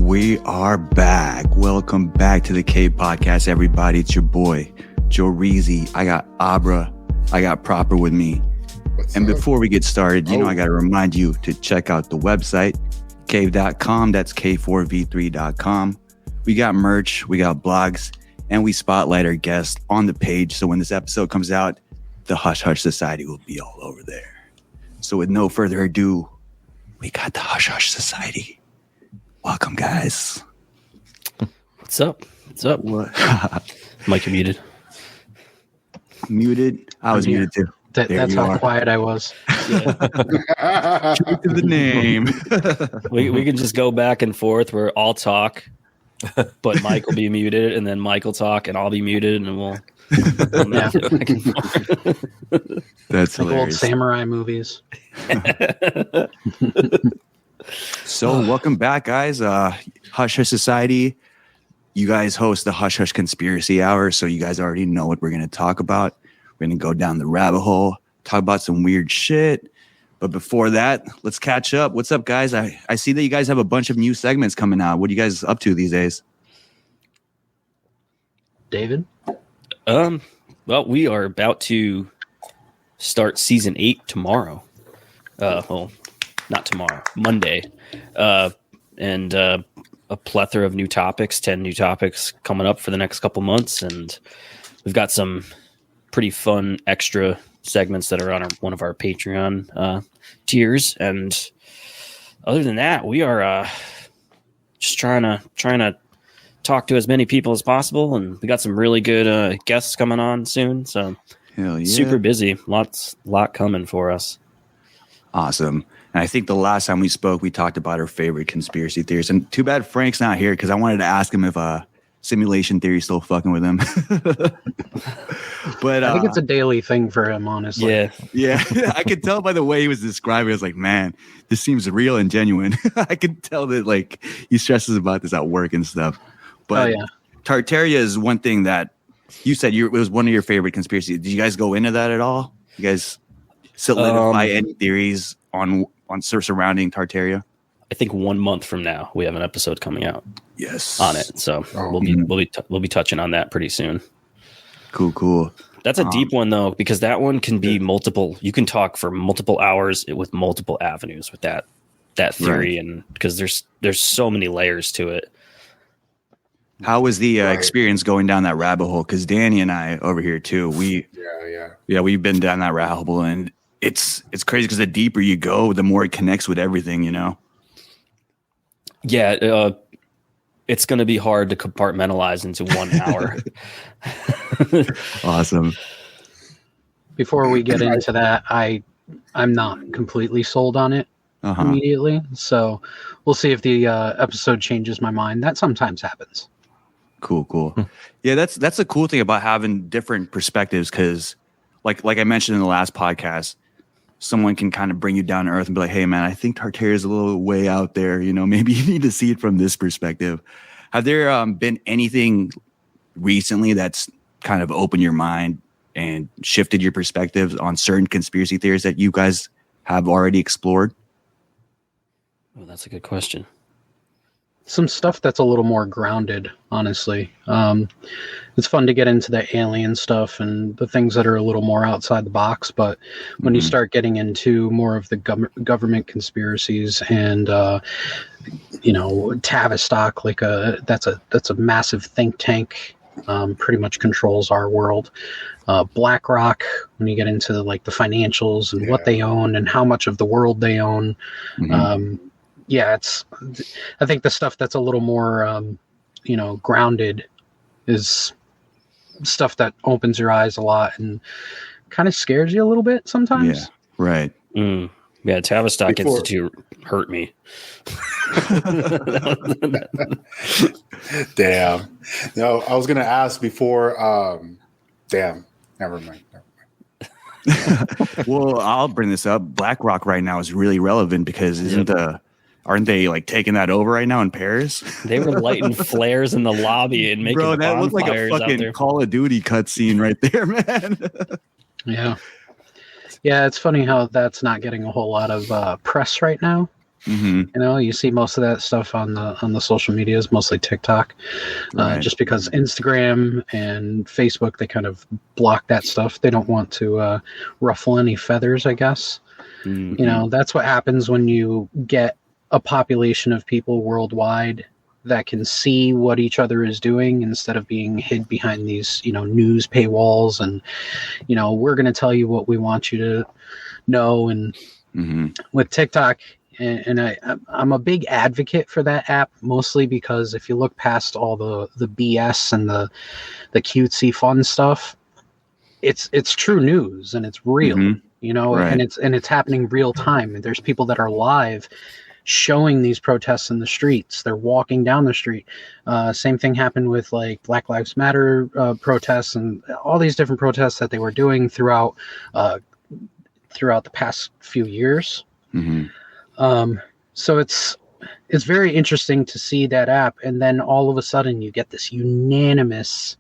We are back. Welcome back to the Cave Podcast, everybody. It's your boy, Joe Reezy. I got Abra. I got Proper with me. And before we get started, I got to remind you to check out the website, cave.com. That's K4V3.com. We got merch, we got blogs, and we spotlight our guests on the page. So when this episode comes out, the Hush Hush Society will be all over there. So with no further ado, we got the Hush Hush Society. Welcome, guys. What's up? What's up? What? Mike, you muted. Muted? I was muted too. That's how quiet I was. Yeah. True to the name. we can just go back and forth where I'll talk, but Mike will be muted, and then Mike will talk, and I'll be muted, and we'll back and forth. That's like hilarious. old samurai movies. So welcome back, guys. Hush Hush Society. You guys host the Hush Hush Conspiracy Hour, so you guys already know what we're going to talk about. We're going to go down the rabbit hole, talk about some weird shit. But before that, let's catch up. What's up, guys? I see that you guys have a bunch of new segments coming out. What are you guys up to these days? David? Well, we are about to start season 8 tomorrow. Well, not tomorrow, Monday. And a plethora of new topics, 10 new topics coming up for the next couple months. And we've got some pretty fun extra segments that are on one of our Patreon tiers. And other than that, we are just trying to talk to as many people as possible. And we got some really good guests coming on soon. So hell yeah. Super busy. Lot coming for us. Awesome. And I think the last time we spoke, we talked about our favorite conspiracy theories. And too bad Frank's not here because I wanted to ask him if simulation theory is still fucking with him. But I think it's a daily thing for him, honestly. Yeah. I could tell by the way he was describing it. I was like, man, this seems real and genuine. I could tell that like he stresses about this at work and stuff. But Tartaria is one thing that you said it was one of your favorite conspiracies. Did you guys go into that at all? You guys solidify any theories on surrounding Tartaria? I think 1 month from now we have an episode coming out. Yes, on it. So we'll be touching on that pretty soon. Cool. That's a deep one though, because that one can be multiple. You can talk for multiple hours with multiple avenues with that theory, and because there's so many layers to it. How was the experience going down that rabbit hole? Because Danny and I over here too, we've been down that rabbit hole, and it's crazy because the deeper you go, the more it connects with everything, you know? Yeah, it's going to be hard to compartmentalize into 1 hour. Awesome. Before we get into that, I'm not completely sold on it immediately, so we'll see if the episode changes my mind. That sometimes happens. Cool. Yeah, that's the cool thing about having different perspectives, because like I mentioned in the last podcast, someone can kind of bring you down to earth and be like, hey man, I think Tartaria is a little way out there, you know, maybe you need to see it from this perspective. Have there been anything recently that's kind of opened your mind and shifted your perspectives on certain conspiracy theories that you guys have already explored? Well, that's a good question. Some stuff that's a little more grounded, honestly. It's fun to get into the alien stuff and the things that are a little more outside the box, but when you start getting into more of the government conspiracies and Tavistock, like that's a massive think tank, pretty much controls our world. BlackRock, when you get into like the financials and what they own and how much of the world they own. I think the stuff that's a little more, grounded is stuff that opens your eyes a lot and kind of scares you a little bit sometimes. Yeah, right. Yeah, Tavistock Institute hurt me. Damn. No, I was going to ask before. Never mind. Well, I'll bring this up. BlackRock right now is really relevant because aren't they like taking that over right now in Paris? They were lighting flares in the lobby and making bonfires. Bro, that looked like a fucking Call of Duty cutscene right there, man. Yeah, it's funny how that's not getting a whole lot of press right now. You know, you see most of that stuff on the social medias, mostly TikTok, just because Instagram and Facebook, they kind of block that stuff. They don't want to ruffle any feathers, I guess. You know, that's what happens when you get a population of people worldwide that can see what each other is doing instead of being hid behind these, you know, news paywalls and, you know, we're going to tell you what we want you to know. And with TikTok, and I'm a big advocate for that app, mostly because if you look past all the BS and the cutesy fun stuff, it's true news and it's real, you know, and it's happening real time. And there's people that are live showing these protests in the streets. They're walking down the street. Same thing happened with like Black Lives Matter protests and all these different protests that they were doing throughout the past few years. So it's very interesting to see that app, and then all of a sudden you get this unanimous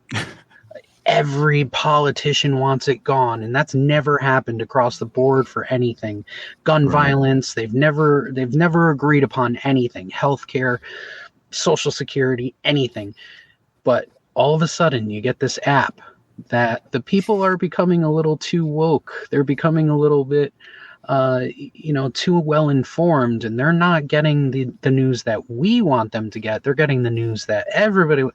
every politician wants it gone, and that's never happened across the board for anything. Gun violence, they've never agreed upon anything. Healthcare, Social Security, anything. But all of a sudden you get this app that the people are becoming a little too woke. They're becoming a little bit too well informed, and they're not getting the news that we want them to get. They're getting the news that everybody.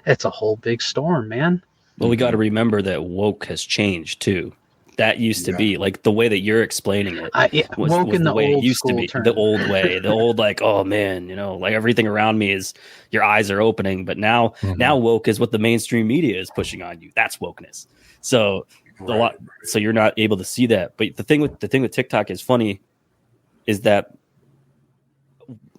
It's a whole big storm, man. Well, we got to remember that woke has changed too. That used to be like the way that you're explaining it. Was the way it used to be. The old way, the old like, oh man, you know, like everything around me is your eyes are opening. But now woke is what the mainstream media is pushing on you. That's wokeness. So so you're not able to see that. But the thing with TikTok is funny is that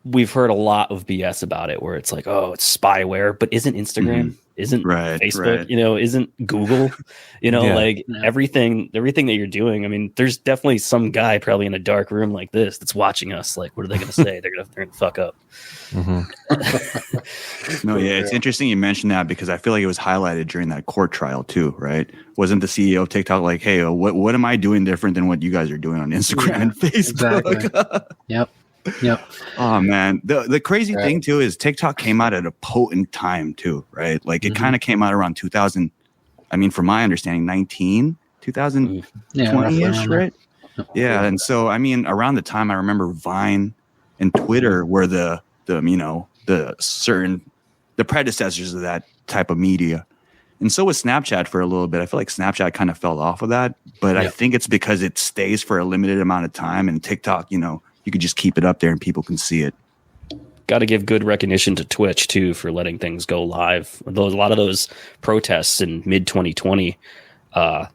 we've heard a lot of BS about it where it's like, oh, it's spyware, but isn't Instagram, isn't Facebook, you know, isn't Google, you know, everything that you're doing. I mean, there's definitely some guy probably in a dark room like this that's watching us. Like, what are they going to say? They're going to fuck up. It's interesting you mentioned that because I feel like it was highlighted during that court trial too, right? Wasn't the CEO of TikTok like, hey, what am I doing different than what you guys are doing on Instagram and Facebook? Exactly. Yep. Oh man, the crazy thing too is TikTok came out at a potent time too, right? Like it kind of came out around 2000. I mean, from my understanding, 2020-ish, right? Yeah, and so I mean, around the time I remember Vine and Twitter were the predecessors of that type of media, and so was Snapchat for a little bit. I feel like Snapchat kind of fell off of that, but I think it's because it stays for a limited amount of time, and TikTok, you know. You could just keep it up there and people can see it. Got to give good recognition to Twitch too for letting things go live. A lot of those protests in mid 2020, a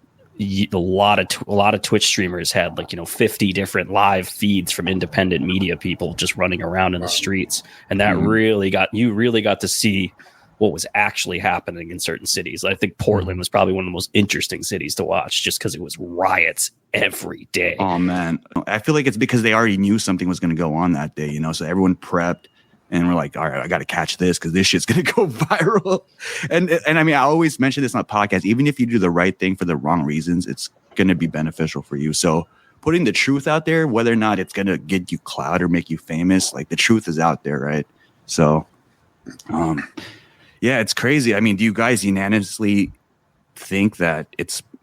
lot of Twitch streamers had 50 different live feeds from independent media people just running around in the streets, and that really got to see what was actually happening in certain cities. I think Portland was probably one of the most interesting cities to watch just because it was riots every day. Oh man, I feel like it's because they already knew something was going to go on that day, you know, so everyone prepped and we're like, all right, I got to catch this because this shit's going to go viral. And I mean, I always mention this on the podcast, even if you do the right thing for the wrong reasons, it's going to be beneficial for you. So putting the truth out there, whether or not it's going to get you clout or make you famous, like the truth is out there, right? So, yeah, it's crazy. I mean, do you guys unanimously think that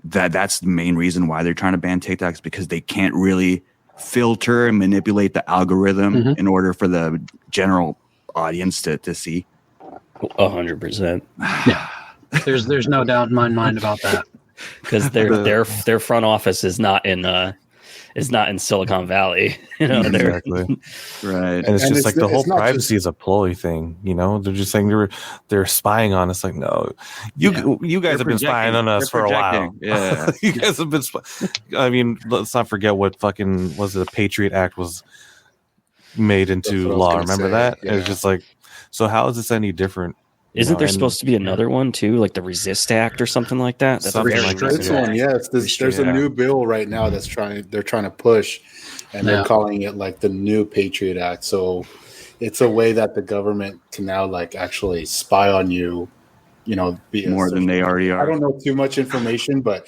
that's the main reason why they're trying to ban TikToks, because they can't really filter and manipulate the algorithm in order for the general audience to see? 100%. Yeah, there's no doubt in my mind about that. Because their front office is not in Silicon Valley, you know. Exactly. Right. And it's just like the whole privacy is a ploy thing, you know. They're just saying they're spying on us. Like, no, you guys have been spying on us for a while. Yeah. You guys have been I mean, let's not forget what fucking was it, the Patriot Act was made into law. Remember that? Yeah. It's just like, so how is this any different? Isn't there supposed to be another one too, like the Resist Act or something like that? That's something like that. Yes, there's a new bill right now they're trying to push, and they're calling it like the new Patriot Act. So it's a way that the government can now like actually spy on you, you know, more than they already are. I don't know too much information, but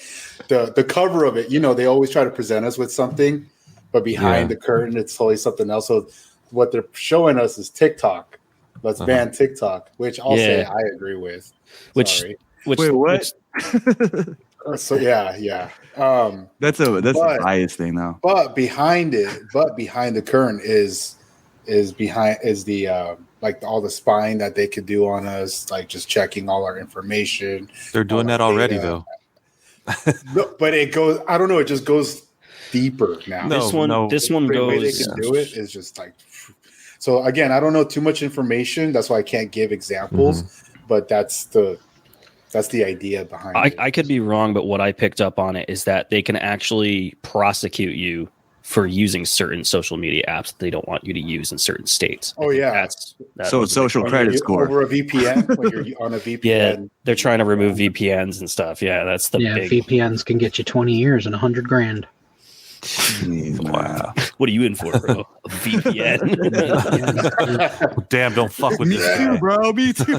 the cover of it, you know, they always try to present us with something, but behind the curtain, it's totally something else. So what they're showing us is TikTok. Let's ban TikTok, which I'll say I agree with. Sorry. Which wait, what? So yeah. That's a bias thing, though. But behind the current is the like all the spying that they could do on us, like just checking all our information. They're doing that already, though. No, but it goes. I don't know. It just goes deeper now. This one goes. The way they can do it is just like. So again, I don't know too much information. That's why I can't give examples. But that's the idea behind it. I could be wrong, but what I picked up on it is that they can actually prosecute you for using certain social media apps that they don't want you to use in certain states. Oh yeah, that's so social credit score over a VPN when you're on a VPN. Yeah, they're trying to remove VPNs and stuff. Yeah, that's the big. VPNs can get you 20 years and $100,000. Jeez, wow. What are you in for, bro? A VPN? Damn, don't fuck with Me this too, guy. bro. Me too.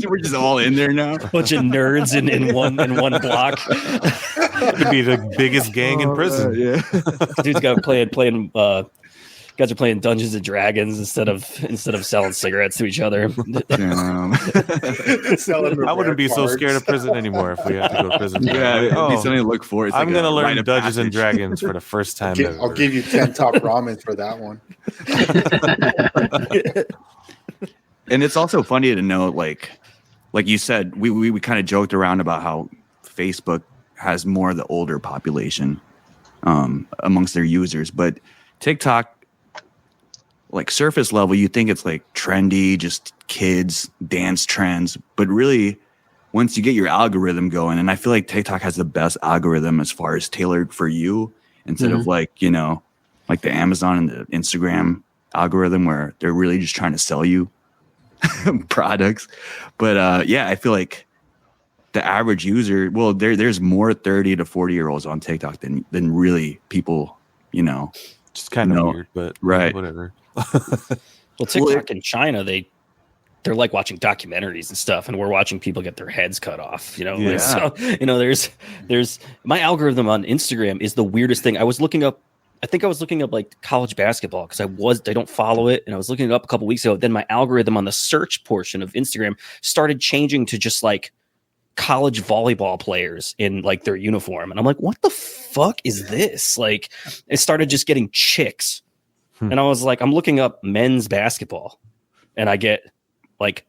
We're just all in there now. Bunch of nerds in one block. Could be the biggest gang in prison. Yeah. Dude's got playing. Guys are playing Dungeons and Dragons instead of selling cigarettes to each other. I wouldn't be so scared of prison anymore if we had to go to prison. Yeah, it'd be something to look for. It's I'm like gonna learn rite of Dungeons and passage. Dragons for the first time ever. I'll give you 10 top ramen for that one. And it's also funny to know, like you said, we kind of joked around about how Facebook has more of the older population amongst their users, but TikTok, like surface level, you think it's like trendy, just kids, dance trends. But really, once you get your algorithm going, and I feel like TikTok has the best algorithm as far as tailored for you, instead of like the Amazon and the Instagram algorithm where they're really just trying to sell you products. But I feel like the average user, well, there's more 30 to 40-year-olds on TikTok than really people, Just kind of weird, but right. Whatever. Well, TikTok in China, they're like watching documentaries and stuff, and we're watching people get their heads cut off. Yeah. So there's my algorithm on Instagram is the weirdest thing. I was looking up like college basketball because I don't follow it, and I was looking it up a couple weeks ago. Then my algorithm on the search portion of Instagram started changing to just like college volleyball players in like their uniform, and I'm like, what the fuck is this? Like, it started just getting chicks. And I was like, I'm looking up men's basketball, and I get like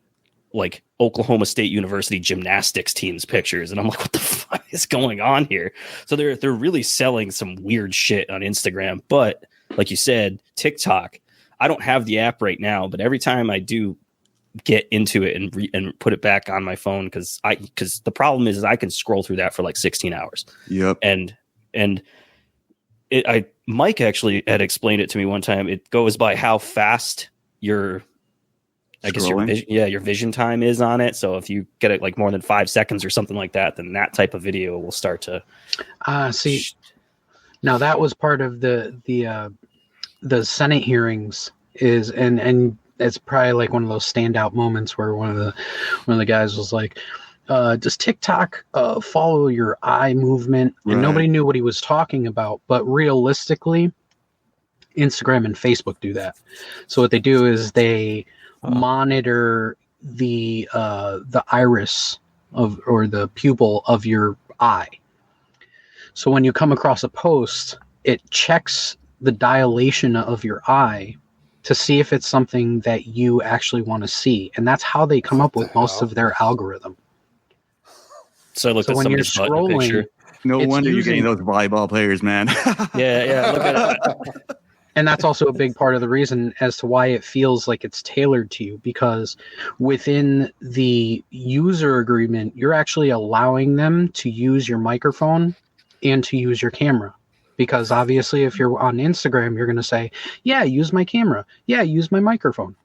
Oklahoma State University gymnastics teams pictures, and I'm like, what the fuck is going on here? So they're really selling some weird shit on Instagram. But like you said, TikTok, I don't have the app right now, but every time I do get into it and put it back on my phone, because the problem is I can scroll through that for like 16 hours. Yep. And Mike actually had explained it to me one time. It goes by how fast your vision time is on it. So if you get it like more than 5 seconds or something like that, then that type of video will start to see. Now that was part of the Senate hearings and it's probably like one of those standout moments where one of the guys was like, does TikTok follow your eye movement? And right. Nobody knew what he was talking about, but realistically, Instagram and Facebook do that. So what they do is they monitor the iris or the pupil of your eye. So when you come across a post, it checks the dilation of your eye to see if it's something that you actually want to see. And that's how they come up with most of their algorithm. So I looked at when you're somebody's button scrolling, picture. No wonder you're getting those volleyball players, man. Yeah. Look at it. And that's also a big part of the reason as to why it feels like it's tailored to you, because within the user agreement, you're actually allowing them to use your microphone and to use your camera. Because obviously, if you're on Instagram, you're going to say, yeah, use my camera. Yeah, use my microphone.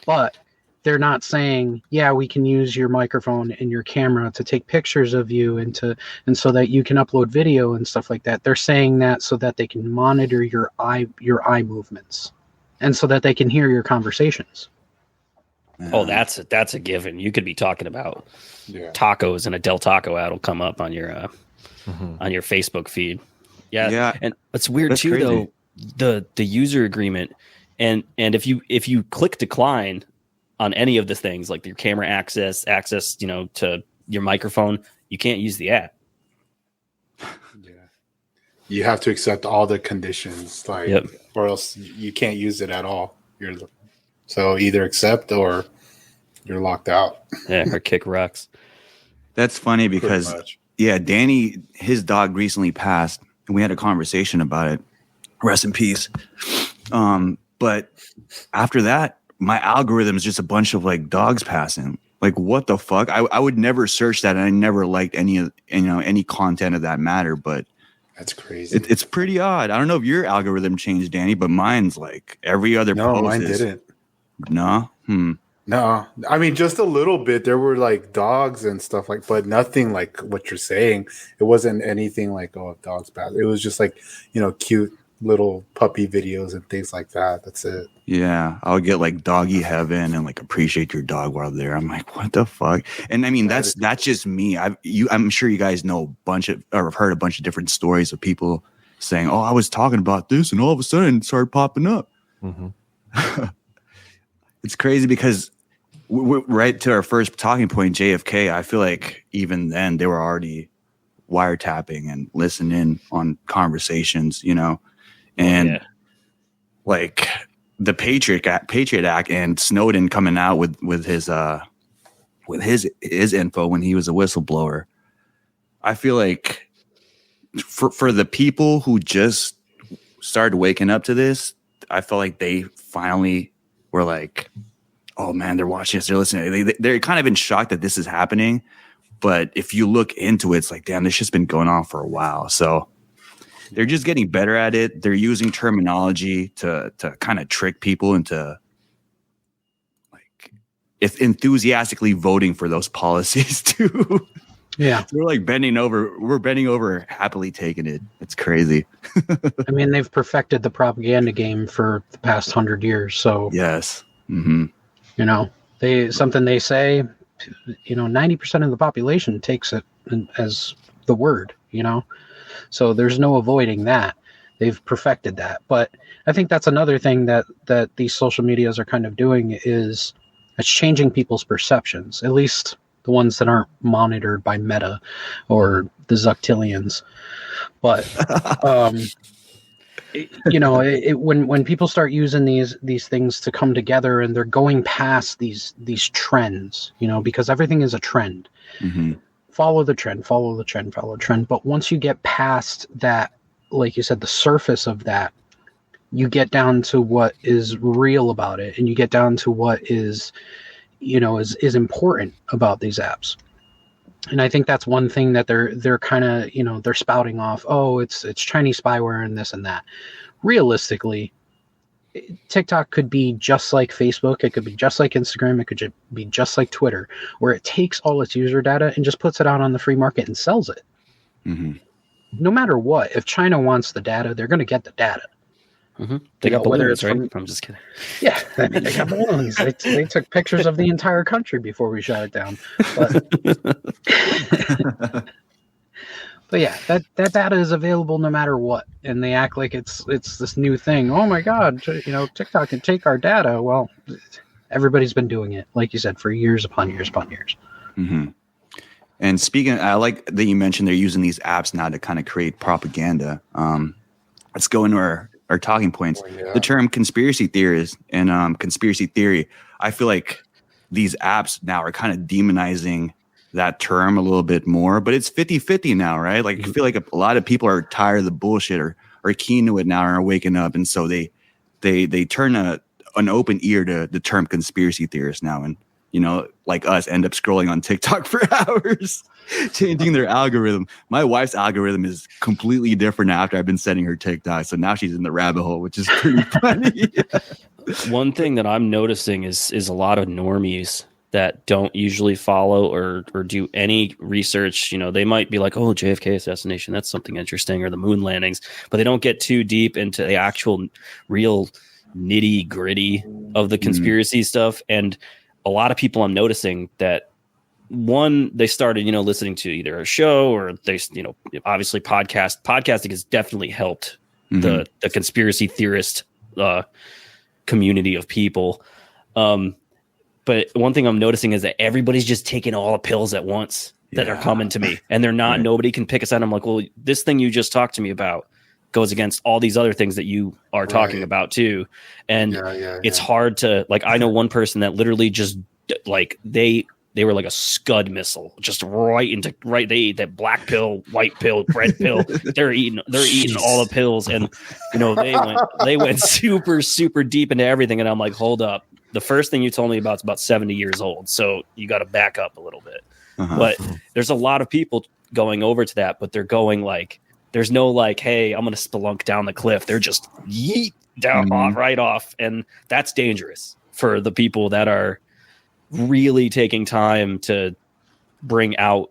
But they're not saying, yeah, we can use your microphone and your camera to take pictures of you and so that you can upload video and stuff like that. They're saying that so that they can monitor your eye movements and so that they can hear your conversations. Oh, that's a given. You could be talking about tacos, and a Del Taco ad will come up on your Facebook feed. Yeah. And it's weird that's too, crazy. Though. The user agreement And if you click decline on any of the things like your camera access, to your microphone, you can't use the app. Yeah. You have to accept all the conditions, or else you can't use it at all. So either accept or you're locked out. Yeah, or kick rocks. That's funny because Danny, his dog recently passed, and we had a conversation about it. Rest in peace. But after that, my algorithm is just a bunch of like dogs passing. Like, what the fuck? I would never search that, and I never liked any content of that matter. But that's crazy. It's pretty odd. I don't know if your algorithm changed, Danny, but mine's like every other post. No, mine didn't. No. No, I mean just a little bit. There were like dogs and stuff but nothing like what you're saying. It wasn't anything like dogs pass. It was just like cute little puppy videos and things like that. That's it. Yeah, I'll get like doggy heaven and like appreciate your dog while there. I'm like, what the fuck? And I mean that's just me. I'm sure you guys know a bunch of or have heard a bunch of different stories of people saying, "Oh, I was talking about this, and all of a sudden it started popping up." Mm-hmm. It's crazy because we're right to our first talking point, JFK. I feel like even then they were already wiretapping and listening on conversations, and like the Patriot Act and Snowden coming out with his info when he was a whistleblower. I feel like for the people who just started waking up to this, I felt like they finally were like, oh man, they're watching this, they're listening. They're kind of in shock that this is happening. But if you look into it, it's like, damn, this just been going on for a while. So they're just getting better at it. They're using terminology to kind of trick people into like if enthusiastically voting for those policies too. Yeah. We're like bending over, happily taking it. It's crazy. I mean, they've perfected the propaganda game for the past 100 years. So yes. Mm-hmm. Something they say, 90% of the population takes it as the word, so there's no avoiding that. They've perfected that. But I think that's another thing that these social medias are kind of doing is it's changing people's perceptions, at least the ones that aren't monitored by Meta or the Zuctillions. But, when people start using these things to come together and they're going past these trends, because everything is a trend. Mm-hmm. Follow the trend. But once you get past that, like you said, the surface of that, you get down to what is real about it, and you get down to what is important about these apps. And I think that's one thing that they're kind of, they're spouting off, oh, it's Chinese spyware and this and that. Realistically, TikTok could be just like Facebook. It could be just like Instagram. It could be just like Twitter, where it takes all its user data and just puts it out on the free market and sells it. Mm-hmm. No matter what, if China wants the data, they're going to get the data. Mm-hmm. They got balloons, right? I'm just kidding. Yeah, they got balloons. They took pictures of the entire country before we shut it down. But yeah, that data is available no matter what, and they act like it's this new thing. Oh my God, TikTok can take our data. Well, everybody's been doing it, like you said, for years upon years upon years. Mm-hmm. And speaking, I like that you mentioned they're using these apps now to kind of create propaganda. Let's go into our talking points. Oh, yeah. The term conspiracy theorist and conspiracy theory. I feel like these apps now are kind of demonizing that term a little bit more, but it's 50-50 now, right? Like, I feel like a lot of people are tired of the bullshit or keen to it now and are waking up. And so they turn an open ear to the term conspiracy theorist now. And, like us, end up scrolling on TikTok for hours, changing their algorithm. My wife's algorithm is completely different after I've been sending her TikTok. So now she's in the rabbit hole, which is pretty funny. One thing that I'm noticing is a lot of normies that don't usually follow or do any research. They might be like, oh, JFK assassination, that's something interesting, or the moon landings, but they don't get too deep into the actual real nitty gritty of the conspiracy stuff. And a lot of people I'm noticing that, one, they started, listening to either a show or they, obviously podcasting has definitely helped the conspiracy theorist community of people. But one thing I'm noticing is that everybody's just taking all the pills at once that are coming to me, and they're not. Right. Nobody can pick us out. I'm like, well, this thing you just talked to me about goes against all these other things that you are talking about too, and it's hard to like. I know one person that literally just like they were like a Scud missile, just right. They ate that black pill, white pill, red pill. They're eating all the pills, and they went super, super deep into everything. And I'm like, hold up. The first thing you told me about is about 70 years old. So you got to back up a little bit. But there's a lot of people going over to that, but they're going like, there's no like, hey, I'm going to spelunk down the cliff. They're just yeet down right off. And that's dangerous for the people that are really taking time to bring out,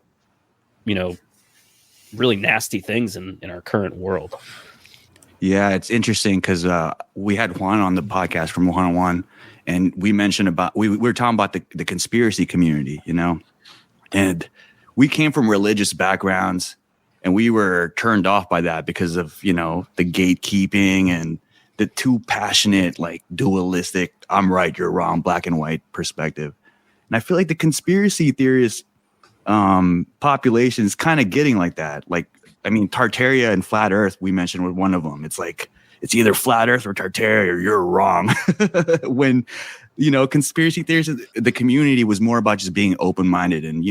really nasty things in our current world. Yeah, it's interesting because we had Juan on the podcast from 101, and we mentioned about we were talking about the conspiracy community, and we came from religious backgrounds, and we were turned off by that because of the gatekeeping and the too passionate, like dualistic, I'm right, you're wrong, black and white perspective. And I feel like the conspiracy theorist population is kind of getting like that. Like, I mean, Tartaria and flat Earth, we mentioned with one of them. It's like, it's either flat Earth or Tartaria, or you're wrong. When, conspiracy theories, the community was more about just being open-minded and,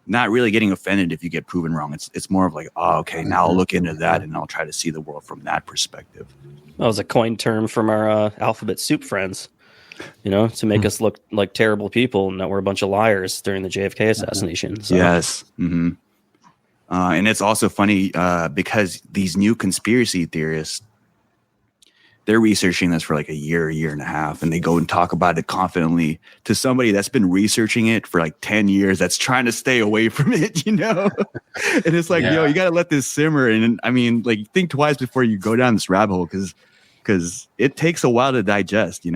not really getting offended if you get proven wrong. It's more of like, oh, okay, now I'll look into that and I'll try to see the world from that perspective. That was a coined term from our alphabet soup friends, to make us look like terrible people and that we're a bunch of liars during the JFK assassination. So. Yes. Mm-hmm. And it's also funny because these new conspiracy theorists, they're researching this for like a year and a half, and they go and talk about it confidently to somebody that's been researching it for like 10 years that's trying to stay away from it, And it's like, yo, you got to let this simmer. And I mean, like, think twice before you go down this rabbit hole because it takes a while to digest,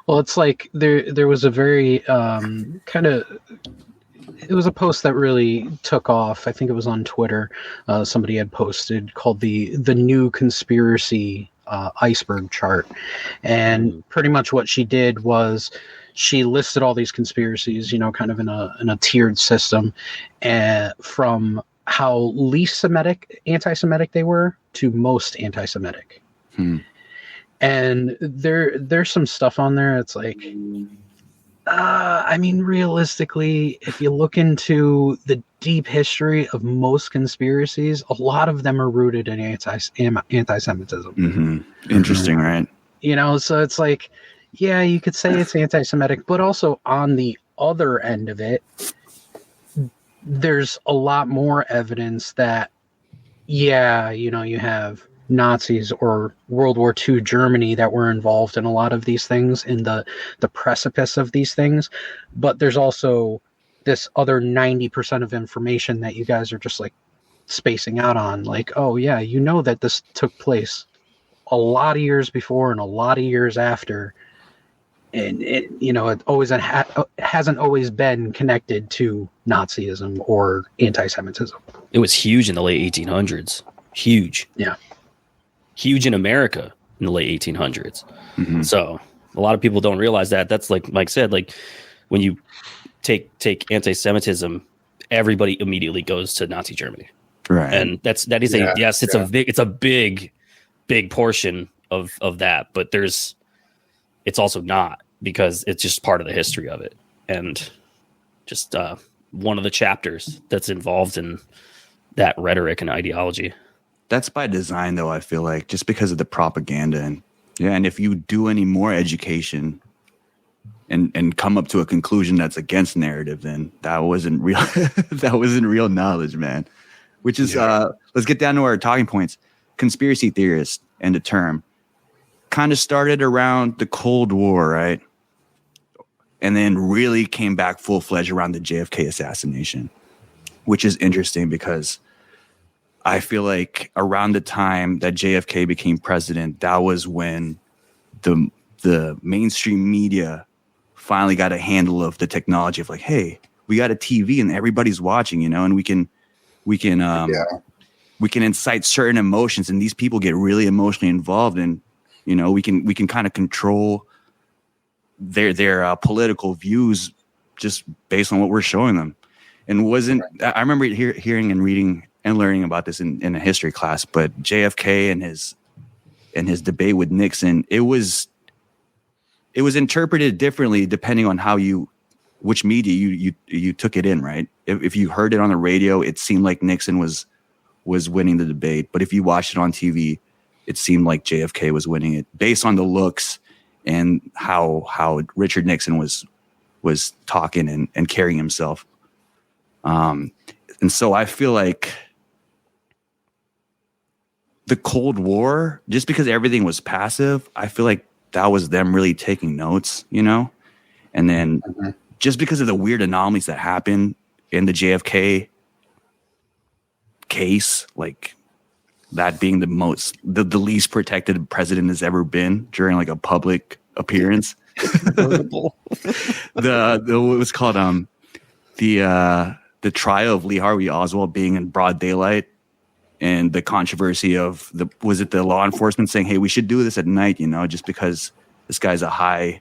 Well, it's like there was a very it was a post that really took off. I think it was on Twitter. Somebody had posted called the new conspiracy iceberg chart. And pretty much what she did was she listed all these conspiracies, kind of in a tiered system, and from how least anti-Semitic they were to most anti-Semitic. And there's some stuff on there. It's like, I mean, realistically, if you look into the deep history of most conspiracies, a lot of them are rooted in anti-Semitism. Mm-hmm. Interesting, right? So it's like, yeah, you could say it's anti-Semitic, but also on the other end of it, there's a lot more evidence that, you have Nazis or World War II Germany that were involved in a lot of these things, in the precipice of these things. But there's also this other 90% of information that you guys are just like spacing out on. Like, oh yeah, that this took place a lot of years before and a lot of years after. And it hasn't always been connected to Nazism or anti-Semitism. It was huge in the late 1800s. Huge. Yeah. Huge in America in the late 1800s. Mm-hmm. So a lot of people don't realize that. That's like Mike said, like when you take anti-Semitism, everybody immediately goes to Nazi Germany. Right. And it's a big portion of that, but it's also not, because it's just part of the history of it. And just one of the chapters that's involved in that rhetoric and ideology. That's by design, though, I feel like, just because of the propaganda. And if you do any more education and come up to a conclusion that's against narrative, then that wasn't real. That wasn't real knowledge, man. Which is, let's get down to our talking points. Conspiracy theorist and the term kind of started around the Cold War, right? And then really came back full-fledged around the JFK assassination, which is interesting because I feel like around the time that JFK became president, that was when the mainstream media finally got a handle of the technology of like, hey, we got a TV and everybody's watching, and we can incite certain emotions, and these people get really emotionally involved. And You know, we can kind of control their political views just based on what we're showing them. And I remember hearing and reading and learning about this in a history class, but JFK and his debate with Nixon, it was interpreted differently depending on which media you took it in, right? If you heard it on the radio, it seemed like Nixon was winning the debate, but if you watched it on TV, it seemed like JFK was winning it based on the looks and how Richard Nixon was talking and carrying himself. And so I feel like the Cold War, just because everything was passive, I feel like that was them really taking notes, you know? And then just because of the weird anomalies that happened in the JFK case, like that being the least protected president has ever been during like a public appearance. What was called the trial of Lee Harvey Oswald being in broad daylight, and the controversy of the law enforcement saying, hey, we should do this at night, you know, just because this guy's a high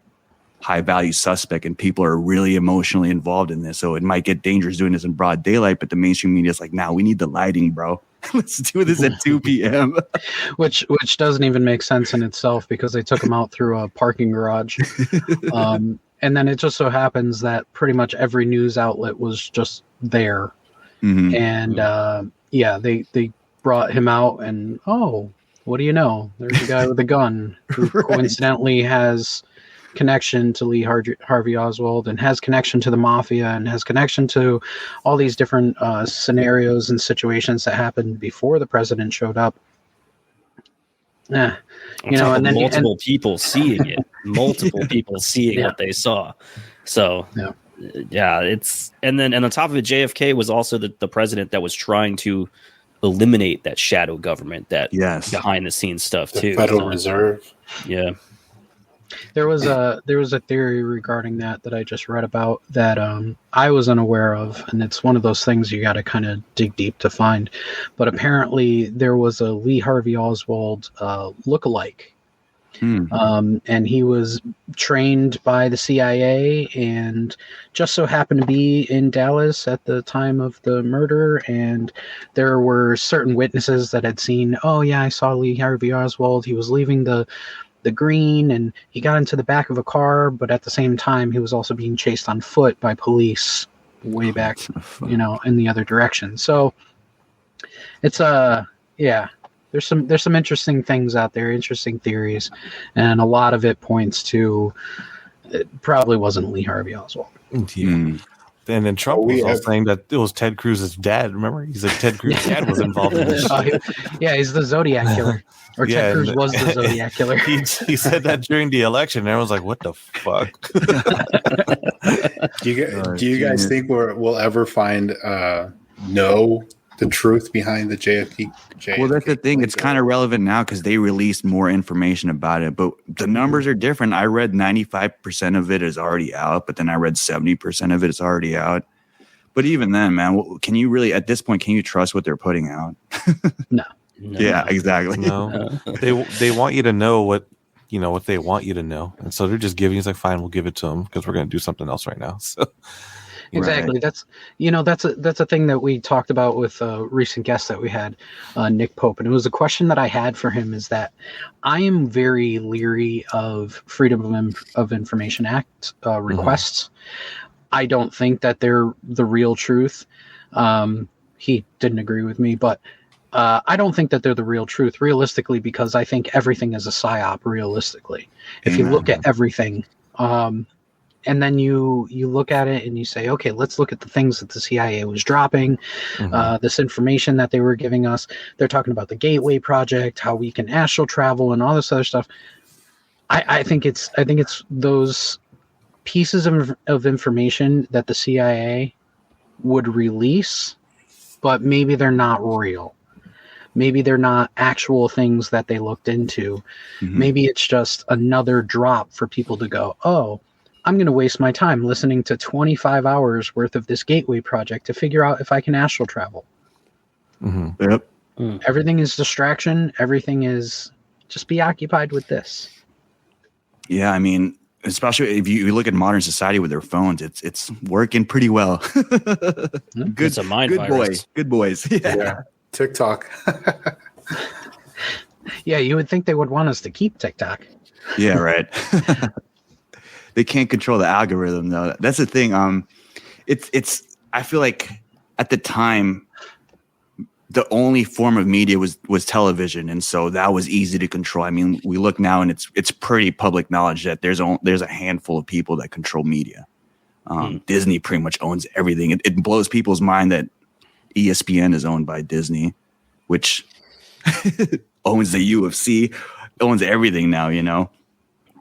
value suspect and people are really emotionally involved in this. So it might get dangerous doing this in broad daylight, but the mainstream media is like, nah, we need the lighting, bro. Let's do this at 2 p.m. which doesn't even make sense in itself, because they took him out through a parking garage. And then it just so happens that pretty much every news outlet was just there. Mm-hmm. And they brought him out, and what do you know? There's a guy with a gun who coincidentally has connection to Lee Harvey Oswald and has connection to the mafia and has connection to all these different scenarios and situations that happened before the president showed up. And then multiple people seeing it, people seeing what they saw. So it's, and then on top of it, JFK was also the president that was trying to eliminate that shadow government, that behind the scenes stuff too. Federal Reserve. Yeah. There was a theory regarding that I just read about that I was unaware of, and it's one of those things you got to kind of dig deep to find. But apparently there was a Lee Harvey Oswald lookalike, and he was trained by the CIA and just so happened to be in Dallas at the time of the murder. And there were certain witnesses that had seen, I saw Lee Harvey Oswald. He was leaving the green and he got into the back of a car, but at the same time he was also being chased on foot by police way back, in the other direction. So it's there's some interesting things out there, interesting theories, and a lot of it points to it probably wasn't Lee Harvey Oswald. And then Trump was also saying that it was Ted Cruz's dad. Remember, he said Ted Cruz's dad was involved in this. He's the Zodiac killer. Or Ted Cruz was the Zodiac killer. He said that during the election. And everyone's like, what the fuck? Do you guys think we'll ever find the truth behind the JFK? Well, that's the thing. It's kind of relevant now because they released more information about it. But the numbers are different. I read 95% of it is already out, but then I read 70% of it is already out. But even then, man, can you really, at this point, can you trust what they're putting out? No. Yeah, exactly. No, they want you to know what they want you to know, and so they're just giving. It's like, fine, we'll give it to them because we're going to do something else right now. So exactly, right. That's a thing that we talked about with a recent guest that we had, Nick Pope, and it was a question that I had for him is that I am very leery of Freedom of Information Act requests. I don't think that they're the real truth. He didn't agree with me, but. I don't think that they're the real truth, realistically, because I think everything is a psyop, realistically. If you look at everything, and then you look at it and you say, okay, let's look at the things that the CIA was dropping, this information that they were giving us. They're talking about the Gateway Project, how we can astral travel, and all this other stuff. I think it's those pieces of information that the CIA would release, but maybe they're not real. Maybe they're not actual things that they looked into. Maybe it's just another drop for people to go, I'm going to waste my time listening to 25 hours worth of this Gateway Project to figure out if I can astral travel. Yep. Everything is distraction. Everything is Just be occupied with this. Yeah, I mean, especially if you look at modern society with their phones, it's working pretty well. Good, it's a mind virus. Good boys. Yeah. TikTok. Yeah, you would think they would want us to keep TikTok. Yeah, right. They can't control the algorithm though. That's the thing. It's I feel like at the time the only form of media was television, and so that was easy to control. I mean, we look now and it's pretty public knowledge that there's a handful of people that control media. Disney pretty much owns everything. It blows people's mind that ESPN is owned by Disney, which owns the UFC, owns everything now, you know.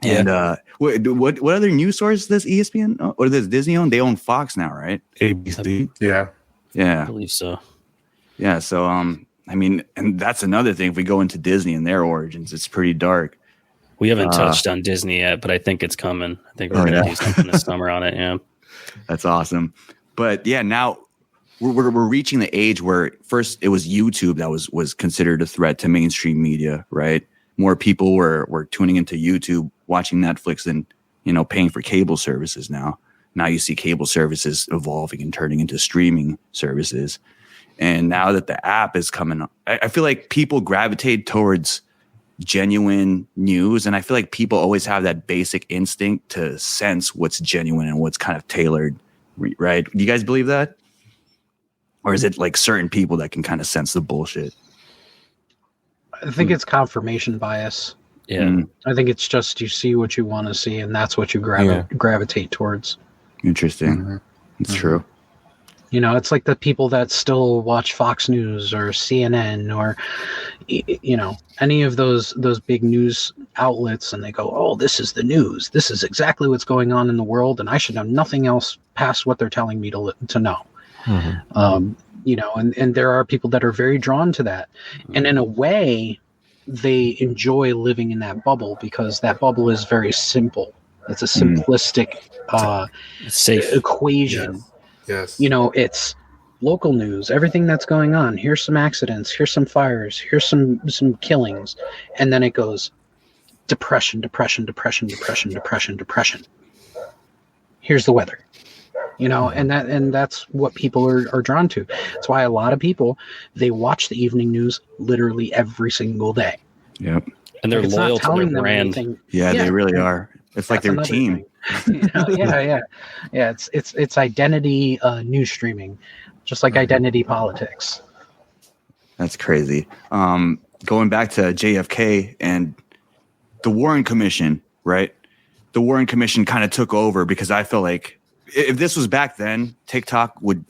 Yeah. And what other news source does ESPN or does Disney own? They own Fox now, right? ABC. Yeah. I believe so. Yeah. So I mean, and that's another thing. If we go into Disney and their origins, it's pretty dark. We haven't touched on Disney yet, but I think it's coming. I think we're going to do something this summer on it. Yeah. That's awesome. But yeah, now we're reaching the age where first it was YouTube that was considered a threat to mainstream media, right? More people were tuning into YouTube, watching Netflix than, you know, paying for cable services now. Now you see cable services evolving and turning into streaming services. And now that the app is coming up, I feel like people gravitate towards genuine news. And I feel like people always have that basic instinct to sense what's genuine and what's kind of tailored, right? Do you guys believe that? Or is it like certain people that can kind of sense the bullshit? I think it's confirmation bias. Yeah. I think it's just you see what you want to see, and that's what you gravitate towards. Interesting. It's true. You know, it's like the people that still watch Fox News or CNN or, you know, any of those big news outlets, and they go, oh, this is the news. This is exactly what's going on in the world, and I should know nothing else past what they're telling me to know. You know, and there are people that are very drawn to that. And in a way, they enjoy living in that bubble because that bubble is very simple. It's a simplistic safe equation. Yes. You know, it's local news, everything that's going on. Here's some accidents. Here's some fires. Here's some killings. And then it goes depression. Here's the weather. You know, and that's what people are drawn to. That's why a lot of people, they watch the evening news literally every single day. Yep. And they're loyal to their brand. Yeah, they really are. It's like their team. You know, yeah. It's identity news streaming, just like identity politics. That's crazy. Going back to JFK and the Warren Commission, right? The Warren Commission kind of took over because I feel like if this was back then, TikTok would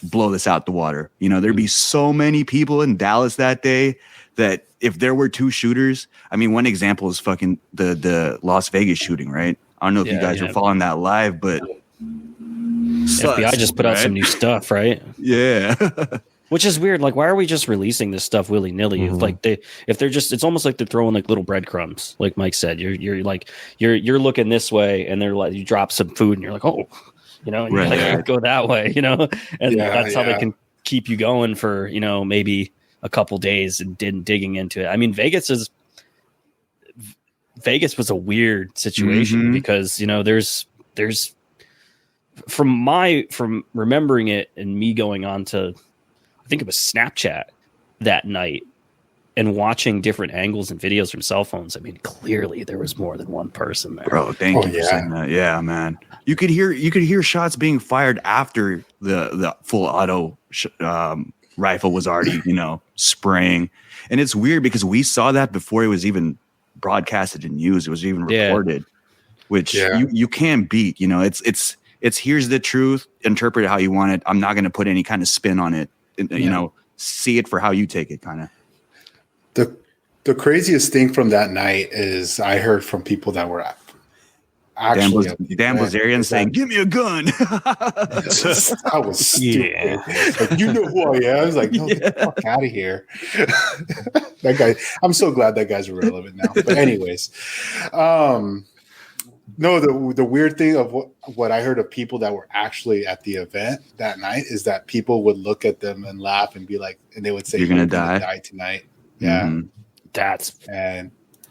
blow this out the water. You know, there'd be so many people in Dallas that day that if there were two shooters, I mean, one example is fucking the Las Vegas shooting, right? I don't know if you guys were following that live, but FBI just put out some new stuff, right? Yeah. Which is weird. Like, why are we just releasing this stuff willy nilly? Like it's almost like they're throwing like little breadcrumbs. Like Mike said, you're looking this way, and they're like, you drop some food, and you're like, oh, you know, and you're like, go that way, you know, and that's how they can keep you going for, you know, maybe a couple days and digging into it. I mean, Vegas was a weird situation because, you know, there's from remembering it and me going on to, I think it was Snapchat that night and watching different angles and videos from cell phones. I mean, clearly there was more than one person there. Bro, thank you for saying that. Yeah, man. You could hear shots being fired after the full auto rifle was already, you know, spraying. And it's weird because we saw that before it was even broadcasted and used. It was even recorded, which you can't beat. You know, it's here's the truth, interpret it how you want it. I'm not going to put any kind of spin on it. You know, see it for how you take it, kind of. The craziest thing from that night is I heard from people that were actually Dan Blazarian saying, "Give me a gun." I was stupid. Like, you know who I am? I was like, no, get the fuck out of here. That guy. I'm so glad that guy's irrelevant now. But anyways, no, the weird thing of what I heard of people that were actually at the event that night is that people would look at them and laugh and be like, and they would say, "You're gonna die tonight." Yeah,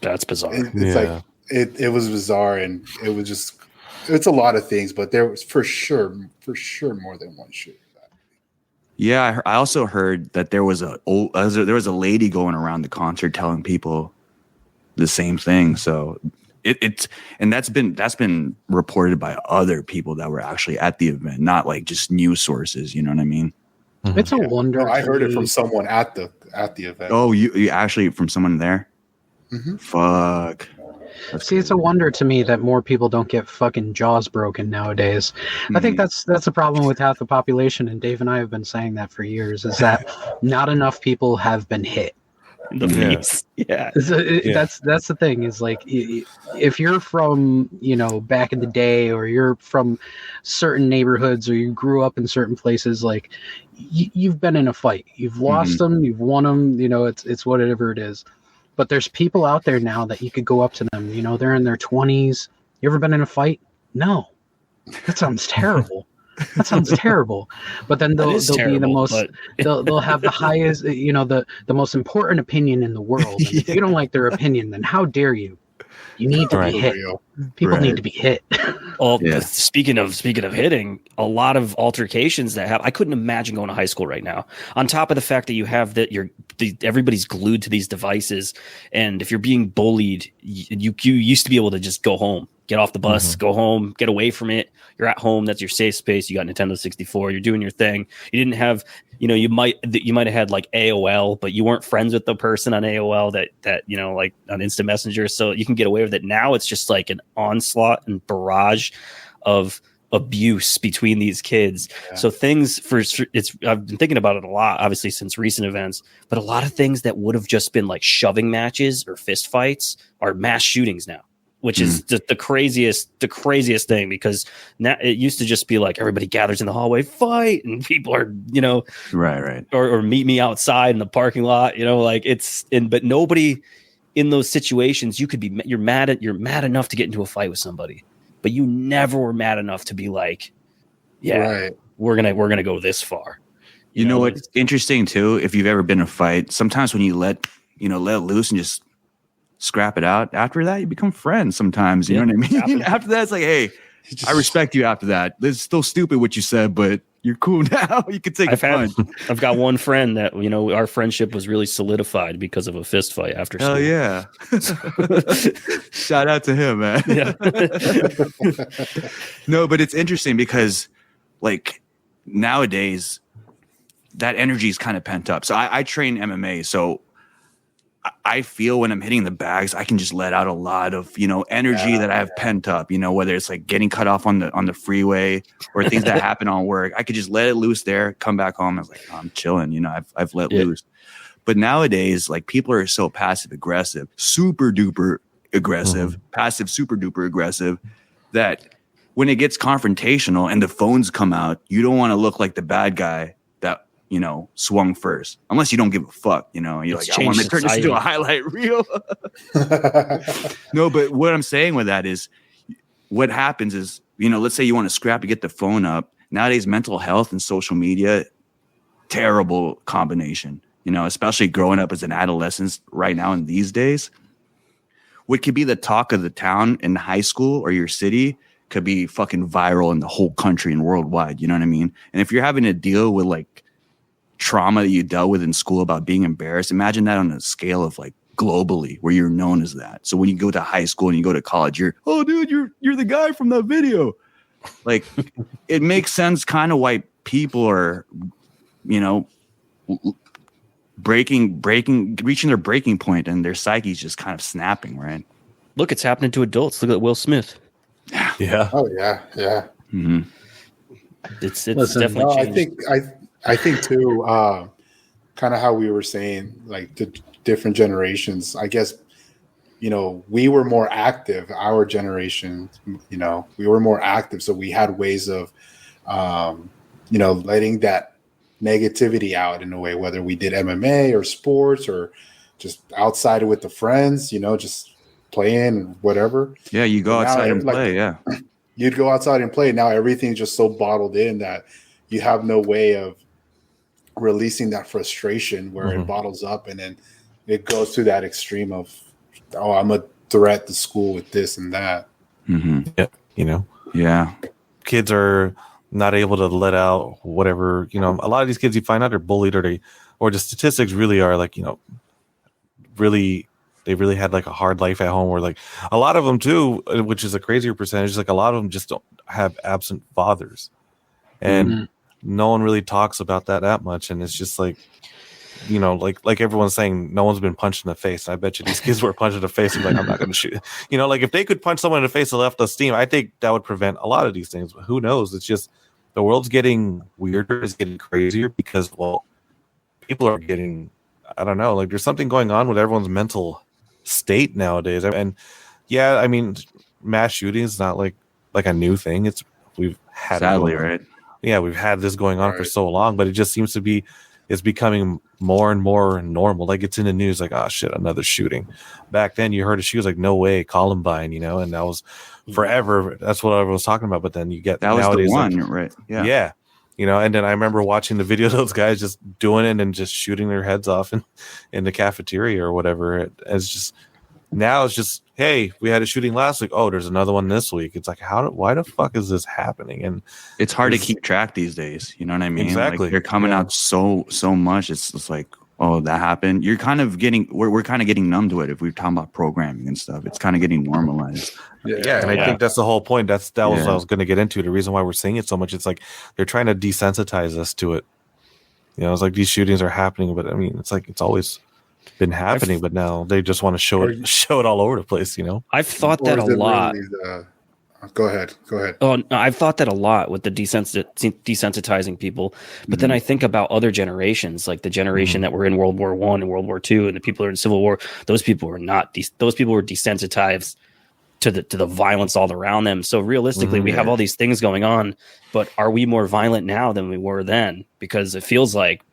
That's bizarre. It's like it was bizarre, and it was just it's a lot of things, but there was for sure more than one shooting. Yeah, I also heard that there was a lady going around the concert telling people the same thing. So and that's been reported by other people that were actually at the event, not like just news sources. You know what I mean? It's a wonder. No, I heard it from someone at the event. Oh, you actually from someone there? Mm-hmm. Fuck. See, it's a wonder to me that more people don't get fucking jaws broken nowadays. I think that's a problem with half the population, and Dave and I have been saying that for years, is that not enough people have been hit. The face. Yeah. That's the thing, is like, if you're from, back in the day, or you're from certain neighborhoods, or you grew up in certain places, like you've been in a fight, you've lost them, you've won them, it's whatever it is. But there's people out there now that you could go up to them, they're in their 20s. You ever been in a fight? No. That sounds terrible. That sounds terrible. But then they'll be the most, they'll have the highest, the most important opinion in the world. And if you don't like their opinion, then how dare you? You need to be hit. People need to be hit. Well, speaking of hitting, a lot of altercations that happen. I couldn't imagine going to high school right now. On top of the fact that you have that everybody's glued to these devices, and if you're being bullied, you used to be able to just go home, get off the bus, go home, get away from it. You're at home. That's your safe space. You got Nintendo 64. You're doing your thing. You didn't have, you might have had like AOL, but you weren't friends with the person on AOL that like on Instant Messenger. So you can get away with it. Now it's just like an onslaught and barrage of abuse between these kids. Yeah. So things I've been thinking about it a lot, obviously since recent events, but a lot of things that would have just been like shoving matches or fist fights are mass shootings now. Which is the craziest thing, because now it used to just be like everybody gathers in the hallway, fight, and people are, right. Or meet me outside in the parking lot, like but nobody in those situations, you're mad enough to get into a fight with somebody, but you never were mad enough to be like, we're going to go this far. You know what's interesting too? If you've ever been in a fight, sometimes when you let loose and just scrap it out, after that you become friends sometimes, you know what I mean? After that, it's like, hey, I respect you after that. It's still stupid what you said, but you're cool now. You can take a punch. I've got one friend that, our friendship was really solidified because of a fist fight after school. Hell yeah. Shout out to him, man. Yeah. No, but it's interesting because like nowadays that energy is kind of pent up. So I train MMA, so I feel when I'm hitting the bags, I can just let out a lot of, energy that I have pent up, whether it's like getting cut off on the freeway or things that happen on work. I could just let it loose there, come back home. I was like, I'm chilling, I've let loose. But nowadays, like people are so passive aggressive, super duper aggressive, passive, super duper aggressive, that when it gets confrontational and the phones come out, you don't want to look like the bad guy that, swung first, unless you don't give a fuck, you're like, I want to turn this into a highlight reel. No, but what I'm saying with that is what happens is, let's say you want to scrap to get the phone up. Nowadays, mental health and social media, terrible combination, especially growing up as an adolescent right now in these days. What could be the talk of the town in high school or your city could be fucking viral in the whole country and worldwide. You know what I mean? And if you're having to deal with like trauma that you dealt with in school about being embarrassed, imagine that on a scale of like globally where you're known as that. So when you go to high school and you go to college, you're the guy from that video. Like it makes sense kind of why people are, reaching their breaking point and their psyche's just kind of snapping, right? Look, it's happening to adults. Look at Will Smith. Yeah. Oh yeah. Mm-hmm. It's definitely changed. I think too, kind of how we were saying, like the different generations, I guess, we were more active, our generation, we were more active. So we had ways of, letting that negativity out in a way, whether we did MMA or sports or just outside with the friends, just playing and whatever. Yeah. You go outside and play. Yeah. You'd go outside and play. Now everything's just so bottled in that you have no way of releasing that frustration where it bottles up and then it goes to that extreme of oh, I'm a threat to school with this and that. Mm-hmm. Yeah, you know. Yeah. Kids are not able to let out whatever, you know. A lot of these kids you find out are bullied, or the statistics really are like, you know, they really had like a hard life at home, or like a lot of them too, which is a crazier percentage. Like a lot of them just don't have absent fathers, and no one really talks about that much. And it's just like, you know, like everyone's saying, no one's been punched in the face. I bet you these kids were punched in the face and like, I'm not going to shoot. You know, like if they could punch someone in the face and left us steam, I think that would prevent a lot of these things. But who knows? It's just the world's getting weirder. It's getting crazier because, well, people are getting, I don't know, like there's something going on with everyone's mental state nowadays. And yeah, I mean, mass shooting is not like a new thing. We've had sadly, right? Yeah, we've had this going on for so long, but it just seems to be, it's becoming more and more normal. Like it's in the news, like, oh shit, another shooting. Back then you heard a shoot, was like, no way, Columbine, you know, and that was forever. That's what everyone was talking about. But then you get that was nowadays, the one, like, right? Yeah. Yeah. You know, and then I remember watching the video of those guys just doing it and just shooting their heads off in the cafeteria or whatever. It's just, now it's just, hey, we had a shooting last week. Oh, there's another one this week. It's like, why the fuck is this happening? And it's hard to keep track these days. You know what I mean? Exactly. Like they're coming out so much. It's just like, oh, that happened. You're kind of we're kind of getting numb to it. If we're talking about programming and stuff, it's kind of getting normalized. Yeah, and I think that's the whole point. That was what I was going to get into. The reason why we're seeing it so much, it's like they're trying to desensitize us to it. You know, it's like these shootings are happening, but I mean, it's like it's always been happening, but now they just want to show it all over the place. You know, I've thought that a lot. Really go ahead. Oh, no, I've thought that a lot with the desensitizing people, but then I think about other generations, like the generation that were in World War I and World War II, and the people who are in Civil War. Those people were not. Those people were desensitized to the violence all around them. So realistically, we have all these things going on, but are we more violent now than we were then? Because it feels like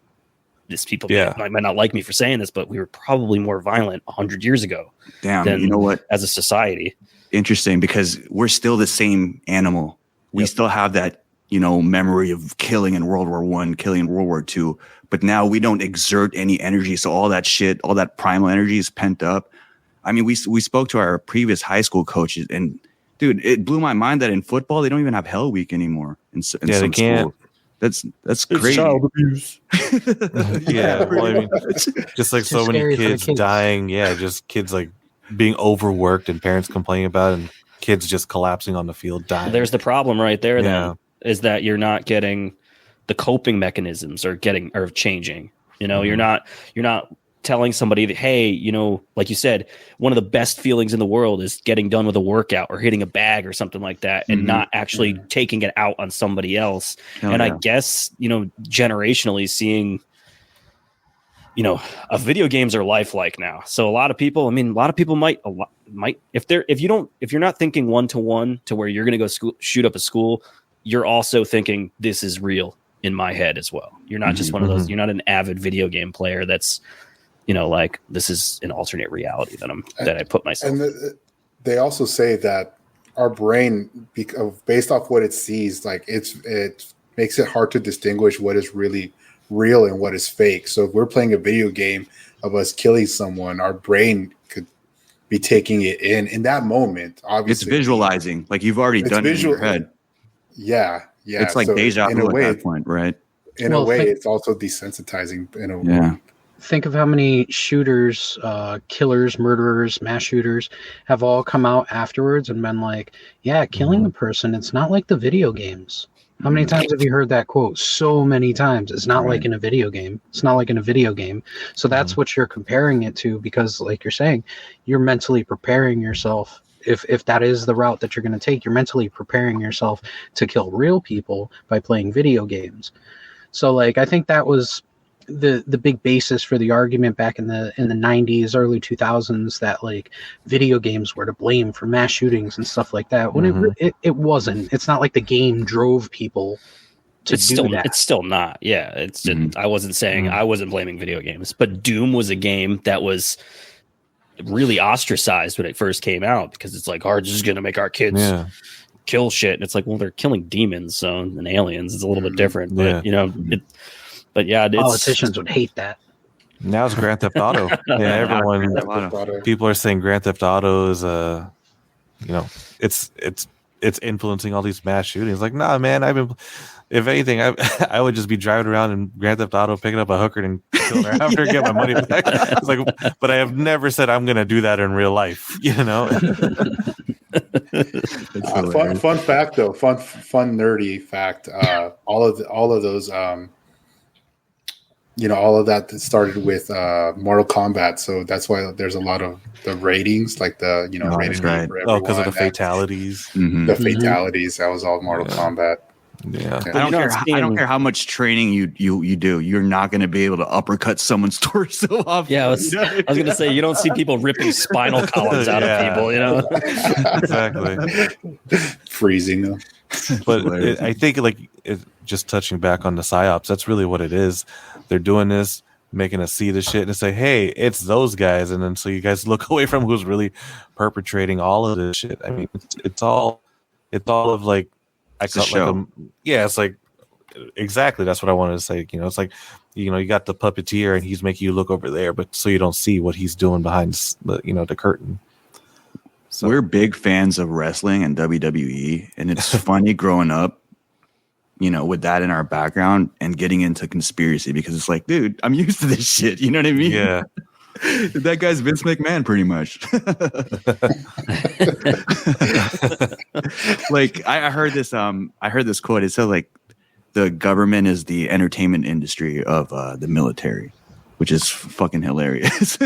these people might not like me for saying this, but we were probably more violent 100 years ago. Damn, you know what? As a society. Interesting, because we're still the same animal. We still have that, you know, memory of killing in World War I, killing in World War II. But now we don't exert any energy. So all that shit, all that primal energy is pent up. I mean, we spoke to our previous high school coaches, and dude, it blew my mind that in football they don't even have Hell Week anymore. In they can't. That's it's crazy. Child abuse. Well, I mean, just like so many kids dying. Yeah, just kids like being overworked and parents complaining about it, and kids just collapsing on the field, dying. There's the problem right there. Then is that you're not getting the coping mechanisms are changing. You know, you're not telling somebody that, hey, you know, like you said, one of the best feelings in the world is getting done with a workout or hitting a bag or something like that, and not actually taking it out on somebody else. I guess, you know, generationally seeing, you know, video games are lifelike now. So a lot of people might if you're not thinking 1-to-1 to where you're going to go shoot up a school, you're also thinking this is real in my head as well. You're not just one of those, you're not an avid video game player that's, you know, like this is an alternate reality that I put myself. And they also say that our brain, based off what it sees, like it makes it hard to distinguish what is really real and what is fake. So if we're playing a video game of us killing someone, our brain could be taking it in that moment. Obviously, it's visualizing, like you've already done it in your head. Yeah. It's like deja vu at that point, right? In a way, it's also desensitizing. In a way. Think of how many shooters, killers, murderers, mass shooters have all come out afterwards and been like, yeah, killing a person, it's not like the video games. How many times have you heard that quote? So many times. It's not like in a video game. It's not like in a video game. So that's what you're comparing it to, because like you're saying, you're mentally preparing yourself. If that is the route that you're going to take, you're mentally preparing yourself to kill real people by playing video games. So like, I think that was the big basis for the argument back in the 90s, early 2000s, that like video games were to blame for mass shootings and stuff like that, when it wasn't. It's not like the game drove people to do that. It's still not. Yeah, it's just, I wasn't saying I wasn't blaming video games, but Doom was a game that was really ostracized when it first came out, because it's like, this is going to make our kids kill shit. And it's like, well, they're killing demons, and aliens. It's a little bit different, but you know, but yeah, politicians would hate that. Now it's Grand Theft Auto. Yeah, people are saying Grand Theft Auto is it's influencing all these mass shootings. Like, nah, man, if anything, I would just be driving around in Grand Theft Auto, picking up a hooker and killing her after and get my money back. It's like, but I have never said I'm going to do that in real life, Fun fact though, fun nerdy fact. All of those, all of that started with Mortal Kombat. So that's why there's a lot of the ratings, like the rated right. for everyone. Because of the fatalities. The fatalities. That was all Mortal Kombat. Yeah. I don't care how much training you do. You're not going to be able to uppercut someone's torso off. Yeah, I was going to say, you don't see people ripping spinal columns out of people, Exactly. Freezing them. But I think just touching back on the psyops, that's really what it is. They're doing this, making us see the shit and say, hey, it's those guys. And then so you guys look away from who's really perpetrating all of this shit. I mean, it's all of like, it's like exactly. That's what I wanted to say. It's like, you got the puppeteer and he's making you look over there, but so you don't see what he's doing behind the curtain. So we're big fans of wrestling and WWE, and it's funny growing up, with that in our background and getting into conspiracy because it's like, dude, I'm used to this shit. You know what I mean? Yeah. That guy's Vince McMahon pretty much. Like I heard this quote. It said like the government is the entertainment industry of the military, which is fucking hilarious.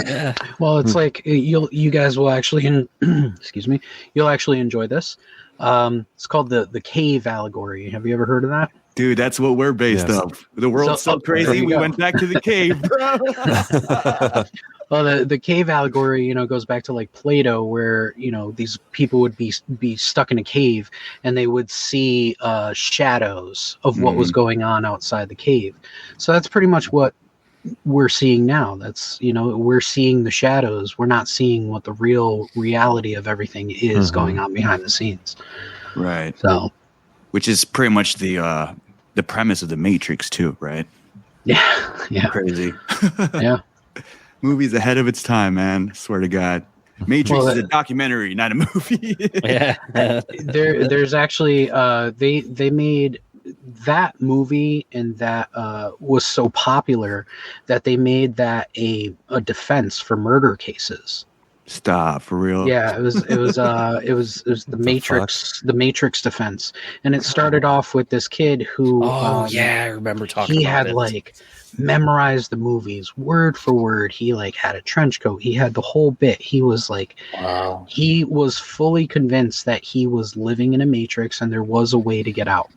Yeah. Well, it's like you guys will actually excuse me, you'll actually enjoy this. It's called the cave allegory. Have you ever heard of that? Dude, that's what we're based off. The world's so crazy. We went back to the cave, bro. Well, the cave allegory, goes back to like Plato, where these people would be stuck in a cave and they would see shadows of what was going on outside the cave. So that's pretty much what we're seeing now. That's we're seeing the shadows. We're not seeing what the real reality of everything is going on behind the scenes. Right. So, which is pretty much the premise of the Matrix too, right? Yeah. Crazy. Yeah. Movie's ahead of its time, man. I swear to God. Matrix is a documentary, not a movie. Yeah. There's actually they made that movie, and that was so popular that they made that a defense for murder cases. Stop, for real? Yeah, it was the Matrix, the Matrix defense, and it started off with this kid who. I remember talking. He about had memorized the movies word for word. He had a trench coat. He had the whole bit. He was wow. He was fully convinced that he was living in a Matrix and there was a way to get out.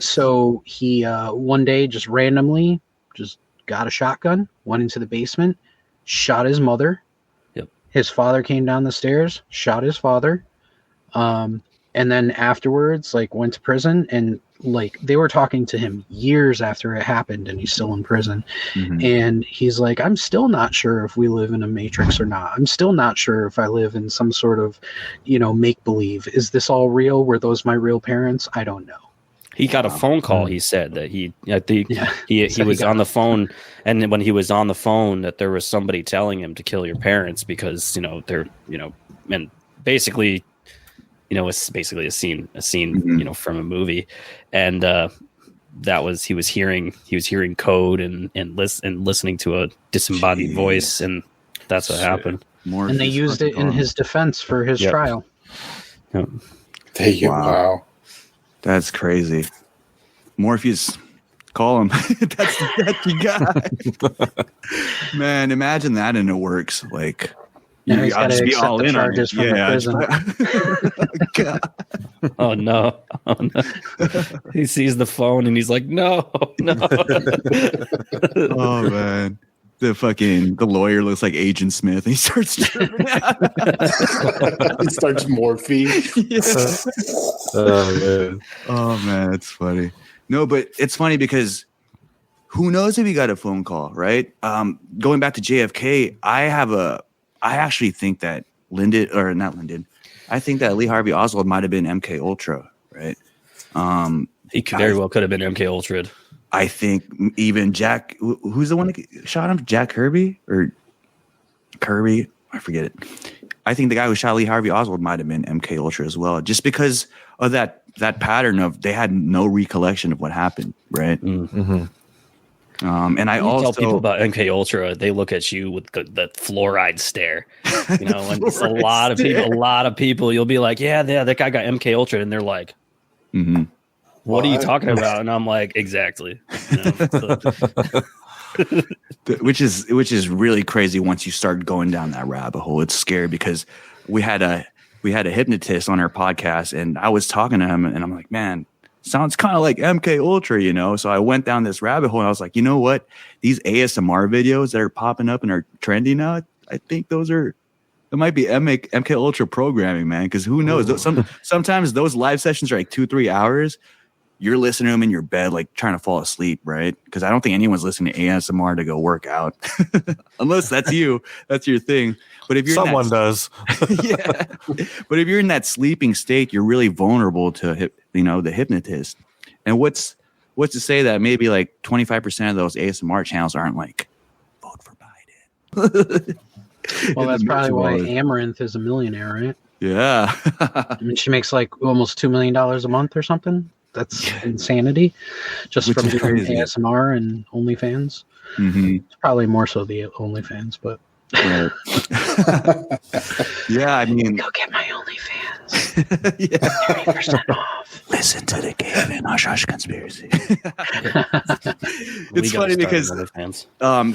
So he one day just randomly just got a shotgun, went into the basement, shot his mother. Yep. His father came down the stairs, shot his father. And then afterwards, went to prison, and they were talking to him years after it happened, and he's still in prison. Mm-hmm. And he's like, I'm still not sure if we live in a Matrix or not. I'm still not sure if I live in some sort of, make-believe. Is this all real? Were those my real parents? I don't know. He got a phone call. He said that he was on the phone, and when he was on the phone, that there was somebody telling him to kill your parents because they're and basically. It's basically a scene, from a movie, and he was hearing code and listening to a disembodied voice, and that's what happened. And they used it in his defense for his trial. Yep. Wow, that's crazy. Morpheus, call him. That's you got. Man, imagine that and it works. I'll just be all in on it. Yeah. Oh no! He sees the phone and he's like, "No!" Oh man, the lawyer looks like Agent Smith. And he starts tripping out. He starts morphine. Yes. Oh man, it's funny. No, but it's funny because who knows if he got a phone call, right? Going back to JFK, I actually think that I think that Lee Harvey Oswald might have been MK Ultra, right? He very well could have been MK Ultra. I think even Jack, who's the one that shot him? Jack Kirby or Kirby? I forget it. I think the guy who shot Lee Harvey Oswald might have been MK Ultra as well, just because of that pattern of they had no recollection of what happened, right? Mm-hmm. And I also tell people about MK Ultra, they look at you with the fluoride stare. You know, and it's a lot of people. You'll be like, yeah, that guy got MK Ultra, and they're like, what are you talking about? And I'm like, exactly. You know, which is really crazy once you start going down that rabbit hole. It's scary because we had a hypnotist on our podcast, and I was talking to him, and I'm like, man, sounds kind of like MK Ultra, you know? So I went down this rabbit hole, and I was like, you know what? These ASMR videos that are popping up and are trending now, I think it might be MK Ultra programming, man, because who knows? Sometimes those live sessions are like 2-3 hours. You're listening to them in your bed, like trying to fall asleep, right? Because I don't think anyone's listening to ASMR to go work out, unless that's you. That's your thing. But if someone does, yeah. But if you're in that sleeping state, you're really vulnerable to the hypnotist. And what's to say that maybe like 25% of those ASMR channels aren't like vote for Biden? Well, that's probably why Amaranth is a millionaire, right? Yeah. I mean, she makes like almost $2 million a month or something. That's insanity, just from doing ASMR and OnlyFans. Mm-hmm. It's probably more so the OnlyFans, but right. Yeah, I mean, go get my OnlyFans. Yeah, 30% off. Listen to the Kevin Hush Conspiracy. It's funny because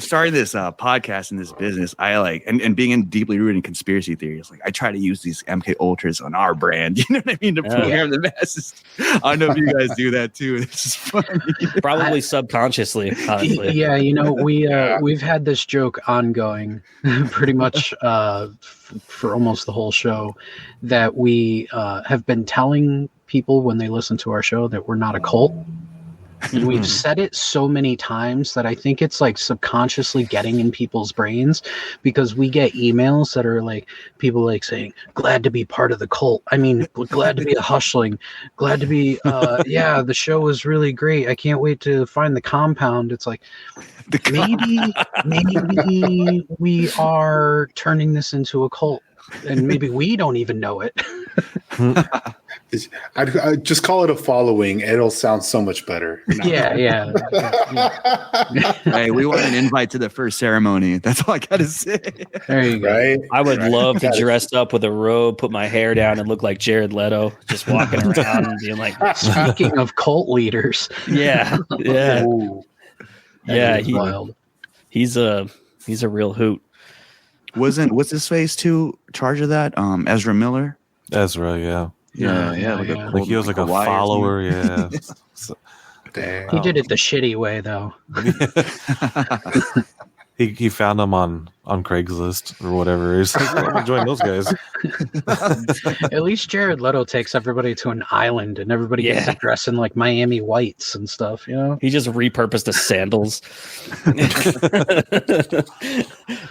starting this podcast in this business, I like and being deeply rooted in conspiracy theories. Like I try to use these MK Ultras on our brand. You know what I mean? To program the masses. I don't know if you guys do that too. It's just funny. Probably subconsciously. Honestly. Yeah, you know, we've had this joke ongoing pretty much for almost the whole show that we have been telling people when they listen to our show that we're not a cult. And we've said it so many times that I think it's like subconsciously getting in people's brains, because we get emails that are like people like saying, glad to be part of the cult. I mean, glad to be a hushling, glad to be, yeah, the show was really great. I can't wait to find the compound. It's like, maybe we are turning this into a cult, and maybe we don't even know it. I'd just call it a following. It'll sound so much better. Yeah. Hey, we want an invite to the first ceremony. That's all I gotta say. There you go. Right? I would love to dress up with a robe, put my hair down, and look like Jared Leto, just walking around and being like. Speaking of cult leaders, yeah. Ooh, Yeah, wild. He's a real hoot. What's his face too? Charge of that? Ezra Miller. Ezra, yeah. Like he was like a follower, yeah. damn. He did it the shitty way, though. He found them on Craigslist or whatever. He's like, I'm gonna join those guys. At least Jared Leto takes everybody to an island, and everybody gets to dress in like Miami whites and stuff. You know, he just repurposed the sandals.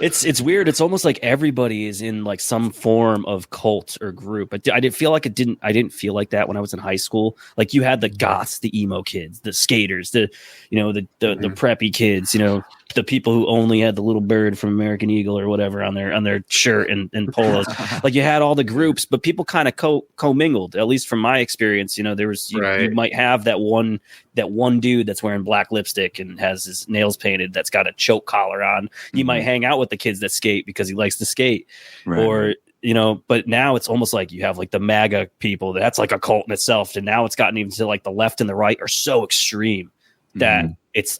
It's weird. It's almost like everybody is in like some form of cult or group. I didn't feel like I didn't feel like that when I was in high school. Like you had the goths, the emo kids, the skaters, the preppy kids. You know, the people who only had the little bird from American Eagle or whatever on their shirt and polos. Like you had all the groups, but people kind of commingled. At least from my experience, you know, there was you might have that one dude that's wearing black lipstick and has his nails painted that's got a choke collar on. You might hang out with the kids that skate because he likes to skate, or you know. But now it's almost like you have like the MAGA people. That's like a cult in itself, and now it's gotten even to like the left and the right are so extreme that it's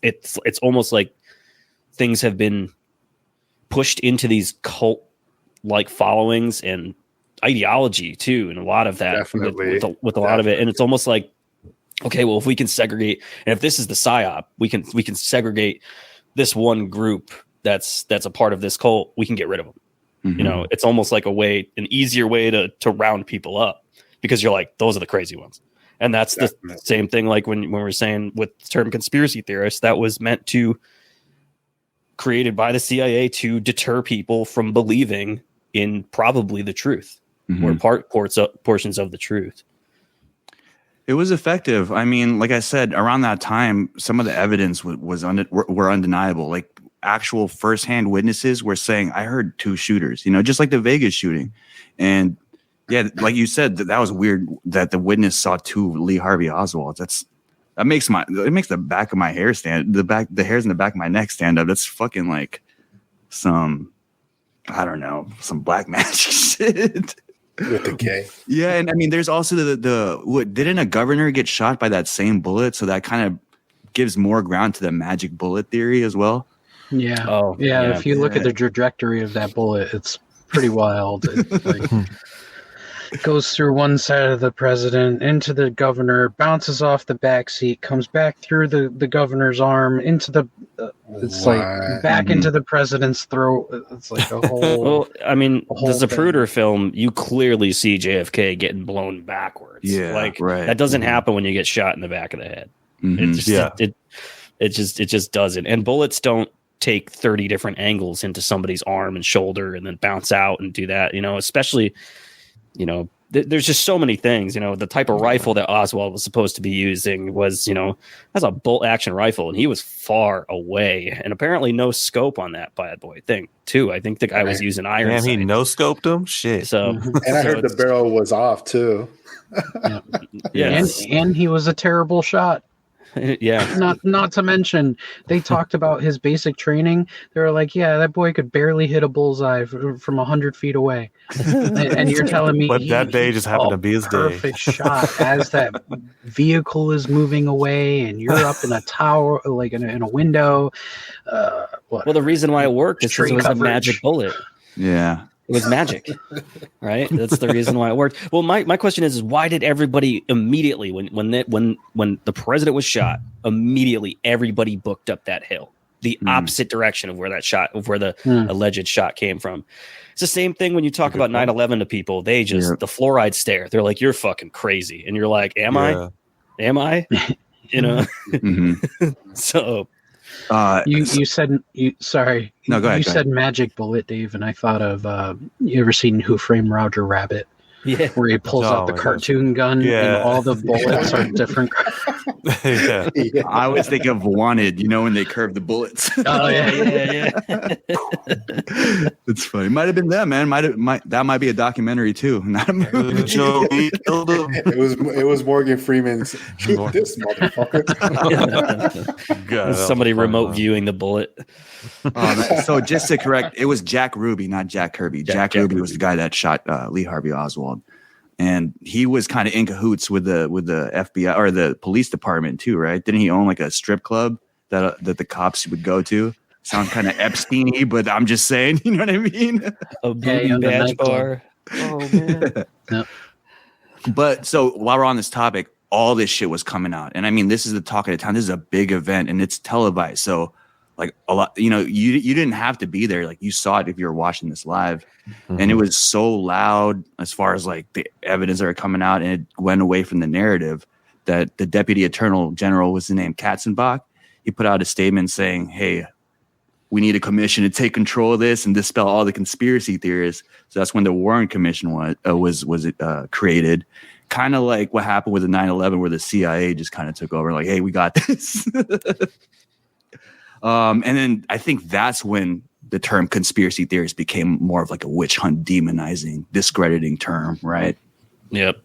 almost like things have been pushed into these cult like followings and ideology too, and a lot of that with a lot of it. And it's almost like, okay, well, if we can segregate, and if this is the psyop, we can segregate this one group that's a part of this cult, we can get rid of them. You know, it's almost like an easier way to round people up, because you're like, those are the crazy ones. And that's the same thing like when we're saying with the term conspiracy theorists, that was meant to created by the CIA to deter people from believing in probably the truth or portions of the truth. It was effective. I mean, like I said, around that time, some of the evidence were undeniable. Like actual firsthand witnesses were saying, "I heard 2 shooters." Just like the Vegas shooting, and yeah, like you said, that was weird that the witness saw 2 Lee Harvey Oswalds. That makes the back of my hair stand, the hairs in the back of my neck stand up. That's fucking like some, I don't know, some black magic shit. With the K. Yeah, and I mean, there's also didn't a governor get shot by that same bullet? So that kind of gives more ground to the magic bullet theory as well. Yeah. Oh, yeah. If you look at the trajectory of that bullet, it's pretty wild. It goes through one side of the president, into the governor, bounces off the back seat, comes back through the governor's arm, into the like back into the president's throat. It's like a whole. Well, I mean, the Zapruder film, you clearly see JFK getting blown backwards. Yeah, like right. That doesn't happen when you get shot in the back of the head. Mm-hmm. It just doesn't. And bullets don't take 30 different angles into somebody's arm and shoulder and then bounce out and do that. Especially. There's just so many things. The type of rifle that Oswald was supposed to be using was, that's a bolt action rifle, and he was far away, and apparently no scope on that bad boy thing too. I think the guy was using iron. Damn, he no scoped him. Shit. So, and I heard the barrel was off too. Yeah, and he was a terrible shot. Yeah. Not to mention, they talked about his basic training. They were like, yeah, that boy could barely hit a bullseye from 100 feet away. And you're telling me, but that day just happened to be his perfect shot as that vehicle is moving away, and you're up in a tower, like in a window. Well, the reason why it worked is because it was a magic bullet. Yeah. It was magic, right? That's the reason why it worked. Well, my question is why did everybody immediately, when the president was shot, immediately everybody booked up that hill, the opposite direction of where the alleged shot came from? It's the same thing when you talk about 9/11 to people. They just the fluoride stare. They're like, "You're fucking crazy," and you're like, "Am I? Am I?" So. You said sorry. No, go ahead. You said magic bullet, Dave, and I thought of you ever seen Who Framed Roger Rabbit? Yeah, where he pulls out the cartoon gun and all the bullets are different. Yeah. I always think of Wanted, when they curve the bullets. Oh yeah. It's funny. Might have been them, man. That might be a documentary too, not a movie. It was Morgan Freeman's shoot this motherfucker. God, somebody remote viewing the bullet. So just to correct, it was Jack Ruby, not Jack Kirby. Jack Ruby was the guy that shot Lee Harvey Oswald, and he was kind of in cahoots with the FBI or the police department too, right? Didn't he own like a strip club that the cops would go to? Sounds kind of Epstein-y, but I'm just saying, you know what I mean? A booty badge bar. Oh man. Yep. But so while we're on this topic, all this shit was coming out, and I mean, this is the talk of the town. This is a big event, and it's televised. So like a lot, you didn't have to be there. Like you saw it if you were watching this live, and it was so loud as far as like the evidence that are coming out, and it went away from the narrative that the deputy attorney general was named Katzenbach. He put out a statement saying, "Hey, we need a commission to take control of this and dispel all the conspiracy theories." So that's when the Warren Commission was created. Kind of like what happened with the 9/11, where the CIA just kind of took over, like, "Hey, we got this." And then I think that's when the term conspiracy theorist became more of like a witch hunt, demonizing, discrediting term, right? Yep.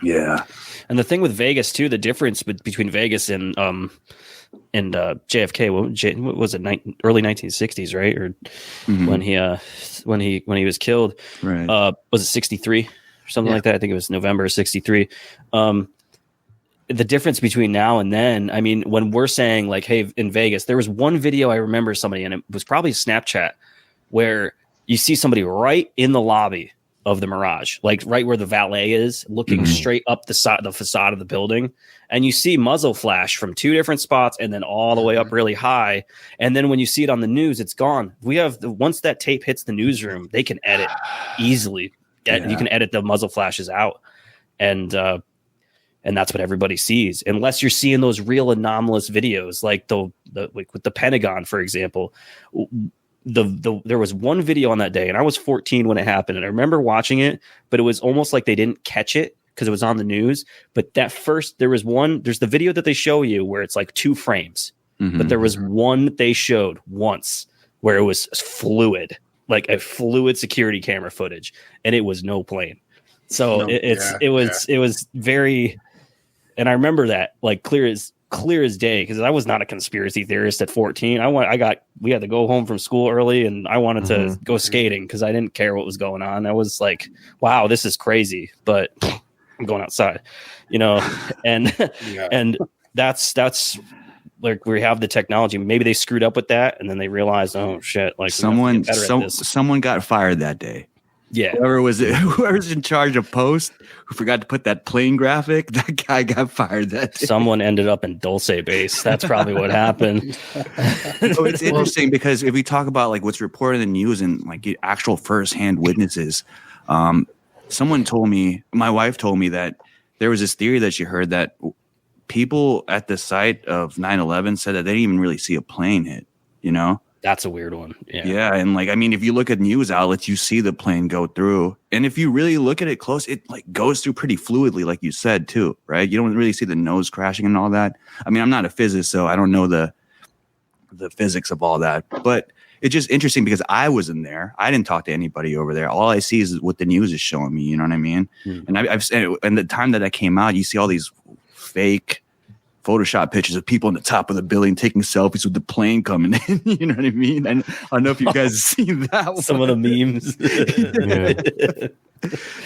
Yeah. And the thing with Vegas too, the difference between Vegas and JFK, what was it? Early 1960s, right? Or when he was killed, right? Was it 63 or something like that? I think it was November of 63. The difference between now and then, I mean, when we're saying like, hey, in Vegas, there was one video I remember somebody, and it was probably Snapchat, where you see somebody right in the lobby of the Mirage, like right where the valet is, looking straight up the facade of the building, and you see muzzle flash from 2 different spots and then all the way up really high. And then when you see it on the news, it's gone. Once that tape hits the newsroom, they can edit easily. You can edit the muzzle flashes out, and that's what everybody sees, unless you're seeing those real anomalous videos, like like with the Pentagon, for example. There was one video on that day, and I was 14 when it happened, and I remember watching it, but it was almost like they didn't catch it because it was on the news. But there's the video that they show you where it's like 2 frames, but there was one they showed once where it was fluid, like a fluid security camera footage, and it was no plane. So it was very, and I remember that like clear as day, because I was not a conspiracy theorist at 14. We had to go home from school early, and I wanted to go skating because I didn't care what was going on. I was like, wow, this is crazy, but I'm going outside, and and that's like we have the technology. Maybe they screwed up with that, and then they realized, oh shit, like someone got fired that day. Yeah, whoever's in charge of post who forgot to put that plane graphic, that guy got fired that day. Someone ended up in Dulce base. That's probably what happened. So it's interesting because if we talk about like what's reported in the news and like actual firsthand witnesses, someone told me, my wife told me that there was this theory that she heard that people at the site of 9/11 said that they didn't even really see a plane hit, That's a weird one. Yeah. And like, I mean, if you look at news outlets, you see the plane go through. And if you really look at it close, it like goes through pretty fluidly, like you said, too. Right. You don't really see the nose crashing and all that. I mean, I'm not a physicist, so I don't know the physics of all that. But it's just interesting because I was in there. I didn't talk to anybody over there. All I see is what the news is showing me. You know what I mean? And I've said, and the time that I came out, you see all these fake Photoshop pictures of people on the top of the building taking selfies with the plane coming in. You know what I mean? And I don't know if you guys have seen that one. Some of the memes.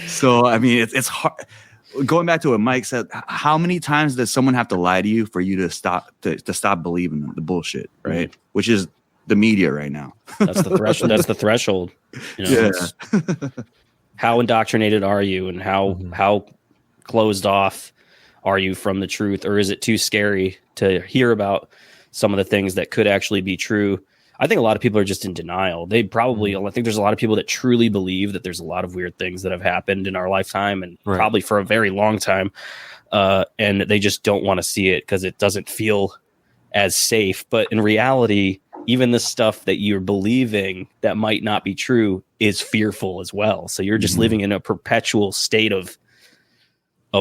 So, I mean, it's hard. Going back to what Mike said, how many times does someone have to lie to you for you to stop believing the bullshit, right? Which is the media right now. That's the threshold. That's the threshold. How indoctrinated are you, and how closed off are you from the truth, or is it too scary to hear about some of the things that could actually be true? I think a lot of people are just in denial. I think there's a lot of people that truly believe that there's a lot of weird things that have happened in our lifetime and probably for a very long time. And they just don't want to see it because it doesn't feel as safe. But in reality, even the stuff that you're believing that might not be true is fearful as well. So you're just living in a perpetual state of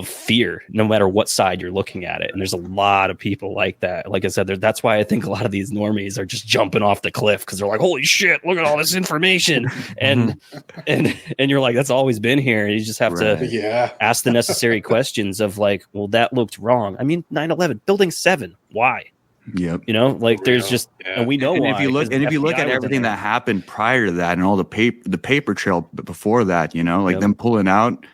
fear, no matter what side you're looking at it. And there's a lot of people like that. Like I said, that's why I think a lot of these normies are just jumping off the cliff because they're like, holy shit, look at all this information. And you're like, that's always been here. You just have to ask the necessary questions of like, well, that looked wrong. I mean, 9/11, building 7, why? Yep. There's just, and we know and why. If you look at everything that happened prior to that and all the paper trail before that, like them pulling out.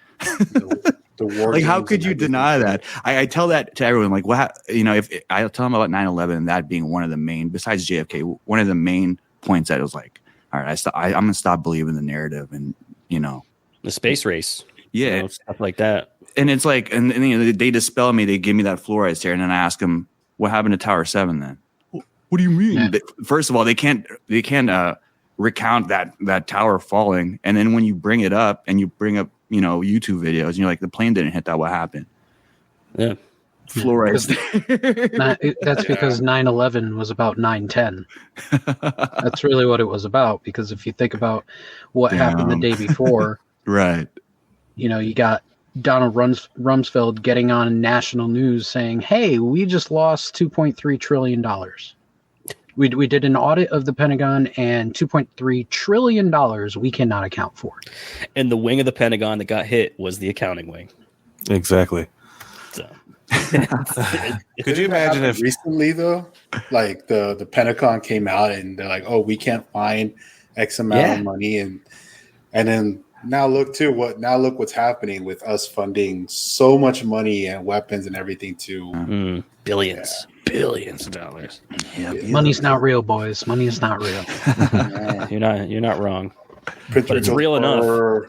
Like, how could you deny that? I tell that to everyone. Like, if I tell them about 9/11 and that being one of the main, besides JFK, one of the main points that it was like, all right, I'm gonna stop believing the narrative and the space race, stuff like that. And it's like, and they dispel me. They give me that fluoride stare, and then I ask them, what happened to Tower 7 then? What do you mean? Yeah. First of all, they can't recount that tower falling, and then when you bring it up and you bring up YouTube videos, and you're like, the plane didn't hit that. What happened? Yeah, fluoride. That's because 9/11 was about 9/10. That's really what it was about. Because if you think about what happened the day before, right? You got Donald Rumsfeld getting on national news saying, "Hey, we just lost $2.3 trillion. We did an audit of the Pentagon, and $2.3 trillion we cannot account for." And the wing of the Pentagon that got hit was the accounting wing. Exactly. So. Could you imagine if recently though, like the Pentagon came out and they're like, "Oh, we can't find X amount of money," and then now look what's happening with us funding so much money and weapons and everything to billions of dollars. Money's not real, boys. Money is not real. You're not wrong. But it's real enough.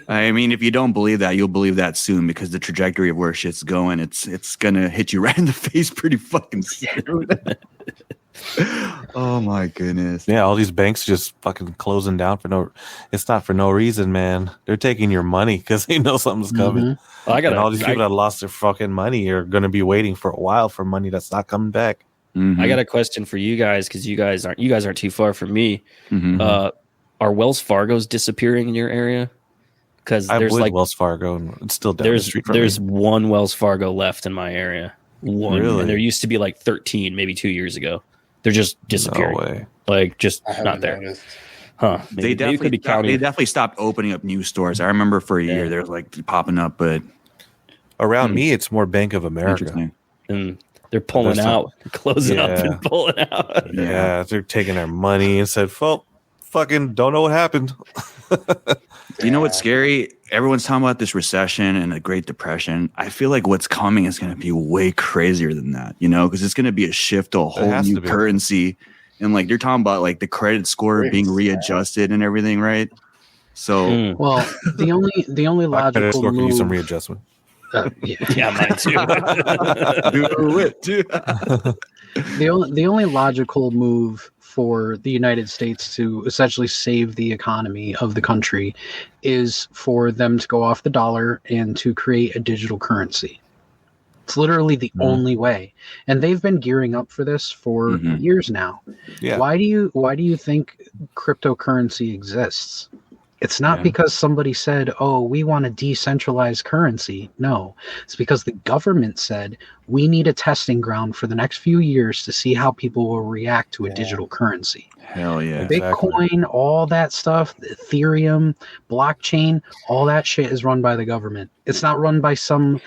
I mean, if you don't believe that, you'll believe that soon, because the trajectory of where shit's going, it's gonna hit you right in the face pretty fucking soon. Oh my goodness. Yeah, all these banks just fucking closing down it's not for no reason, man. They're taking your money because they know something's coming. Well, all these people that lost their fucking money are going to be waiting for a while for money that's not coming back. I got a question for you guys, because you guys aren't too far from me. Are Wells Fargo's disappearing in your area? because I there's avoid like Wells Fargo, and it's still down the street from there's me. one Wells Fargo left in my area. One, Really? and there used to be like 13, maybe 2 years ago. They're just disappearing. No way. Like just I not haven't there. noticed. Huh? They definitely stopped opening up new stores. I remember for a year they're like popping up, but Around me, it's more Bank of America. interesting. And they're pulling out, closing up, and pulling out. Yeah, they're taking their money and said, "Well, fucking don't know what happened." You know what's scary? Everyone's talking about this recession and the Great Depression. I feel like what's coming is going to be way crazier than that, you know, because it's going to be a shift to a whole new currency. And like you're talking about like the credit score being readjusted and everything, right? So, well, the only logical move, move, some readjustment. Yeah, mine too. do it too. the only logical move for the United States to essentially save the economy of the country is for them to go off the dollar and to create a digital currency. It's literally the only way, and they've been gearing up for this for years now. Yeah. Why do you think cryptocurrency exists? It's not because somebody said, "Oh, we want a decentralized currency." No, it's because the government said we need a testing ground for the next few years to see how people will react to a digital currency. Hell yeah. Bitcoin, all that stuff, Ethereum, blockchain, all that shit is run by the government. It's not run by some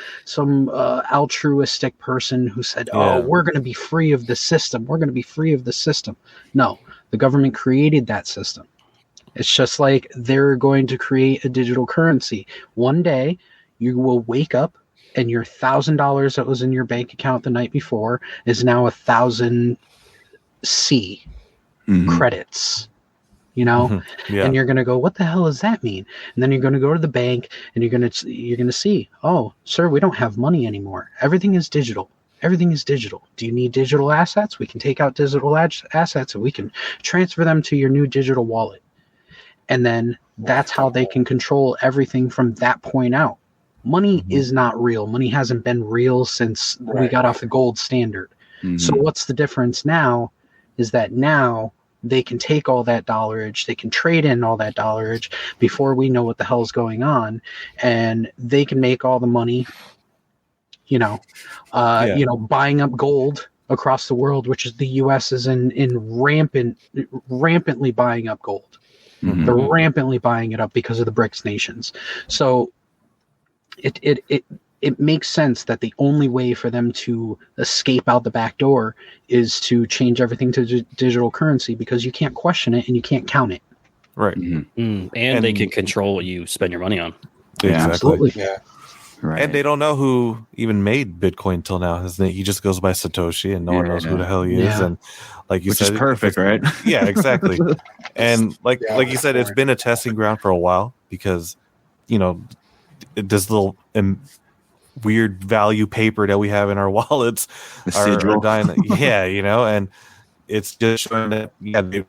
altruistic person who said, "Oh, we're going to be free of the system. We're going to be free of the system." No, the government created that system. It's just like they're going to create a digital currency. One day, you will wake up and your $1,000 that was in your bank account the night before is now 1,000 C credits. You know, and you're going to go, "What the hell does that mean?" And then you're going to go to the bank and you're going to see, "Oh, sir, we don't have money anymore. Everything is digital. Everything is digital. Do you need digital assets? We can take out digital assets and we can transfer them to your new digital wallet." And then that's how they can control everything from that point out. Money is not real. Money hasn't been real since we got off the gold standard. So what's the difference now is that now they can take all that dollarage, they can trade in all that dollarage before we know what the hell's going on, and they can make all the money, buying up gold across the world, which is the U.S. is in rampantly buying up gold. They're rampantly buying it up because of the BRICS nations. So it makes sense that the only way for them to escape out the back door is to change everything to digital currency, because you can't question it and you can't count it. Right. And they can control what you spend your money on. Yeah, exactly. Absolutely. Yeah. Right. And they don't know who even made Bitcoin till now. He just goes by Satoshi, and no one knows who the hell he is. And like you said, is perfect, right? Yeah, exactly. And like you said, it's been a testing ground for a while because, this little weird value paper that we have in our wallets are dying. And it's just showing that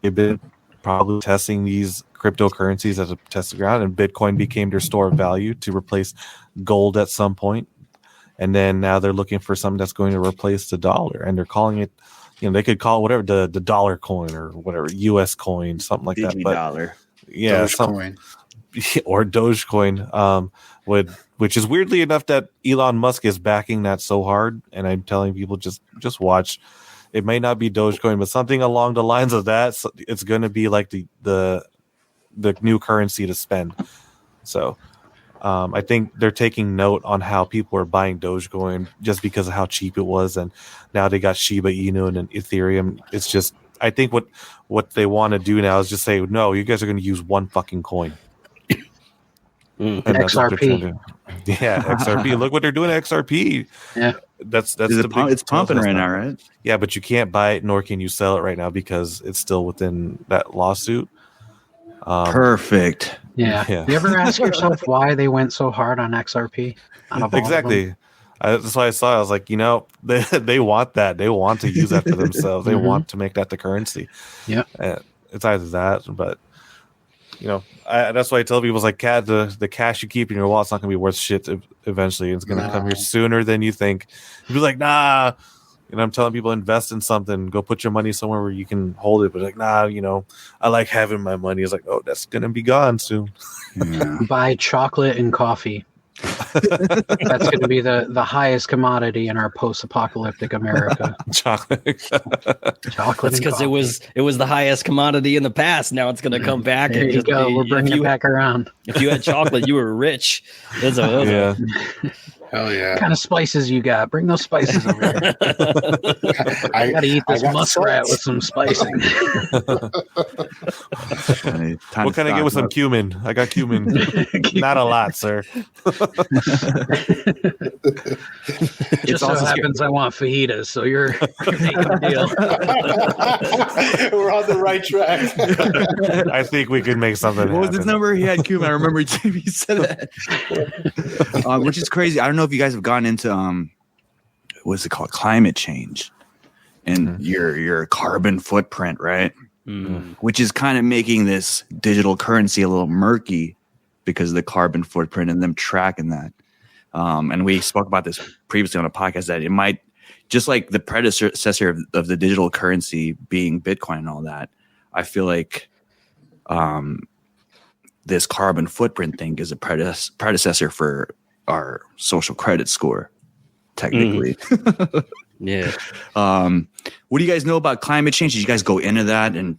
they've been probably testing these cryptocurrencies as a testing ground, and Bitcoin became their store of value to replace gold at some point. And then now they're looking for something that's going to replace the dollar, and they're calling it, they could call it whatever, the dollar coin or whatever, US coin, something like that. But dollar. Yeah, Dogecoin. Or Dogecoin, which is weirdly enough that Elon Musk is backing that so hard. And I'm telling people, just watch. It may not be Dogecoin, but something along the lines of that. So it's going to be like the new currency to spend. So I think they're taking note on how people are buying Dogecoin just because of how cheap it was, and now they got Shiba Inu and Ethereum. It's just, I think what they want to do now is just say, no, you guys are going to use one fucking coin. And that's what they're trying to do. Yeah, XRP. Look what they're doing at XRP. Yeah, that's it's pumping right now, right? Yeah, but you can't buy it, nor can you sell it right now because it's still within that lawsuit. Perfect. Yeah. You ever ask yourself why they went so hard on XRP? Exactly. That's why I saw. I was like, they want that. They want to use that for themselves. They want to make that the currency. Yeah. It's either that, but that's why I tell people, it's like, the cash you keep in your wallet's not going to be worth shit eventually. It's going to come here sooner than you think. You'll be like, nah, And I'm telling people, invest in something. Go put your money somewhere where you can hold it. But like, nah, I like having my money. It's like, oh, that's gonna be gone soon. Yeah. Buy chocolate and coffee. That's going to be the highest commodity in our post-apocalyptic America. Chocolate. Chocolate. That's because it was the highest commodity in the past. Now it's going to come back. There you go. We're bringing it back around. If you had chocolate, you were rich. Yeah. Hell yeah. What kind of spices you got? Bring those spices over here. I got to eat this muskrat with some spicing. What can I get with some cumin? I got cumin. Not a lot, sir. Just so happens I want fajitas, so you're making a deal. We're on the right track. I think we could make something What was happen. his number? He had cumin. I remember Jimmy said that. Which is crazy. I don't know if you guys have gone into what's it called? Climate change and your carbon footprint, right? Which is kind of making this digital currency a little murky because of the carbon footprint and them tracking that. And we spoke about this previously on a podcast that it might, just like the predecessor of the digital currency being Bitcoin and all that, I feel like this carbon footprint thing is a predecessor for our social credit score, technically. Yeah. What do you guys know about climate change? Did you guys go into that and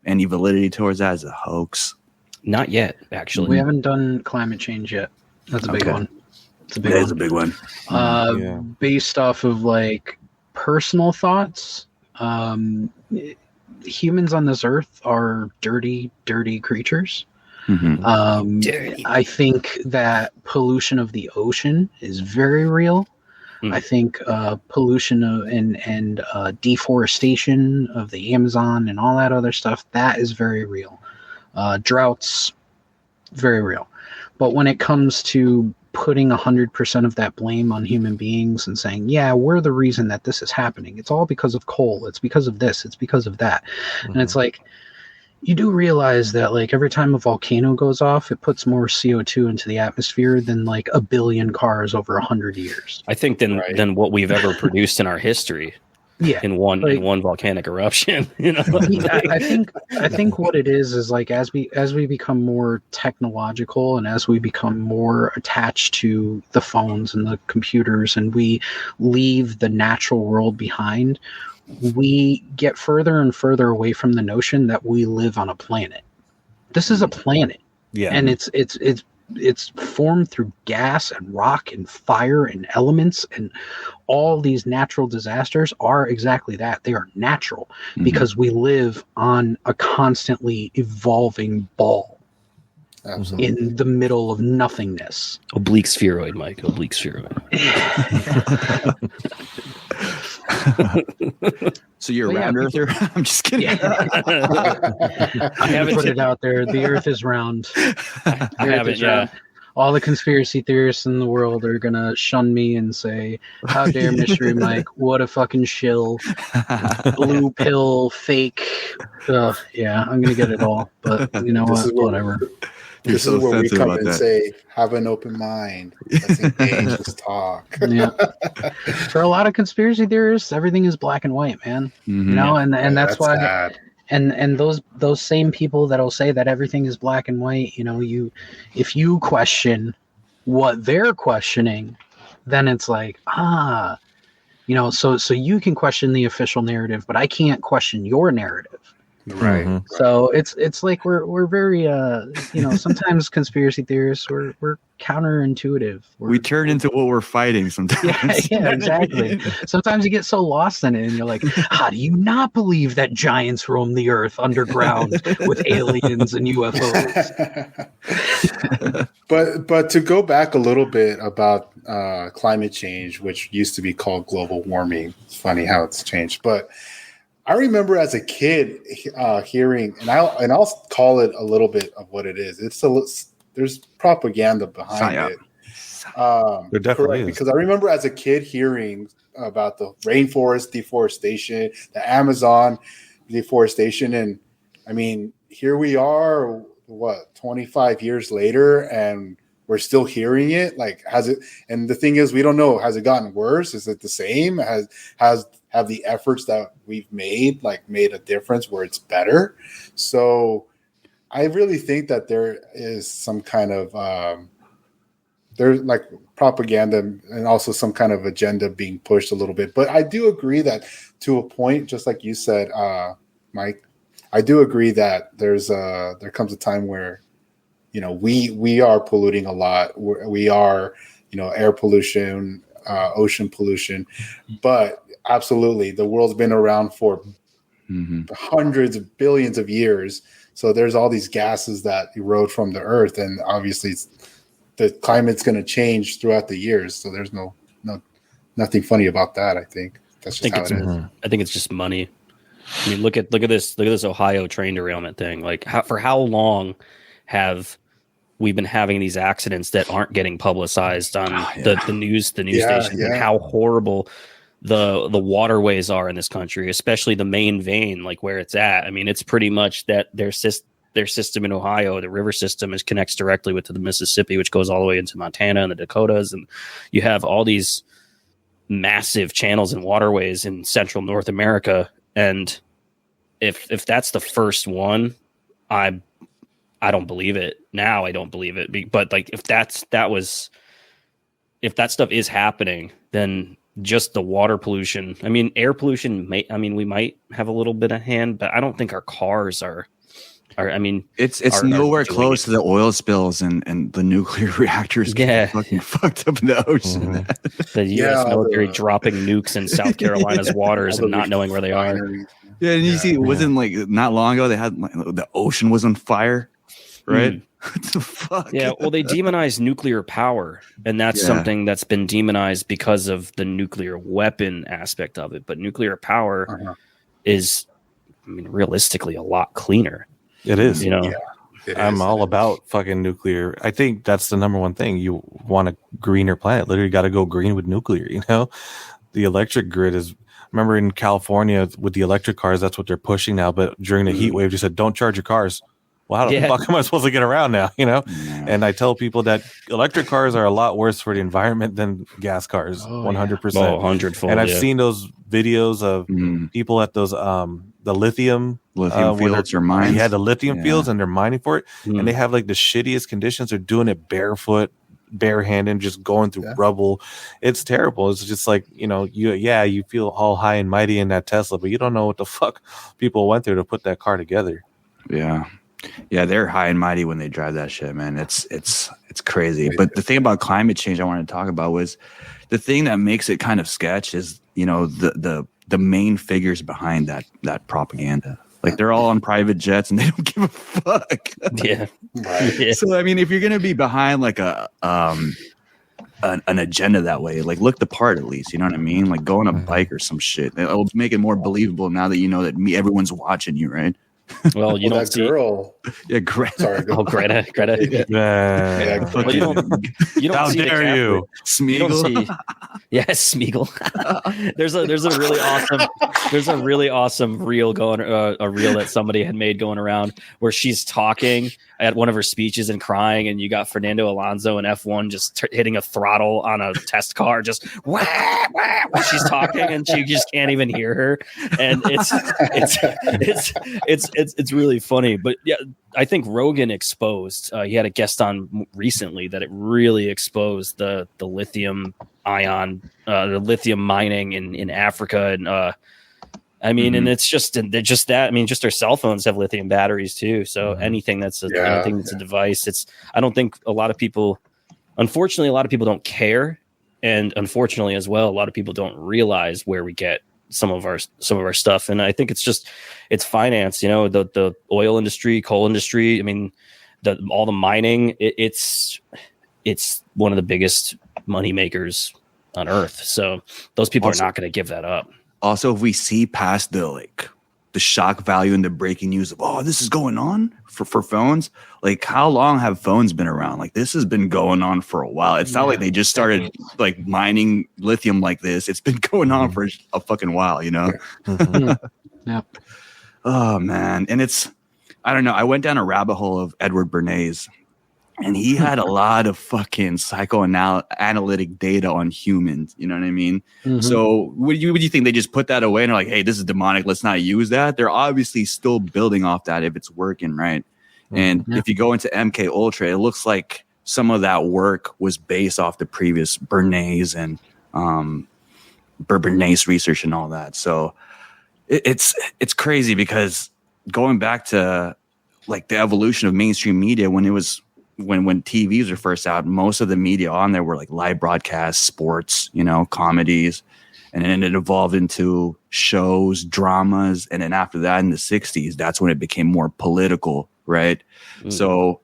any validity towards that as a hoax? Not yet, actually. We haven't done climate change yet. That's a big one. It's a big one. That is a big one. Based off of like personal thoughts, humans on this earth are dirty, dirty creatures. Dirty. I think that pollution of the ocean is very real. I think pollution and deforestation of the Amazon and all that other stuff, that is very real. Droughts, very real. But when it comes to putting 100% of that blame on human beings and saying, yeah, we're the reason that this is happening. It's all because of coal. It's because of this. It's because of that. And it's like, you do realize that like every time a volcano goes off, it puts more CO2 into the atmosphere than like 1 billion cars over 100 years. I think than what we've ever produced in our history. Yeah, in one volcanic eruption. I think what it is like as we become more technological and as we become more attached to the phones and the computers and we leave the natural world behind, we get further and further away from the notion that we live on a planet. This is a planet. Yeah. And it's formed through gas and rock and fire and elements, and all these natural disasters are exactly that. They are natural because we live on a constantly evolving ball. Absolutely. In the middle of nothingness. Oblique spheroid, Mike. Oblique spheroid. So you're a round earther? I'm just kidding. I haven't put it out there. The earth is round. I haven't, yeah. All the conspiracy theorists in the world are going to shun me and say, how dare Mystery Mike, what a fucking shill, blue pill, fake. Yeah, I'm going to get it all. But you know what? Whatever. This is where we come and say, have an open mind. Let's engage, let's talk. Yeah. For a lot of conspiracy theorists, everything is black and white, man. You know, and that's why. Sad. And those same people that'll say that everything is black and white, you know, if you question what they're questioning, then it's like, you know, so you can question the official narrative, but I can't question your narrative. Right. So it's like we're very you know, sometimes conspiracy theorists we're counterintuitive. We turn into what we're fighting sometimes. Yeah, exactly. Sometimes you get so lost in it and you're like, how do you not believe that giants roam the earth underground with aliens and UFOs? But to go back a little bit about climate change, which used to be called global warming. It's funny how it's changed, but I remember as a kid hearing, and I'll call it a little bit of what it is. There's propaganda behind it. There definitely is. Because I remember as a kid hearing about the rainforest deforestation, the Amazon deforestation, and I mean, here we are, 25 years later, and we're still hearing it. Like, has it? And the thing is, we don't know. Has it gotten worse? Is it the same? have the efforts that we've made a difference where it's better. So I really think that there is some kind of there's like propaganda and also some kind of agenda being pushed a little bit. But I do agree that to a point, just like you said, Mike, I do agree that there comes a time where, we are polluting a lot. We are, air pollution, ocean pollution, but absolutely, the world's been around for hundreds of billions of years. So there's all these gases that erode from the earth, and obviously the climate's going to change throughout the years. So there's nothing funny about that. I think that's just how it is. I think it's just money. I mean, look at this Ohio train derailment thing. Like, for how long have we been having these accidents that aren't getting publicized on the news stations, and how horrible the waterways are in this country, especially the main vein, like where it's at. I mean, it's pretty much that their system in Ohio, the river system, connects directly with the Mississippi, which goes all the way into Montana and the Dakotas, and you have all these massive channels and waterways in central North America. And if that's the first one, I don't believe it. Now I don't believe it. But like, if that stuff is happening, then just the water pollution. I mean, air pollution we might have a little bit of hand, but I don't think our cars are. I mean, it's nowhere close to the oil spills and the nuclear reactors getting fucking fucked up in the ocean. The U.S. military dropping nukes in South Carolina's waters and not knowing where they are. Yeah, and you see, it wasn't like not long ago they had the ocean was on fire, right? What the fuck? Yeah, well, they demonized nuclear power, and that's something that's been demonized because of the nuclear weapon aspect of it. But nuclear power is, realistically, a lot cleaner. It is. I'm all about fucking nuclear. I think that's the number one thing. You want a greener planet. Literally got to go green with nuclear, The electric grid is, remember in California with the electric cars, that's what they're pushing now. But during the heat wave, they said, don't charge your cars. Well, how the fuck am I supposed to get around now, And I tell people that electric cars are a lot worse for the environment than gas cars, 100%. 100-fold. And I've seen those videos of people at those the lithium fields or mines. Yeah, the lithium fields, and they're mining for it, and they have like the shittiest conditions. They're doing it barefoot, barehanded, just going through rubble. It's terrible. It's just like, you feel all high and mighty in that Tesla, but you don't know what the fuck people went through to put that car together. Yeah, they're high and mighty when they drive that shit, man. It's crazy. But the thing about climate change I wanted to talk about was the thing that makes it kind of sketch is, the main figures behind that propaganda. Like, they're all on private jets and they don't give a fuck. Yeah. So I mean, if you're gonna be behind like an agenda that way, like, look the part at least. You know what I mean? Like, go on a bike or some shit. It'll make it more believable now that you know that everyone's watching you, right? Well, you don't see girl. Yeah, Greta. Sorry, Greta. Well, you don't How see dare you, Smeagol? Smeagol. There's a really awesome reel going, a reel that somebody had made going around where she's talking at one of her speeches and crying, and you got Fernando Alonso in F1 just hitting a throttle on a test car, just wah, wah, while she's talking, and she just can't even hear her, and it's really funny. But yeah, I think Rogan exposed. He had a guest on recently that it really exposed the lithium ion, the lithium mining in Africa, and and it's just that. I mean, just our cell phones have lithium batteries too. So anything that's a device, I don't think a lot of people. Unfortunately, a lot of people don't care, and unfortunately as well, a lot of people don't realize where we get some of our stuff. And I think it's finance. The oil industry, coal industry. I mean, all the mining. It's one of the biggest money makers on earth. So those people are not going to give that up. Also, if we see past the shock value and the breaking news of, this is going on for phones, like, how long have phones been around? Like, this has been going on for a while. It's not like they just started like mining lithium like this. It's been going on for a fucking while, Yeah. Oh man. And I don't know. I went down a rabbit hole of Edward Bernays, And he had a lot of fucking psychoanalytic data on humans. You know what I mean? Mm-hmm. So would you think they just put that away and are like, hey, this is demonic, let's not use that? They're obviously still building off that if it's working, right? And if you go into MK Ultra, it looks like some of that work was based off the previous Bernays and Bernays research and all that. So it's crazy because going back to like the evolution of mainstream media, when TVs were first out, most of the media on there were like live broadcasts, sports, comedies, and then it evolved into shows, dramas, and then after that in the 60s, that's when it became more political, right? So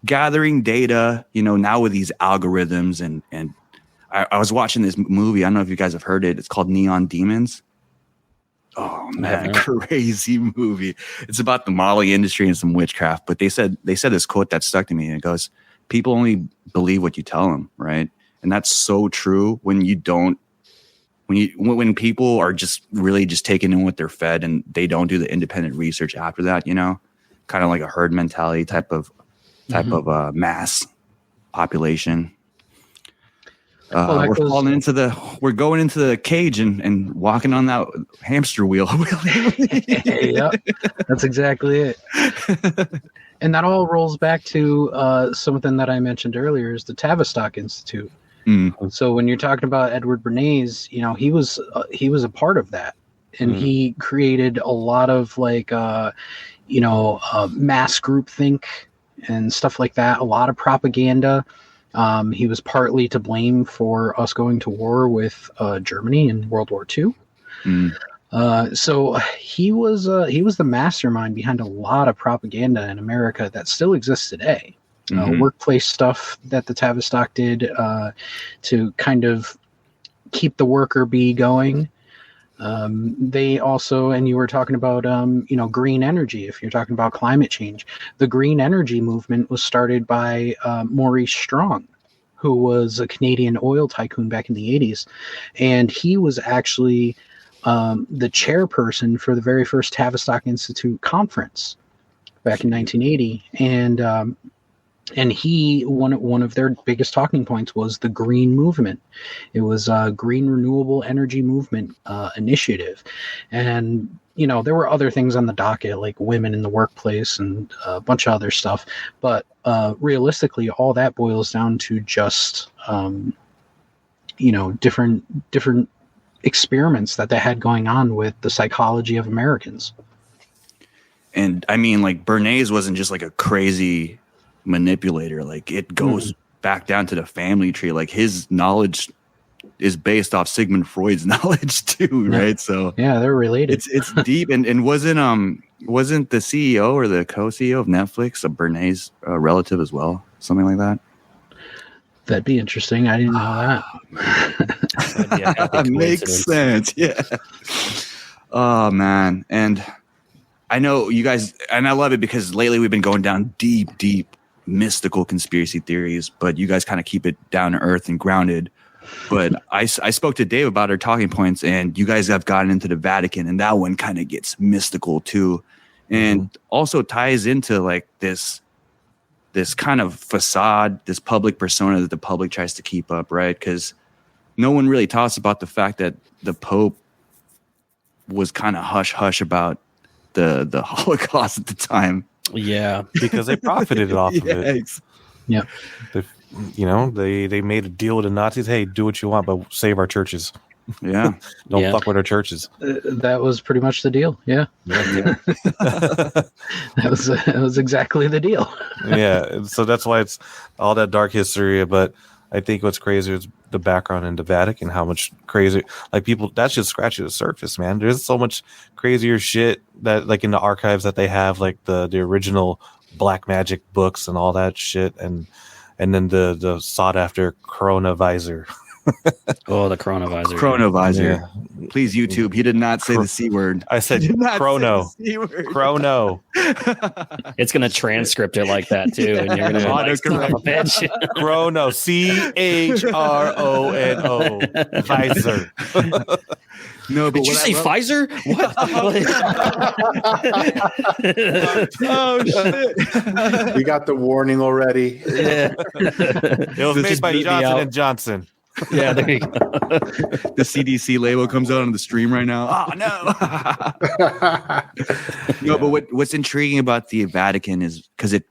gathering data, now with these algorithms and I was watching this movie. I don't know if you guys have heard it. It's called Neon Demons. Oh man, crazy movie. It's about the modeling industry and some witchcraft. But they said this quote that stuck to me, and it goes, "People only believe what you tell them," right? And that's so true when people are just really just taking in what they're fed and they don't do the independent research after that, kind of like a herd mentality type of mass population. We're going into the cage and walking on that hamster wheel. Yep, that's exactly it. And that all rolls back to something that I mentioned earlier, is the Tavistock Institute. So when you're talking about Edward Bernays, he was a part of that, and he created a lot of mass groupthink and stuff like that. A lot of propaganda. He was partly to blame for us going to war with Germany in World War II. So he was the mastermind behind a lot of propaganda in America that still exists today. Workplace stuff that the Tavistock did to kind of keep the worker bee going. They also, and you were talking about, green energy. If you're talking about climate change, the green energy movement was started by Maurice Strong, who was a Canadian oil tycoon back in the 80s. And he was actually the chairperson for the very first Tavistock Institute conference back in 1980. And he, one of their biggest talking points was the green movement. It was a green renewable energy movement initiative. And, there were other things on the docket, like women in the workplace and a bunch of other stuff. But realistically, all that boils down to just, different experiments that they had going on with the psychology of Americans. And I mean, like, Bernays wasn't just like a crazy manipulator. Like, it goes back down to the family tree. Like, his knowledge is based off Sigmund Freud's knowledge too, right? So yeah, they're related. It's deep. And wasn't the CEO or the co-CEO of Netflix a Bernays relative as well? Something like that. That'd be interesting. I didn't know that. That makes sense. Yeah. Oh man. And I know you guys, and I love it because lately we've been going down deep mystical conspiracy theories, but you guys kind of keep it down to earth and grounded. But I spoke to Dave about our talking points, and you guys have gotten into the Vatican, and that one kind of gets mystical too, and also ties into like this kind of facade, this public persona that the public tries to keep up, right? Because no one really talks about the fact that the Pope was kind of hush about the Holocaust at the time. Yeah, because they profited off of it. Yeah. They made a deal with the Nazis. Hey, do what you want, but save our churches. Yeah. Don't fuck with our churches. That was pretty much the deal. Yeah. That was exactly the deal. Yeah. So that's why it's all that dark history. But I think what's crazy is the background in the Vatican, how much crazy, like people, that's just scratching the surface, man. There's so much crazier shit that like in the archives that they have, like the original black magic books and all that shit. And then the sought after coronavisor. Oh, the coronavisor. Coronavisor. Yeah. Please, YouTube. He did not say the C word. I said chrono. Chrono. It's going to transcript it like that too. And you're going to autocorrect. Chrono. CHRONO. Visor. No, but did you say Pfizer? What? Oh shit! We got the warning already. Yeah. It was made by Johnson and Johnson. Yeah, there you go. The CDC label comes out on the stream right now. Oh no! No, but what's intriguing about the Vatican is because it,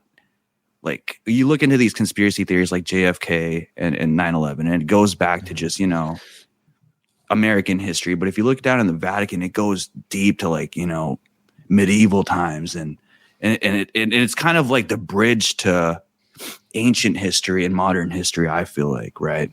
like, you look into these conspiracy theories like JFK and 9/11, and it goes back to just, American history. But if you look down in the Vatican, it goes deep to, like, medieval times, and it's kind of like the bridge to ancient history and modern history, I feel like, right?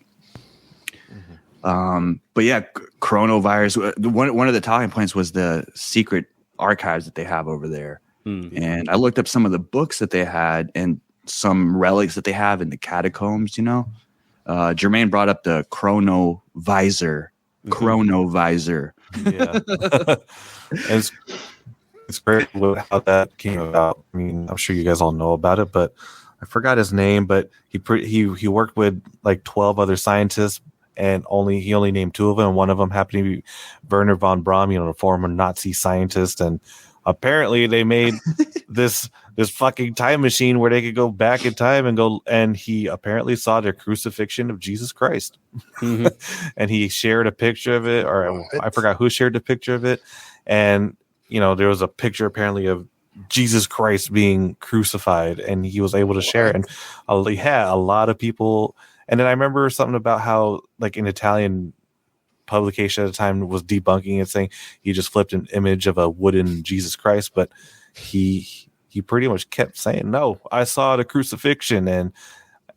But yeah, coronavirus. One of the talking points was the secret archives that they have over there, and I looked up some of the books that they had and some relics that they have in the catacombs. Jermaine brought up the chronovisor. Yeah, it's great how that came about. I mean, I'm sure you guys all know about it, but I forgot his name. But he worked with like 12 other scientists. And he only named 2 of them. And one of them happened to be Werner von Braun, the former Nazi scientist. And apparently they made this fucking time machine where they could go back in time and he apparently saw the crucifixion of Jesus Christ. Mm-hmm. And he shared a picture of it, or I forgot who shared the picture of it. And, there was a picture apparently of Jesus Christ being crucified, and he was able to share it. And a lot of people. And then I remember something about how, like, an Italian publication at the time was debunking it, saying he just flipped an image of a wooden Jesus Christ, but he pretty much kept saying, "No, I saw the crucifixion."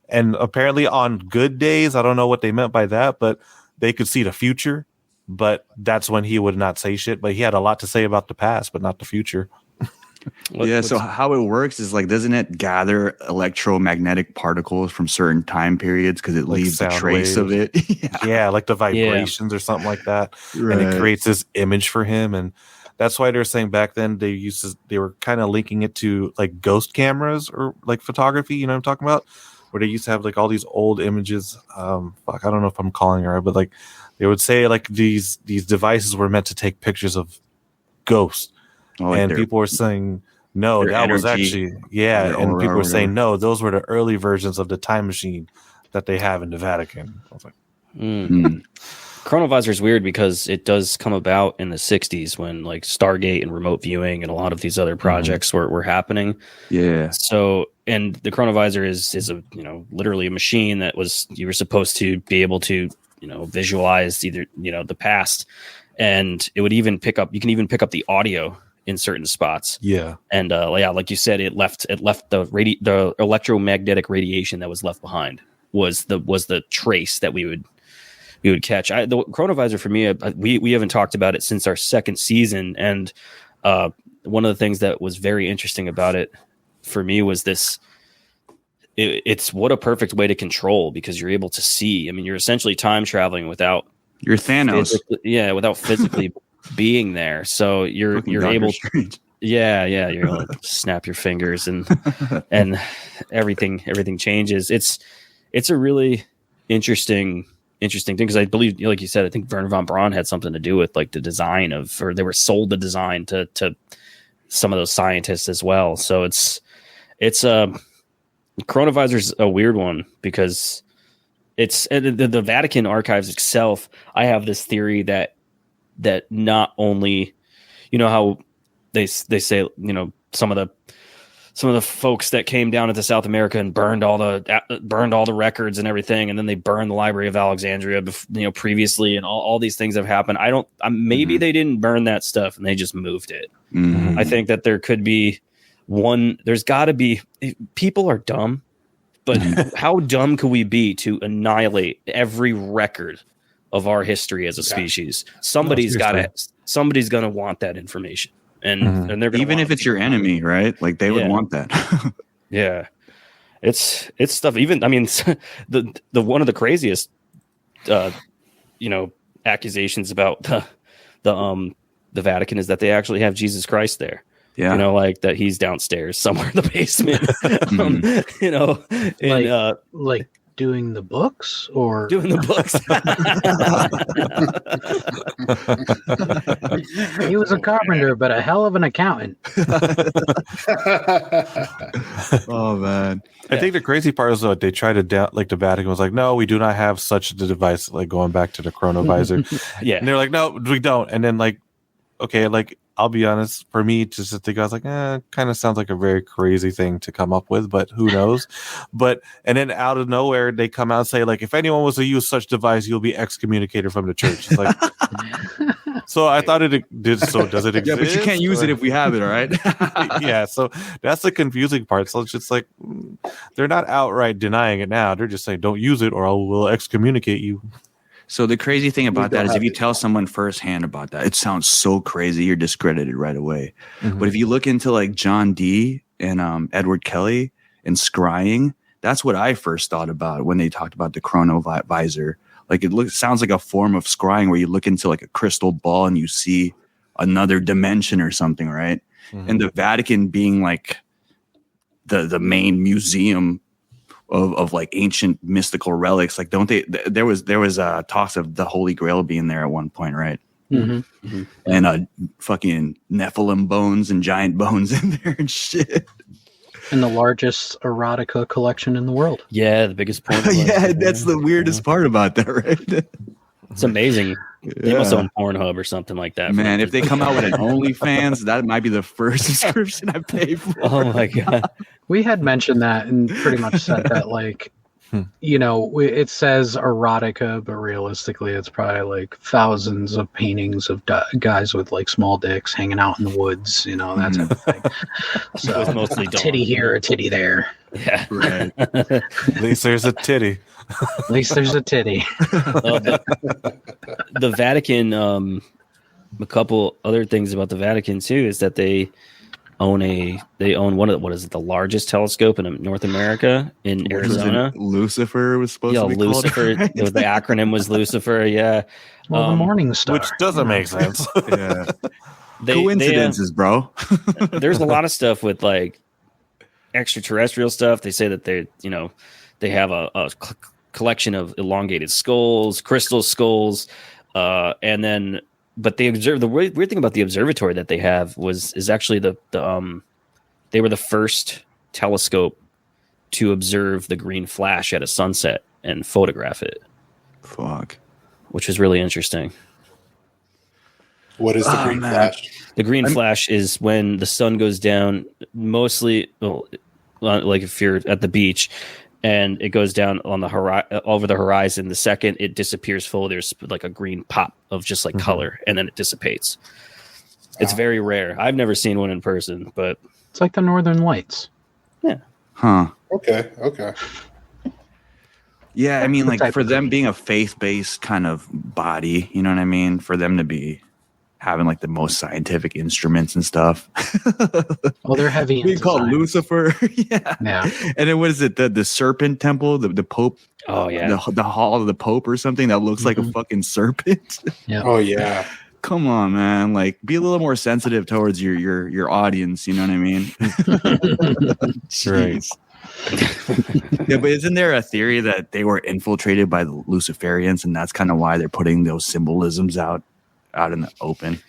And apparently on good days, I don't know what they meant by that, but they could see the future. But that's when he would not say shit. But he had a lot to say about the past, but not the future. So how it works is, like, doesn't it gather electromagnetic particles from certain time periods because it leaves a trace of it? Yeah, like the vibrations or something like that. Right. And it creates this image for him. And that's why they're saying back then they were kind of linking it to, like, ghost cameras or, like, photography, you know what I'm talking about? Where they used to have, like, all these old images. I don't know if I'm calling it right, but, like, they would say, like, these devices were meant to take pictures of ghosts. And people were saying, no, that was actually, and people were saying, no, those were the early versions of the time machine that they have in the Vatican. I was like, Chronovisor is weird because it does come about in the 60s when, like, Stargate and remote viewing and a lot of these other projects were happening. Yeah. So, and the Chronovisor is a, literally a machine that you were supposed to be able to, visualize either, the past, and it would even you can even pick up the audio in certain spots. Yeah. And like you said, it left the electromagnetic radiation that was left behind was the trace that we would catch. The Chronovisor, for me, we haven't talked about it since our second season, and one of the things that was very interesting about it for me was this. It's what a perfect way to control, because you're able to see. I mean, you're essentially time traveling without you're Thanos. Without physically being there. So you're able to, you're like, snap your fingers and everything changes. It's a really interesting thing, because I believe, like you said, I think Werner von Braun had something to do with, like, the design or they were sold the design to some of those scientists as well. So it's Chronovisor's a weird one because it's the Vatican archives itself. I have this theory that not only, how they say, some of the folks that came down into South America and burned all the records and everything, and then they burned the Library of Alexandria, previously, and all these things have happened. Maybe they didn't burn that stuff and they just moved it. Mm-hmm. I think that there could be there's got to be, people are dumb, but how dumb could we be to annihilate every record of our history as a species? Somebody's going to want that information. And they're gonna, even if it's your enemy, right? Like, they would want that. Yeah, it's stuff. Even, I mean, the one of the craziest, accusations about the Vatican is that they actually have Jesus Christ there. Yeah, like that he's downstairs somewhere in the basement. doing the books or doing the books. he was a carpenter, but a hell of an accountant. Oh man. I think the crazy part is that they tried to the Vatican was like, no, we do not have such a device, like going back to the chronovisor. Yeah. And they're like, no, we don't. And then like, okay, like I'll be honest, for me just to think, I was like, kind of sounds like a very crazy thing to come up with, but who knows? And then out of nowhere, they come out and say, like, if anyone was to use such device, you'll be excommunicated from the church. It's like, so I thought it did. So does it exist? Yeah, but you can't use it if we have it, all right? Yeah, so that's the confusing part. So it's just like, they're not outright denying it now. They're just saying, don't use it or we'll excommunicate you. So the crazy thing about that is if you tell someone firsthand about that, it sounds so crazy. You're discredited right away. Mm-hmm. But if you look into like John Dee and Edward Kelly and scrying, that's what I first thought about when they talked about the chronovisor. Like sounds like a form of scrying where you look into like a crystal ball and you see another dimension or something, right? Mm-hmm. And the Vatican being like the main museum of like ancient mystical relics, like don't they? There was talks of the Holy Grail being there at one point, right? Mm-hmm. Mm-hmm. And fucking Nephilim bones and giant bones in there and shit. And the largest erotica collection in the world. Yeah, the biggest porn. Yeah, that's the weirdest part about that, right? It's amazing. They must own Pornhub or something like that. Man, if they come out with an OnlyFans, that might be the first subscription I pay for. Oh my god. We had mentioned that and pretty much said that, like, you know, it says erotica, but realistically, it's probably like thousands of paintings of guys with like small dicks hanging out in the woods, you know, that type of thing. So, It was mostly a titty here, a titty there. Yeah. Right. At least there's a titty. At least there's a titty. The Vatican, a couple other things about the Vatican too is that they own one of the largest telescope in North America in Arizona. Lucifer was supposed to be Lucifer. called, right? The acronym was Lucifer. Yeah. Well, the Morning Star, which doesn't make sense. Yeah. Coincidences, bro. There's a lot of stuff with like extraterrestrial stuff. They say that they have a collection of elongated skulls, crystal skulls, and then. But they observe the weird thing about the observatory that they have is actually they were the first telescope to observe the green flash at a sunset and photograph it. Fuck. Which is really interesting. What is the green flash? The green flash is when the sun goes down, mostly like if you're at the beach and it goes down on the over the horizon. The second it disappears full, there's like a green pop of just like color, and then it dissipates. It's very rare. I've never seen one in person, but it's like the Northern Lights. Yeah. Huh. Okay. Yeah, I mean, like for them being a faith-based kind of body, you know what I mean? For them to be having like the most scientific instruments and stuff. Well, they're heavy. Being called Lucifer. Yeah. And then what is it? The serpent temple, the Pope. Oh yeah. The Hall of the Pope or something that looks like a fucking serpent. Yeah. Oh yeah. Come on, man. Like, be a little more sensitive towards your audience. You know what I mean? Right. Yeah, but isn't there a theory that they were infiltrated by the Luciferians, and that's kind of why they're putting those symbolisms out in the open?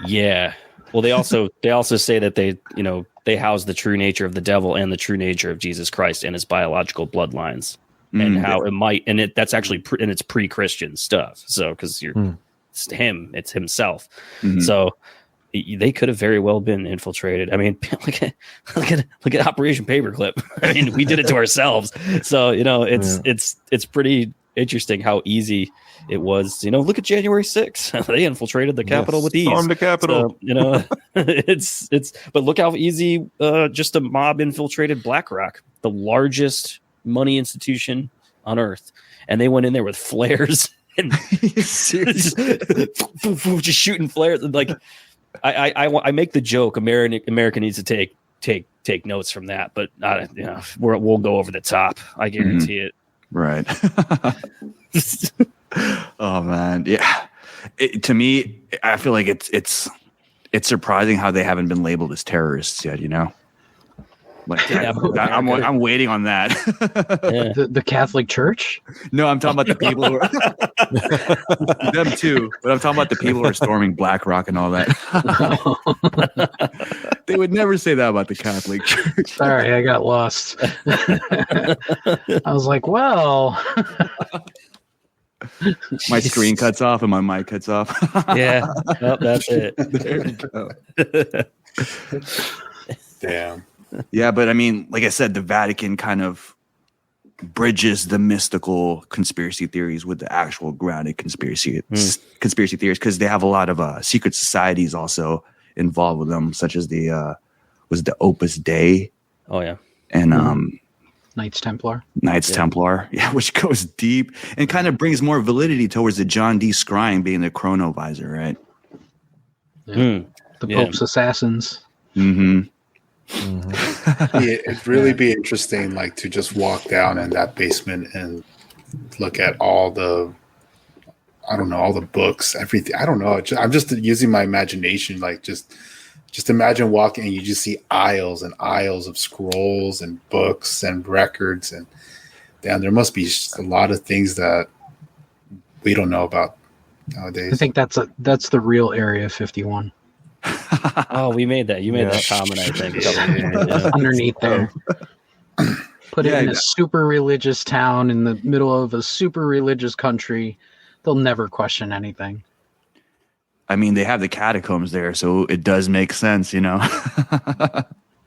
Yeah. Well, they also say that they house the true nature of the devil and the true nature of Jesus Christ and his biological bloodlines, and how it might, and that's actually and it's pre-Christian stuff. So because it's himself. Mm-hmm. So they could have very well been infiltrated. I mean, look at Operation Paperclip. I mean, we did it to ourselves. So it's pretty interesting how easy it was. Look at January 6th. They infiltrated the Capitol with ease. Stormed the Capitol. So, but look how easy just a mob infiltrated BlackRock, the largest money institution on earth, and they went in there with flares and just shooting flares. Like I make the joke, America needs to take notes from that, but we'll go over the top. I guarantee it. Right. Oh man, yeah. To me, I feel like it's surprising how they haven't been labeled as terrorists yet. Like, I'm waiting on that. The Catholic Church? No, I'm talking about the people who are them too, but I'm talking about the people who are storming BlackRock and all that. They would never say that about the Catholic Church. Sorry, I got lost. I was like, well. My screen cuts off and my mic cuts off. Yeah, that's it. There you go. Damn. Yeah, but I mean, like I said, the Vatican kind of bridges the mystical conspiracy theories with the actual grounded conspiracy theories, because they have a lot of secret societies also involved with them, such as the Opus Dei. Oh yeah, and Knights Templar. Templar, yeah, which goes deep and kind of brings more validity towards the John D. Scrying being the chronovisor, right? Yeah. The Pope's assassins. Mm-hmm. Yeah, it'd really be interesting, like, to just walk down in that basement and look at all the books, everything. I don't know. I'm just using my imagination. Like, just imagine walking and you just see aisles and aisles of scrolls and books and records, and damn, there must be a lot of things that we don't know about nowadays. I think that's the real Area 51. Oh, we made that. You made that comment, I think. A couple of years ago. Underneath there. Put it in a super religious town in the middle of a super religious country. They'll never question anything. I mean, they have the catacombs there, so it does make sense, you know.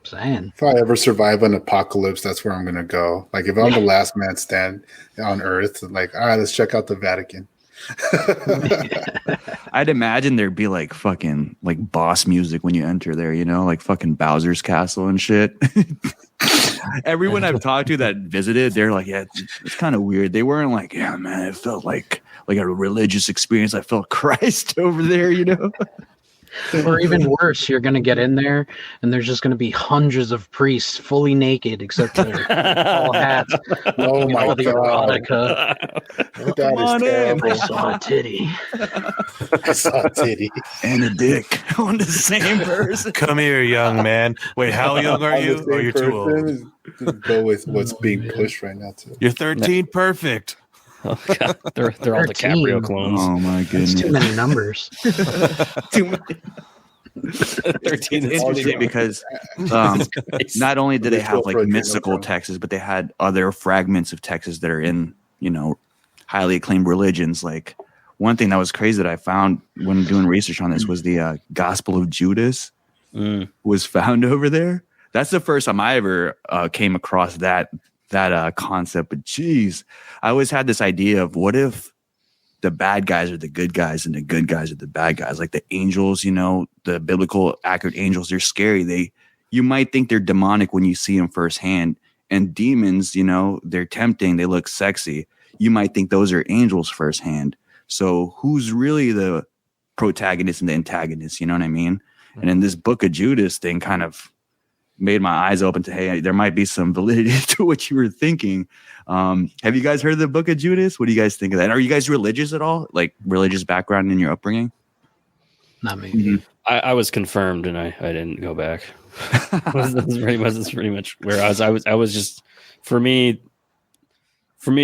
Saying. If I ever survive an apocalypse, that's where I'm going to go. Like, if I'm the last man stand on Earth, like, all right, let's check out the Vatican. I'd imagine there'd be like fucking like boss music when you enter there, you know, like fucking Bowser's Castle and shit. Everyone I've talked to that visited, they're like, yeah, it's kind of weird. They weren't like, yeah, man, it felt like a religious experience. I felt Christ over there, you know. Or even worse, you're going to get in there and there's just going to be hundreds of priests fully naked except for all hats. Oh my God. The erotica. That is terrible. I saw a titty. I saw a titty. And a dick on the same person. Come here, young man. Wait, how young are you? Oh, you're too old. Go with what's being pushed right now, too. You're 13, perfect. Oh God, they're all DiCaprio clones. Oh my goodness, that's too many numbers. Too many. 13 is interesting because not only did they have like mystical texts, but they had other fragments of texts that are in, you know, highly acclaimed religions. Like one thing that was crazy that I found when doing research on this was the Gospel of Judas was found over there. That's the first time I ever came across that concept. But geez, I always had this idea of what if the bad guys are the good guys and the good guys are the bad guys, like the angels, you know, the biblical accurate angels. They're scary. You might think they're demonic when you see them firsthand, and demons, you know, they're tempting. They look sexy. You might think those are angels firsthand. So who's really the protagonist and the antagonist? You know what I mean? Mm-hmm. And in this Book of Judas thing kind of made my eyes open to, hey, there might be some validity to what you were thinking. Have you guys heard of the Book of Judas? What do you guys think of that? And are you guys religious at all? Like religious background in your upbringing? Not me. Mm-hmm. I was confirmed and I didn't go back. That's pretty much where I was just, for me,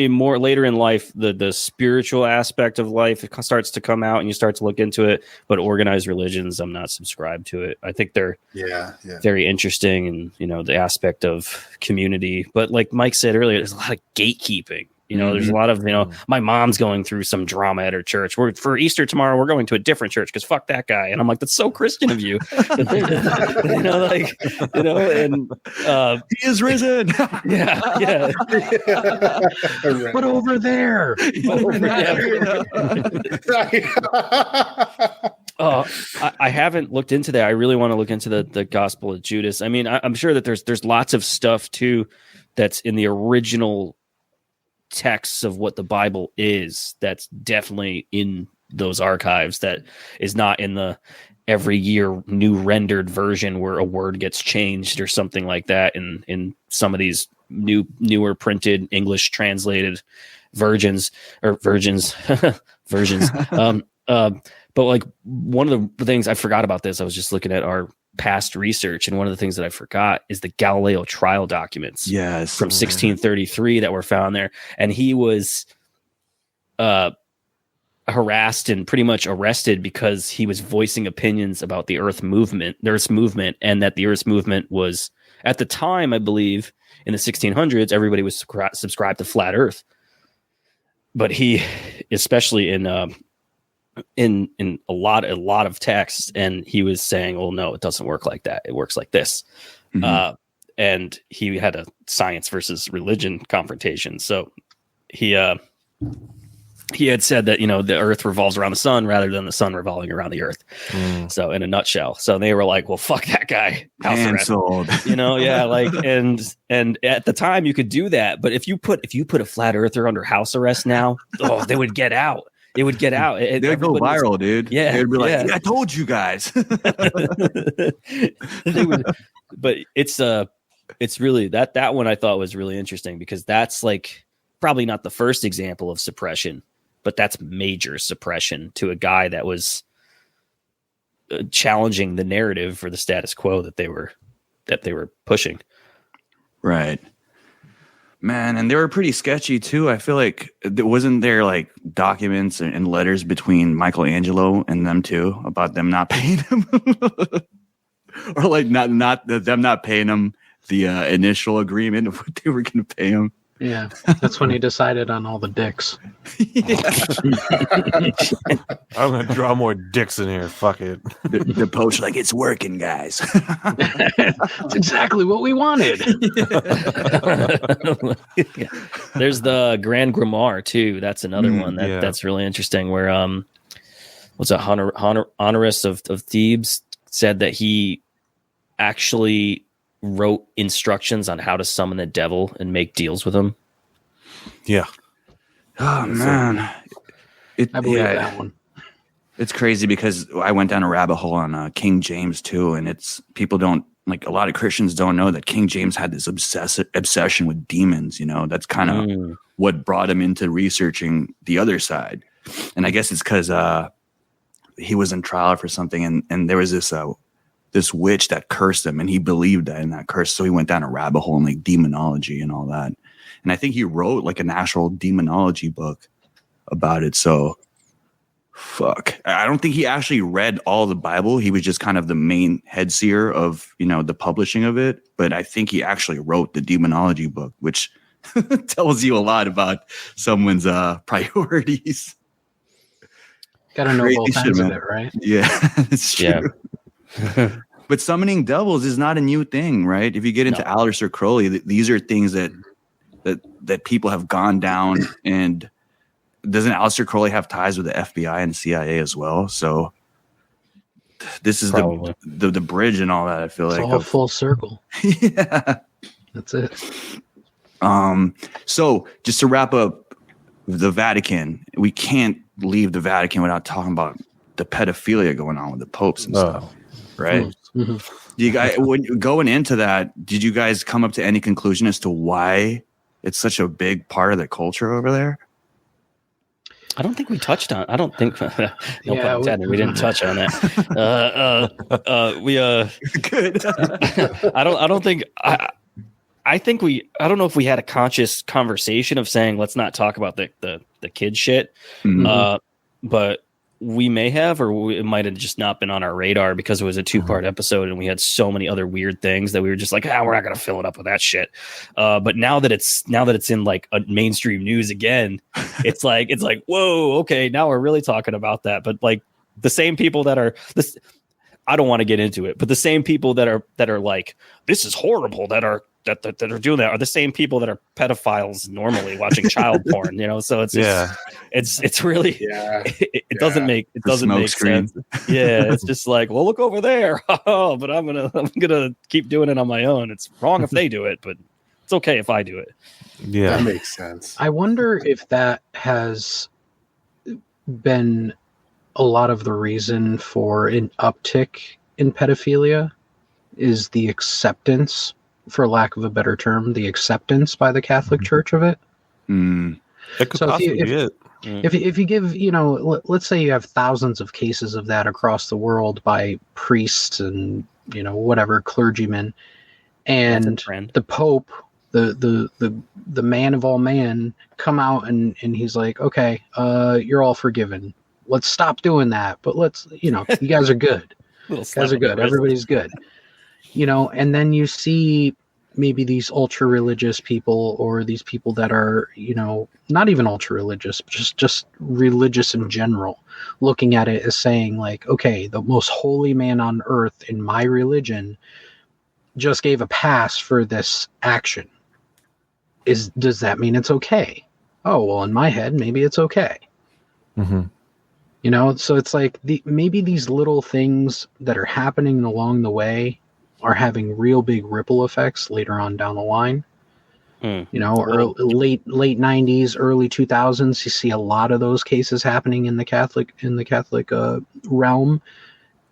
more later in life, the spiritual aspect of life, it starts to come out and you start to look into it. But organized religions, I'm not subscribed to it. I think they're very interesting, and you know, the aspect of community. But like Mike said earlier, there's a lot of gatekeeping. You know, there's a lot of, you know, my mom's going through some drama at her church. For Easter tomorrow, we're going to a different church because fuck that guy. And I'm like, that's so Christian of you. You know, like, you know, and he is risen. Yeah. But over there. I haven't looked into that. I really want to look into the Gospel of Judas. I mean, I'm sure that there's lots of stuff too that's in the original texts of what the Bible is, that's definitely in those archives, that is not in the every year new rendered version where a word gets changed or something like that in some of these newer printed English translated versions. But like one of the things I forgot about this, I was just looking at our past research, and one of the things that I forgot is the Galileo trial documents. Yes, from 1633 that were found there, and he was harassed and pretty much arrested because he was voicing opinions about the Earth's movement, and that the Earth's movement was, at the time, I believe, in the 1600s, everybody was subscribed to flat Earth. But he, especially in a lot of texts, and he was saying, "Oh no, it doesn't work like that. It works like this." Mm-hmm. And he had a science versus religion confrontation. So he had said that, the Earth revolves around the sun rather than the sun revolving around the Earth. So in a nutshell, so they were like, "Well, fuck that guy." Canceled. Yeah, like, and at the time you could do that, but if you put a flat earther under house arrest now, they would get out. It would get out. They'd go viral, dude. Yeah, they'd be like, "I told you guys." They would, but it's really that one I thought was really interesting, because that's like probably not the first example of suppression, but that's major suppression to a guy that was challenging the narrative for the status quo that they were pushing. Right. Man, and they were pretty sketchy too. I feel like wasn't there like documents and letters between Michelangelo and them too about them not paying him, or like not them not paying him the initial agreement of what they were going to pay him. Yeah, that's when he decided on all the dicks. I'm gonna draw more dicks in here. Fuck it. The Pope's like, "It's working, guys." It's exactly what we wanted. Yeah. There's the Grand Grimoire too. That's another one that's really interesting. Where what's a Honorius of Thebes said that he actually wrote instructions on how to summon the devil and make deals with him. Yeah. Oh man, I believe that one. It's crazy because I went down a rabbit hole on King James too, and it's people don't like, a lot of Christians don't know that King James had this obsession with demons. That's kind of what brought him into researching the other side, and I guess it's because he was in trial for something, and there was this witch that cursed him, and he believed that in that curse. So he went down a rabbit hole in like demonology and all that. And I think he wrote like a national demonology book about it. So fuck, I don't think he actually read all the Bible. He was just kind of the main head seer of, the publishing of it. But I think he actually wrote the demonology book, which tells you a lot about someone's priorities. Gotta know both ends of it, right? Yeah, it's true. Yeah. But summoning devils is not a new thing, right? If you get into Aleister Crowley, these are things that people have gone down. And doesn't Aleister Crowley have ties with the FBI and CIA as well? So this is the bridge and all that. I feel it's like all full circle. Yeah, that's it. So just to wrap up the Vatican, we can't leave the Vatican without talking about the pedophilia going on with the popes and stuff. Right. Mm-hmm. You guys, when going into that, did you guys come up to any conclusion as to why it's such a big part of the culture over there? I don't think we touched on. I don't think. We didn't touch on that. Good. I don't think. I think we. I don't know if we had a conscious conversation of saying let's not talk about the kid shit. Mm-hmm. But we may have, or it might have just not been on our radar because it was a 2-part episode and we had so many other weird things that we were just like, we're not going to fill it up with that shit. But now that it's in like a mainstream news again, it's like, whoa, okay, now we're really talking about that. But like the same people that are this, I don't want to get into it, but the same people that are like, this is horrible, that are doing that are the same people that are pedophiles normally watching child porn, So it's just, it's really, it doesn't make sense. Yeah. It's just like, well, look over there. Oh, but I'm going to keep doing it on my own. It's wrong if they do it, but it's okay if I do it. Yeah. That makes sense. I wonder if that has been a lot of the reason for an uptick in pedophilia is the acceptance, for lack of a better term, the acceptance by the Catholic Church of it. That could possibly be it. If you give, let's say you have thousands of cases of that across the world by priests and, whatever, clergymen, and the Pope, the man of all man, come out and he's like, okay, you're all forgiven. Let's stop doing that. But let's, you guys are good. You guys are good. Everybody's good. And then you see maybe these ultra religious people, or these people that are, not even ultra religious, just religious in general, looking at it as saying like, okay, the most holy man on earth in my religion just gave a pass for this action. Does that mean it's okay? Oh, well, in my head, maybe it's okay. Mm-hmm. So it's like maybe these little things that are happening along the way are having real big ripple effects later on down the line. Or late 90s, early 2000s, you see a lot of those cases happening in the Catholic realm.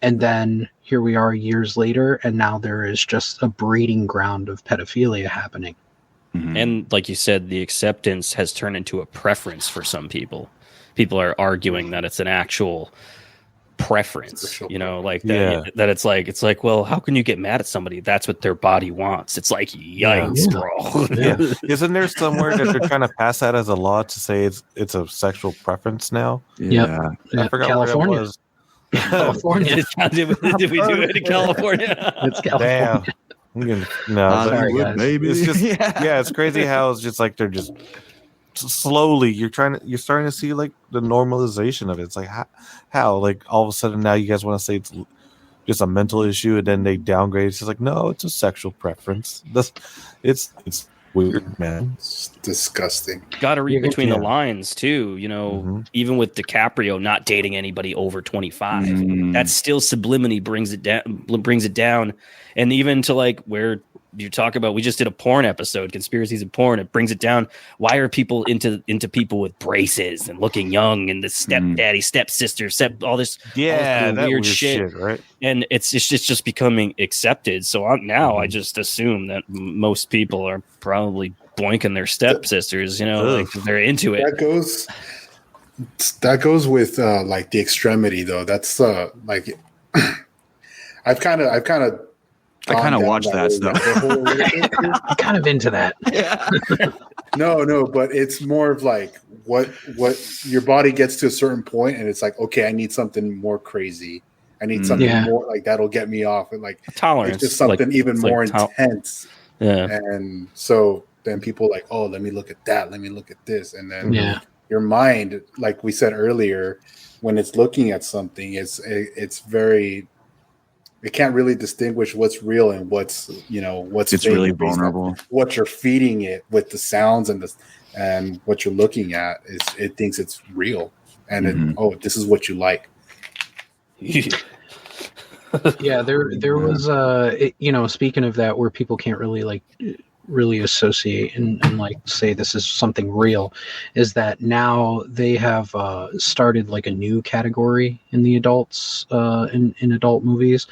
And then here we are years later, and now there is just a breeding ground of pedophilia happening. Mm-hmm. And like you said, the acceptance has turned into a preference for some people. People are arguing that it's an actual preference, that it's like, well, how can you get mad at somebody? That's what their body wants. It's like, yikes, bro. Yeah. Isn't there somewhere that they're trying to pass that as a law to say it's a sexual preference now? Yeah. I forgot California. where it was. California. Did we do it in California? It's California. Damn. Sorry, guys. Maybe it's just it's crazy how it's just like they're just slowly you're starting to see like the normalization of it. It's like how like all of a sudden now you guys want to say it's just a mental issue, and then they downgrade. It's just like, no, it's a sexual preference. It's weird, man. It's disgusting. Got to read between the lines too. Even with DiCaprio not dating anybody over 25, that still subliminally brings it down, and even to like where you talk about, we just did a porn episode, conspiracies of porn. It brings it down. Why are people into people with braces and looking young, and the stepdaddy, stepsister, all this that weird shit, right? And it's just becoming accepted. So I just assume that most people are probably boinking their stepsisters, like they're into it. That goes with like the extremity though. That's like I've kind of I kind of watch that stuff. I'm kind of into that. Yeah. No, but it's more of like what your body gets to a certain point, and it's like, okay, I need something more crazy. I need something more like that'll get me off, and like tolerance, it's just something even more intense. And so then people like, oh, let me look at that. Let me look at this, and then your mind, like we said earlier, when it's looking at something, it's very. It can't really distinguish what's real and what's it's really vulnerable. What you're feeding it with the sounds and what you're looking at it thinks it's real, and this is what you like. Yeah, there was speaking of that, where people can't really associate and like say this is something real, is that now they have started like a new category in the adults in adult movies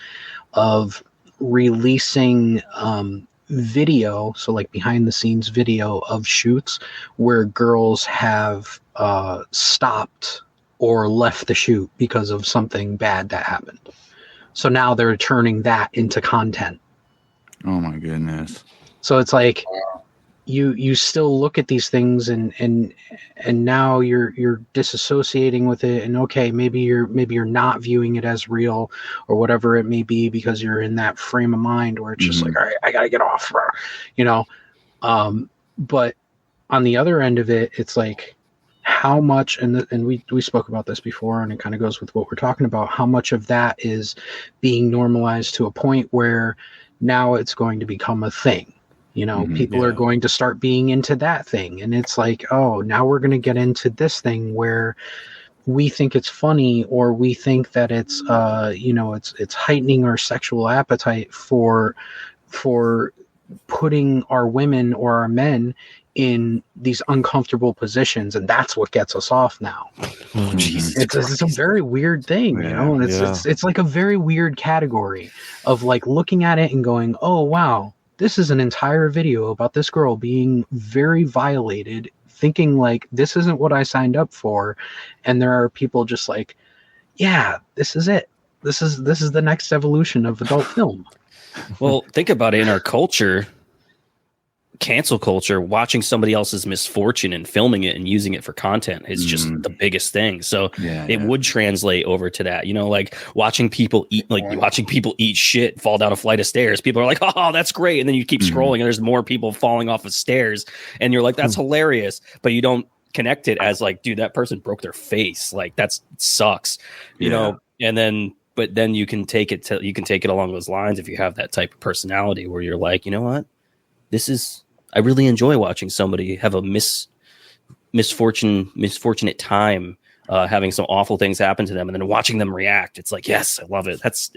of releasing video, so like behind the scenes video of shoots where girls have stopped or left the shoot because of something bad that happened. So now they're turning that into content. Oh my goodness. So it's like you still look at these things and now you're disassociating with it, and okay, maybe you're not viewing it as real or whatever it may be, because you're in that frame of mind where it's just like, all right, I gotta get off, but on the other end of it, it's like how much, and we spoke about this before, and it kind of goes with what we're talking about, how much of that is being normalized to a point where now it's going to become a thing. People are going to start being into that thing. And it's like, oh, now we're going to get into this thing where we think it's funny, or we think that it's, it's heightening our sexual appetite for putting our women or our men in these uncomfortable positions. And that's what gets us off now. Oh, Jesus it's a very weird thing, and it's like a very weird category of like looking at it and going, oh, wow, this is an entire video about this girl being very violated thinking like, this isn't what I signed up for. And there are people just like, yeah, this is it. This is the next evolution of adult film. Well, think about it. In our culture, cancel culture, watching somebody else's misfortune and filming it and using it for content is just the biggest thing. So it would translate over to that, you know, like watching people eat shit, fall down a flight of stairs. People are like, oh, that's great. And then you keep scrolling and there's more people falling off of stairs and you're like, that's hilarious. But you don't connect it as like, dude, that person broke their face. Like that sucks, you know? And then, but then you can take it along those lines. If you have that type of personality where you're like, you know what, I really enjoy watching somebody have a misfortunate time, having some awful things happen to them, and then watching them react. It's like, yes, I love it. That's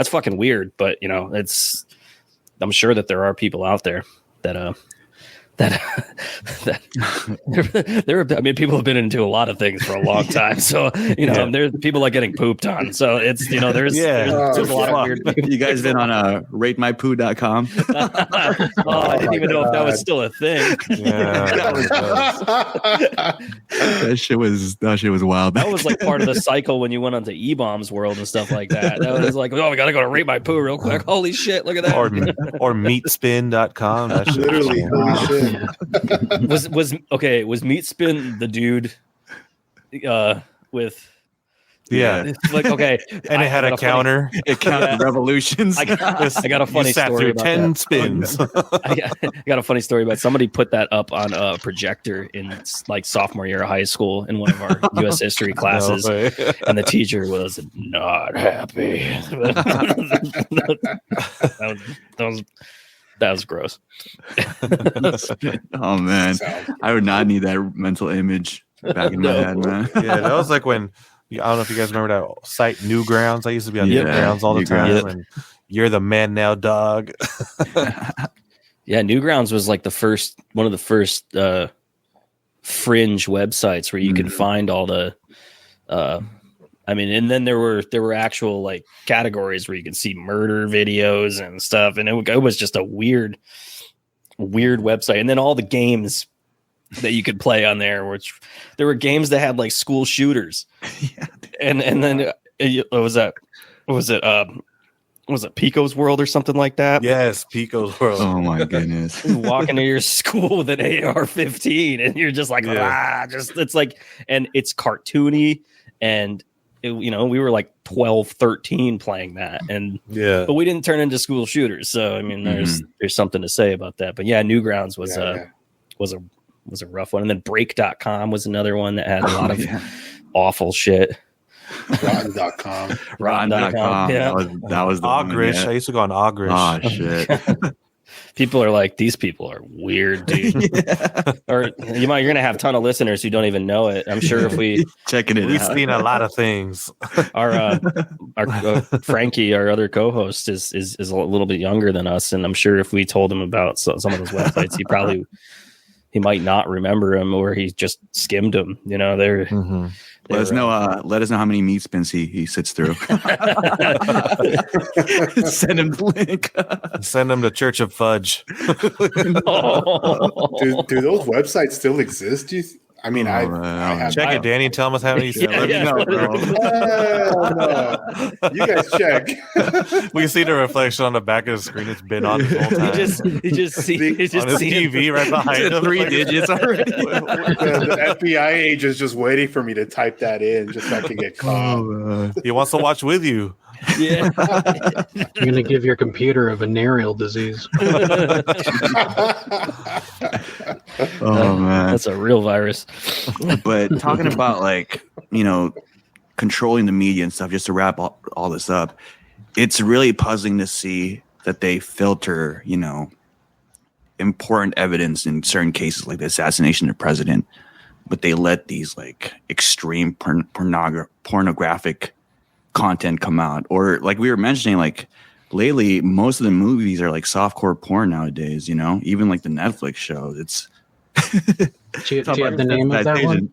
fucking weird, but you know, I'm sure that there are people out there that I mean, people have been into a lot of things for a long time. So, you know, there's people like getting pooped on. So it's, you know, there's a lot of weird. You guys been on ratemypoo.com? I didn't even know if that was still a thing. That shit was wild. That was like part of the cycle when you went onto E-Bombs World and stuff like that. That was like, oh, we got to go to Rate My Poo real quick. Holy shit. Look at that. Or meatspin.com. That shit Literally. Holy shit. Was Meatspin the dude with like, okay, and it had a counter. It counted revolutions. I got a funny story about 10 that. spins. I got a funny story about somebody put that up on a projector in like sophomore year of high school in one of our U.S. history classes, and the teacher was not happy. That was gross. Oh man, I would not need that mental image back in my head, man. Yeah, that was like when, I don't know if you guys remember that site Newgrounds. I used to be on Newgrounds all the time. And you're the man now, dog. Yeah, Newgrounds was like one of the first fringe websites where you could find all the. I mean, and then there were actual like categories where you could see murder videos and stuff, and it was just a weird website. And then all the games that you could play on there, which there were games that had like school shooters, and then was it Pico's World or something like that? Yes, Pico's World. Oh my goodness! You walk into your school with an AR-15, and you're just like, it's like, and it's cartoony and. You know, we were like 12, 13 playing that, but we didn't turn into school shooters. So I mean, there's something to say about that. But yeah, Newgrounds was a rough one, and then Break.com was another one that had a lot of awful shit. Rotten.com. Rotten.com. Yeah. That was the Ogrish. one, I used to go on Ogrish. Oh shit. People are like, these people are weird, dude. Or you're gonna have a ton of listeners who don't even know it. I'm sure if we checking it We've out. seen a lot of things. Our Frankie, our other co-host, is a little bit younger than us, and I'm sure if we told him about some of those websites, he might not remember them, or he just skimmed them. You know, let us know how many meat spins he sits through. Send him the link. Send him to Church of Fudge. Do those websites still exist? I mean, I have check it, Danny. Tell us how many. Let me know, bro. No. You guys check. We see the reflection on the back of the screen. It's been on the whole time. You just see on his TV right behind him. 3 digits already. The FBI agent's just waiting for me to type that in, just so I can get caught. He wants to watch with you. Yeah, you're gonna give your computer a venereal disease. Oh man, that's a real virus. But talking about like, you know, controlling the media and stuff, just to wrap all this up, it's really puzzling to see that they filter, you know, important evidence in certain cases like the assassination of the president, but they let these like extreme pornographic content come out. Or like we were mentioning, like lately most of the movies are like softcore porn nowadays, you know, even like the Netflix show. It's do you have the name of that one?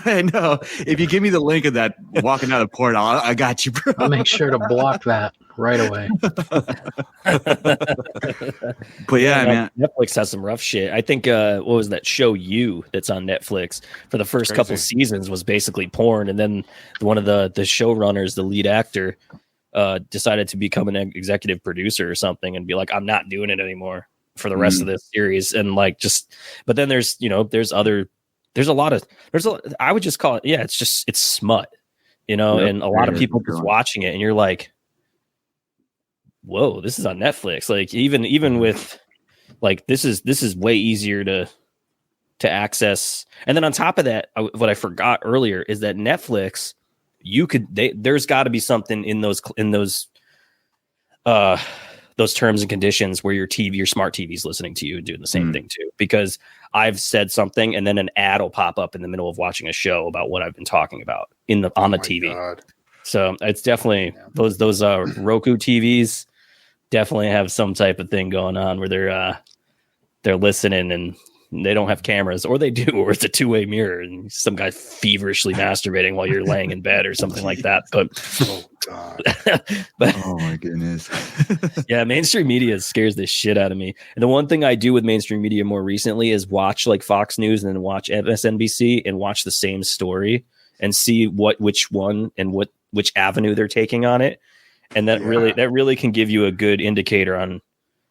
I know. If you give me the link of that walking out of porn, I got you, bro. I'll make sure to block that right away. But yeah, man, Netflix has some rough shit. I think what was that show that's on Netflix for the first couple seasons was basically porn, and then one of the showrunners, the lead actor, decided to become an executive producer or something and be like, I'm not doing it anymore for the rest of this series. And like, but then there's I would just call it, it's smut, and a lot of people just watching it and you're like, whoa, this is on Netflix. Like even with like, this is way easier to access. And then on top of that, what I forgot earlier is that Netflix, there's got to be something in those terms and conditions where your smart TV is listening to you and doing the same thing too, because I've said something and then an ad will pop up in the middle of watching a show about what I've been talking about on the TV. God. So it's definitely those Roku TVs definitely have some type of thing going on where they're listening and they don't have cameras, or they do, or it's a two-way mirror and some guy feverishly masturbating while you're laying in bed or something like that. But oh god, oh my goodness. Yeah, mainstream media scares the shit out of me. And the one thing I do with mainstream media more recently is watch like Fox News and then watch MSNBC and watch the same story and see which one and which avenue they're taking on it. And that really can give you a good indicator on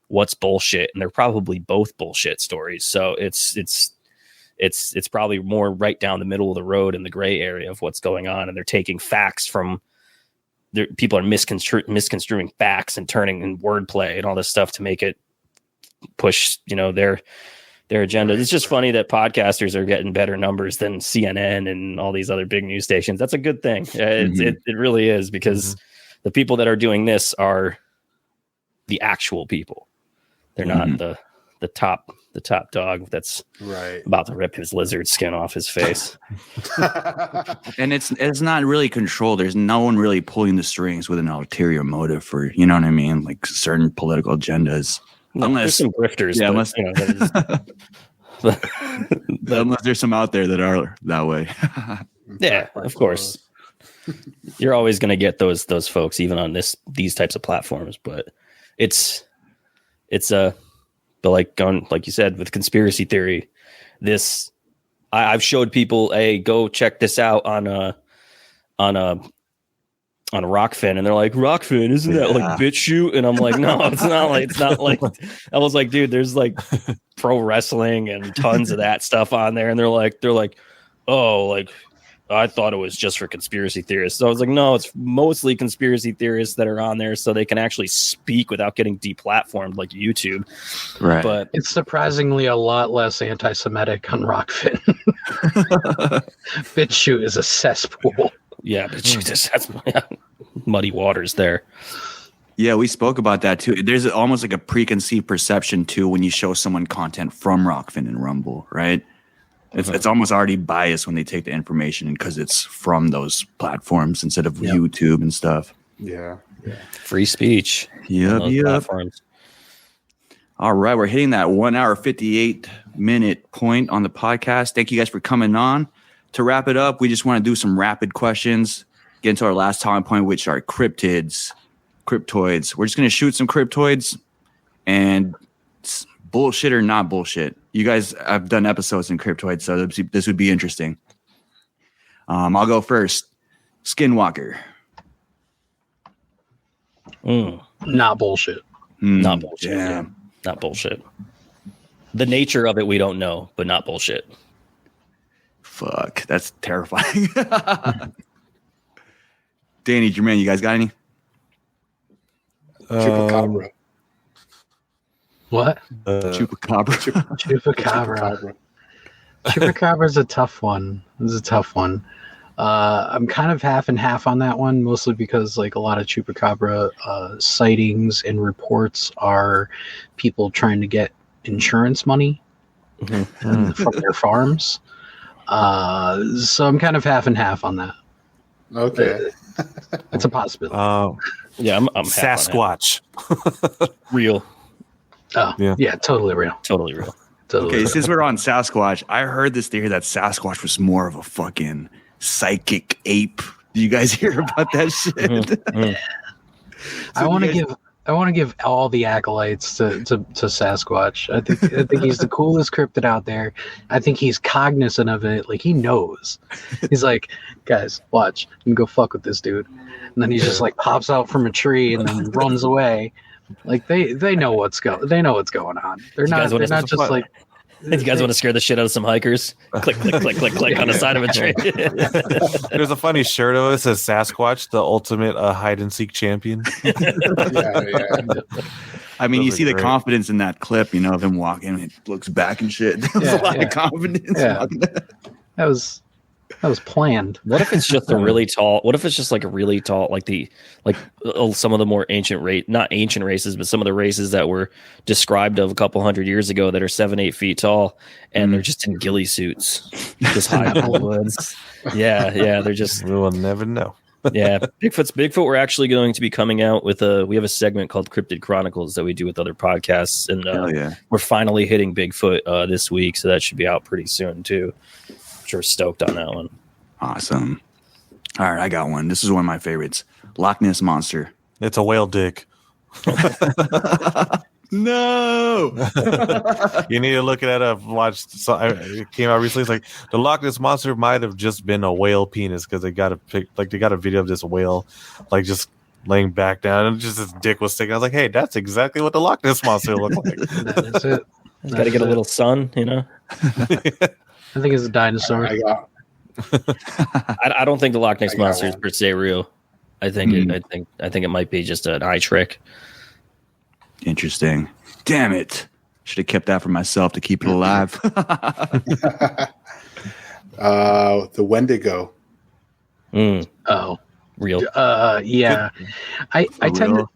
what's bullshit, and they're probably both bullshit stories. So it's probably more right down the middle of the road in the gray area of what's going on, and they're taking facts from people are misconstruing facts and turning in wordplay and all this stuff to make it push their agenda. It's just funny that podcasters are getting better numbers than CNN and all these other big news stations. That's a good thing. It really is, because the people that are doing this are the actual people. They're not the top dog that's about to rip his lizard skin off his face. And it's not really controlled. There's no one really pulling the strings with an ulterior motive for, you know what I mean, like certain political agendas. No, unless there's some grifters, unless there's some out there that are that way. Yeah, of course. You're always going to get those folks even on these types of platforms, but but like you said, with conspiracy theory, I've showed people, hey, go check this out on a Rockfin, and they're like, Rockfin, isn't that like BitChute? And I'm like, no, it's not like I was like, dude, there's like pro wrestling and tons of that stuff on there, and they're like, oh, like I thought it was just for conspiracy theorists. So I was like, no, it's mostly conspiracy theorists that are on there so they can actually speak without getting deplatformed like YouTube. Right. But it's surprisingly a lot less anti-Semitic on Rockfin. BitChute is a cesspool. Yeah, BitChute just has muddy waters there. Yeah, we spoke about that too. There's almost like a preconceived perception too when you show someone content from Rockfin and Rumble, right? It's almost already biased when they take the information because it's from those platforms instead of YouTube and stuff. Yeah. Free speech. Yep. Platforms. All right, we're hitting that 1 hour 58-minute point on the podcast. Thank you guys for coming on. To wrap it up, we just want to do some rapid questions. Get into our last talking point, which are cryptoids. We're just going to shoot some cryptoids and bullshit or not bullshit. You guys have done episodes in cryptoids, so this would be interesting. I'll go first. Skinwalker. Not bullshit. Not bullshit. Yeah. Not bullshit. The nature of it, we don't know, but not bullshit. Fuck, that's terrifying. Danny, Jermaine, you guys got any? Chupacabra. What? Chupacabra. Chupacabra. Chupacabra is a tough one. I'm kind of half and half on that one, mostly because like a lot of Chupacabra sightings and reports are people trying to get insurance money from their farms. So I'm kind of half and half on that. Okay. It's a possibility. Yeah, I'm Sasquatch. Real. Oh, yeah, totally real. Totally real. Totally real. Since we're on Sasquatch, I heard this theory that Sasquatch was more of a fucking psychic ape. Do you guys hear about that shit? I want to give want to give all the acolytes to Sasquatch. I think he's the coolest cryptid out there. I think he's cognizant of it. Like, he knows. He's like, guys, watch, and go fuck with this dude. And then he just like pops out from a tree and then runs away. Like, they know what's going on. They're not just like. You guys want to scare the shit out of some hikers? Click, click, click, click, click on the side of a tree. There's a funny shirt of it. It says Sasquatch, the ultimate hide and seek champion. I mean, you see the confidence in that clip, of him walking. It looks back and shit. There's a lot of confidence. Yeah. That was planned. What if it's just a really tall? What if it's just like a really tall, some of the more not ancient races, but some of the races that were described of a couple hundred years ago that are 7-8 feet tall, and they're just in ghillie suits, just hiding in the woods. Yeah, they're just. We will never know. Yeah, Bigfoot. We're actually going to be coming out with we have a segment called Cryptid Chronicles that we do with other podcasts, and we're finally hitting Bigfoot this week, so that should be out pretty soon too. Sure, stoked on that one. Awesome. All right, I got one. This is one of my favorites. Loch Ness Monster. It's a whale dick. No. You need to look at it. It came out recently. It's like the Loch Ness Monster might have just been a whale penis because they got a video of this whale like just laying back down and just his dick was sticking. I was like, hey, that's exactly what the Loch Ness Monster looked like. That's it. He's got to get a little sun, I think it's a dinosaur. I don't think the Loch Ness Monster is per se real. I think it might be just an eye trick. Interesting. Damn it! Should have kept that for myself to keep it alive. The Wendigo. Oh, real. Yeah. I tend to.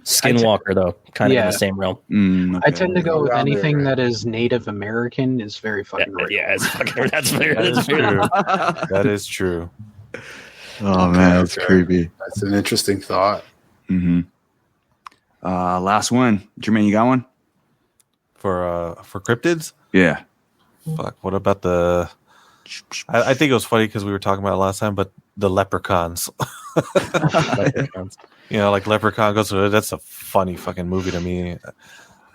Skinwalker, though, kind of in the same realm. Okay. I tend to go with anything that is Native American is very fucking real. Yeah, it's fucking. That's true. That is true. Oh man, that's creepy. That's an interesting thought. Mm-hmm. Last one, Jermaine, you got one for cryptids? Yeah. Fuck. What about the? I think it was funny because we were talking about it last time, but the leprechauns. Like Leprechaun goes. That's a funny fucking movie to me. I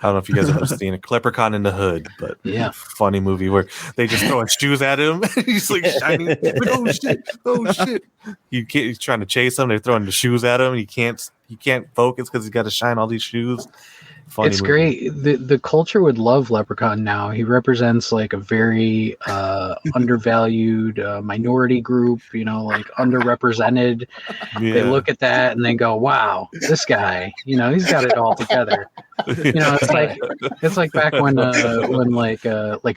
don't know if you guys have ever seen it. Leprechaun in the Hood, but funny movie where they just throwing shoes at him. He's like shining. Like, oh shit! He's trying to chase him. They're throwing the shoes at him. He can't focus because he's got to shine all these shoes. Funny it's movie. Great. The culture would love Leprechaun now. He represents like a very undervalued minority group, like underrepresented. Yeah. They look at that and they go, wow, this guy, he's got it all together. It's like back when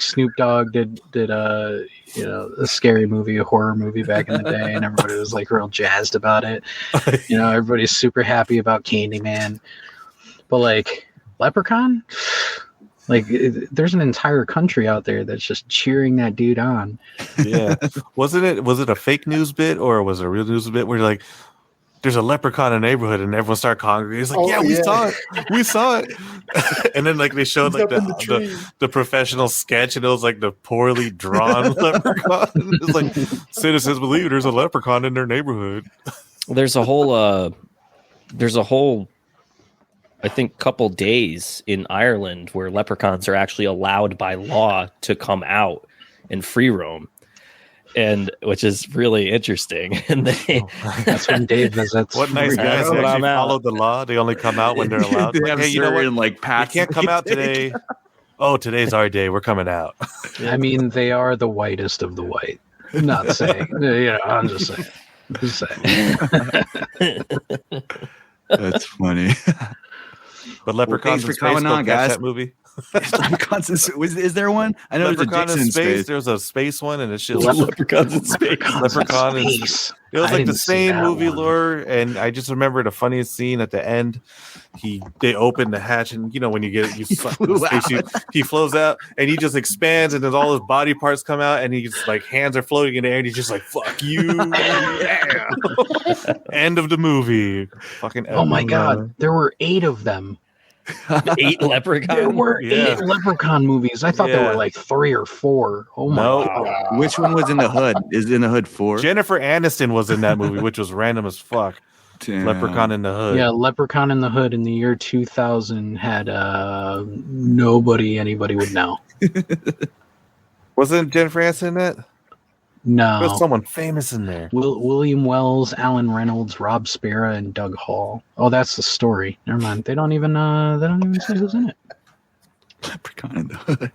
Snoop Dogg did a scary movie, a horror movie back in the day, and everybody was like real jazzed about it. Everybody's super happy about Candyman. But like Leprechaun, there's an entire country out there that's just cheering that dude on. Yeah, was it a fake news bit or was it a real news bit where you're like, there's a leprechaun in the neighborhood and everyone started congregating? It's like, we saw it. And then like they showed like the professional sketch and it was like the poorly drawn leprechaun. It's like citizens believe there's a leprechaun in their neighborhood. There's a whole I think couple days in Ireland where leprechauns are actually allowed by law to come out and free roam, and which is really interesting. And that's when Dave visits. What nice guys actually follow the law. They only come out when they're allowed. They have certain you can't come out today. Oh, today's our day. We're coming out. I mean, they are the whitest of the white. I'm not saying. I'm just saying. That's funny. But Leprechauns in Space, go catch that movie. Is there one? I know Leprechaun there's a in Space. There's a space one, and it's just Leprechauns in Space. Leprechaun in Space. It was like the same movie lore, and I just remember the funniest scene at the end. They open the hatch, and when you get he flows out, and he just expands, and then all his body parts come out, and he's like hands are floating in the air, and he's just like "fuck you." Yeah. End of the movie. Fucking. Oh my god, there were 8 of them. 8 leprechauns? There were 8 leprechaun movies. I thought there were like 3 or 4. Oh my god. Which one was in the Hood? Is in the Hood 4? Jennifer Aniston was in that movie, which was random as fuck. Damn. Leprechaun in the Hood. Yeah, Leprechaun in the Hood in the year 2000 had nobody anybody would know. Wasn't Jennifer Aniston in it? There No. was someone famous in there. William Wells, Alan Reynolds, Rob Spera, and Doug Hall. Oh, that's the story. Never mind. They don't even say who's in it. Leprechaun in the Hood.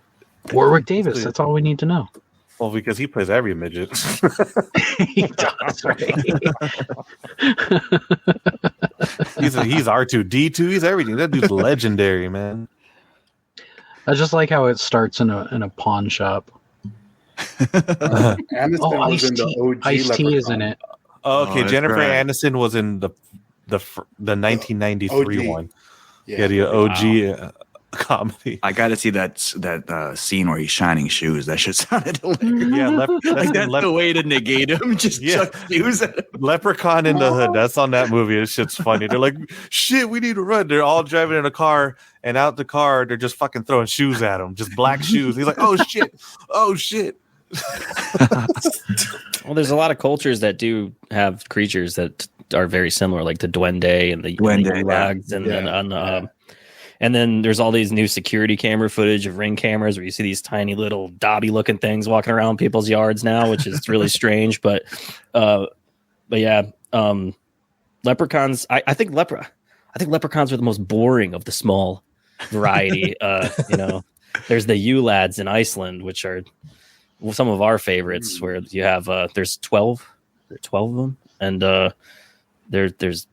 Warwick Davis. That's all we need to know. Well, because he plays every midget. He does, right? He's R2D2. He's everything. That dude's legendary, man. I just like how it starts in a pawn shop. Aniston was Ice-T. in the OG Ice-T is in Leprechaun. it. Oh, okay, that's Jennifer right. Aniston was in the 1993 OG. one. Yeah, the OG comedy. I got to see that scene where he's shining shoes. That shit sounded hilarious. Yeah, Like that's the way to negate him. Just Yeah. chuck shoes at him. Leprechaun in the Hood. That's on that movie. This shit's funny. They're like, shit, we need to run. They're all driving in a car, and out the car, they're just fucking throwing shoes at him, just black shoes. He's like, oh shit, oh shit. Well, there's a lot of cultures that do have creatures that are very similar, like the duende and the Duende, lags, and then there's all these new security camera footage of Ring cameras where you see these tiny little Dobby looking things walking around people's yards now, which is really strange. But yeah, leprechauns. I think leprechauns are the most boring of the small variety. There's the U-lads in Iceland, which are some of our favorites, where you have there's 12 of them, and there's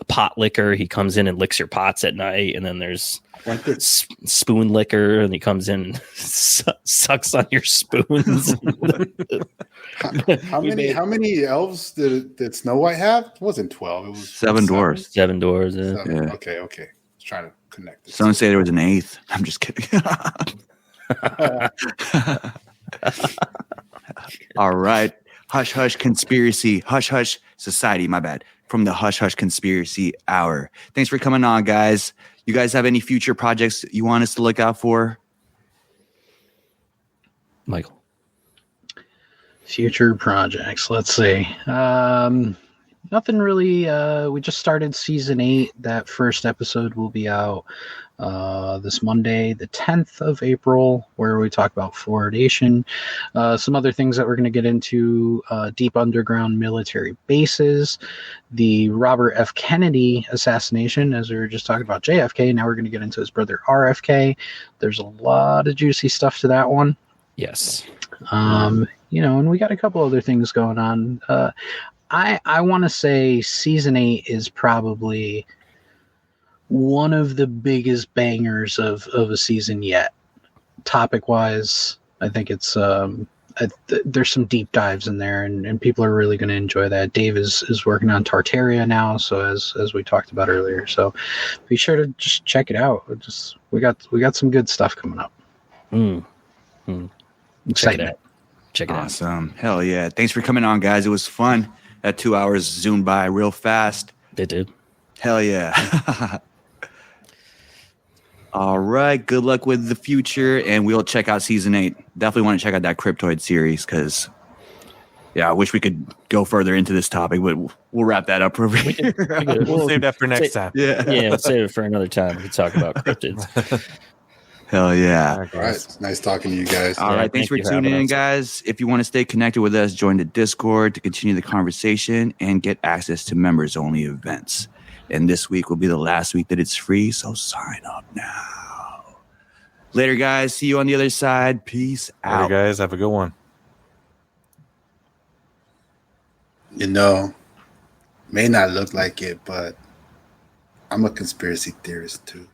pot licker. He comes in and licks your pots at night, and then there's spoon licker, and he comes in and sucks on your spoons. How many elves did Snow White have? It wasn't 12. It was 7 dwarves. 7 doors. Yeah. 7. Yeah. Okay. I was trying to connect this. Someone say there was an 8th. I'm just kidding. All right. Hush Hush Conspiracy. Hush Hush Society. My bad. From the Hush Hush Conspiracy Hour. Thanks for coming on, guys. You guys have any future projects you want us to look out for? Michael. Future projects. Let's see. Nothing really. We just started season 8. That first episode will be out this Monday, the 10th of April, where we talk about fluoridation. Some other things that we're going to get into: deep underground military bases, the Robert F. Kennedy assassination, as we were just talking about JFK. Now we're going to get into his brother RFK. There's a lot of juicy stuff to that one. Yes. And we got a couple other things going on. I want to say season 8 is probably one of the biggest bangers of a season yet. Topic wise, I think it's there's some deep dives in there, and people are really going to enjoy that. Dave is working on Tartaria now, so as we talked about earlier. So be sure to just check it out. We got some good stuff coming up. Check it out. Check it out. Awesome. Hell yeah. Thanks for coming on, guys. It was fun. That 2 hours zoomed by real fast. They did. Hell yeah. All right. Good luck with the future, and we'll check out season 8. Definitely want to check out that Cryptoid series because, yeah, I wish we could go further into this topic, but we'll wrap that up over here. We'll save that for next time. Yeah. Yeah, let's save it for another time. We can talk about cryptids. Hell yeah. All right. It's nice talking to you guys. All right. Thanks for tuning in, guys. If you want to stay connected with us, join the Discord to continue the conversation and get access to members-only events. And this week will be the last week that it's free, so sign up now. Later, guys. See you on the other side. Peace out. Later, guys. Have a good one. May not look like it, but I'm a conspiracy theorist too.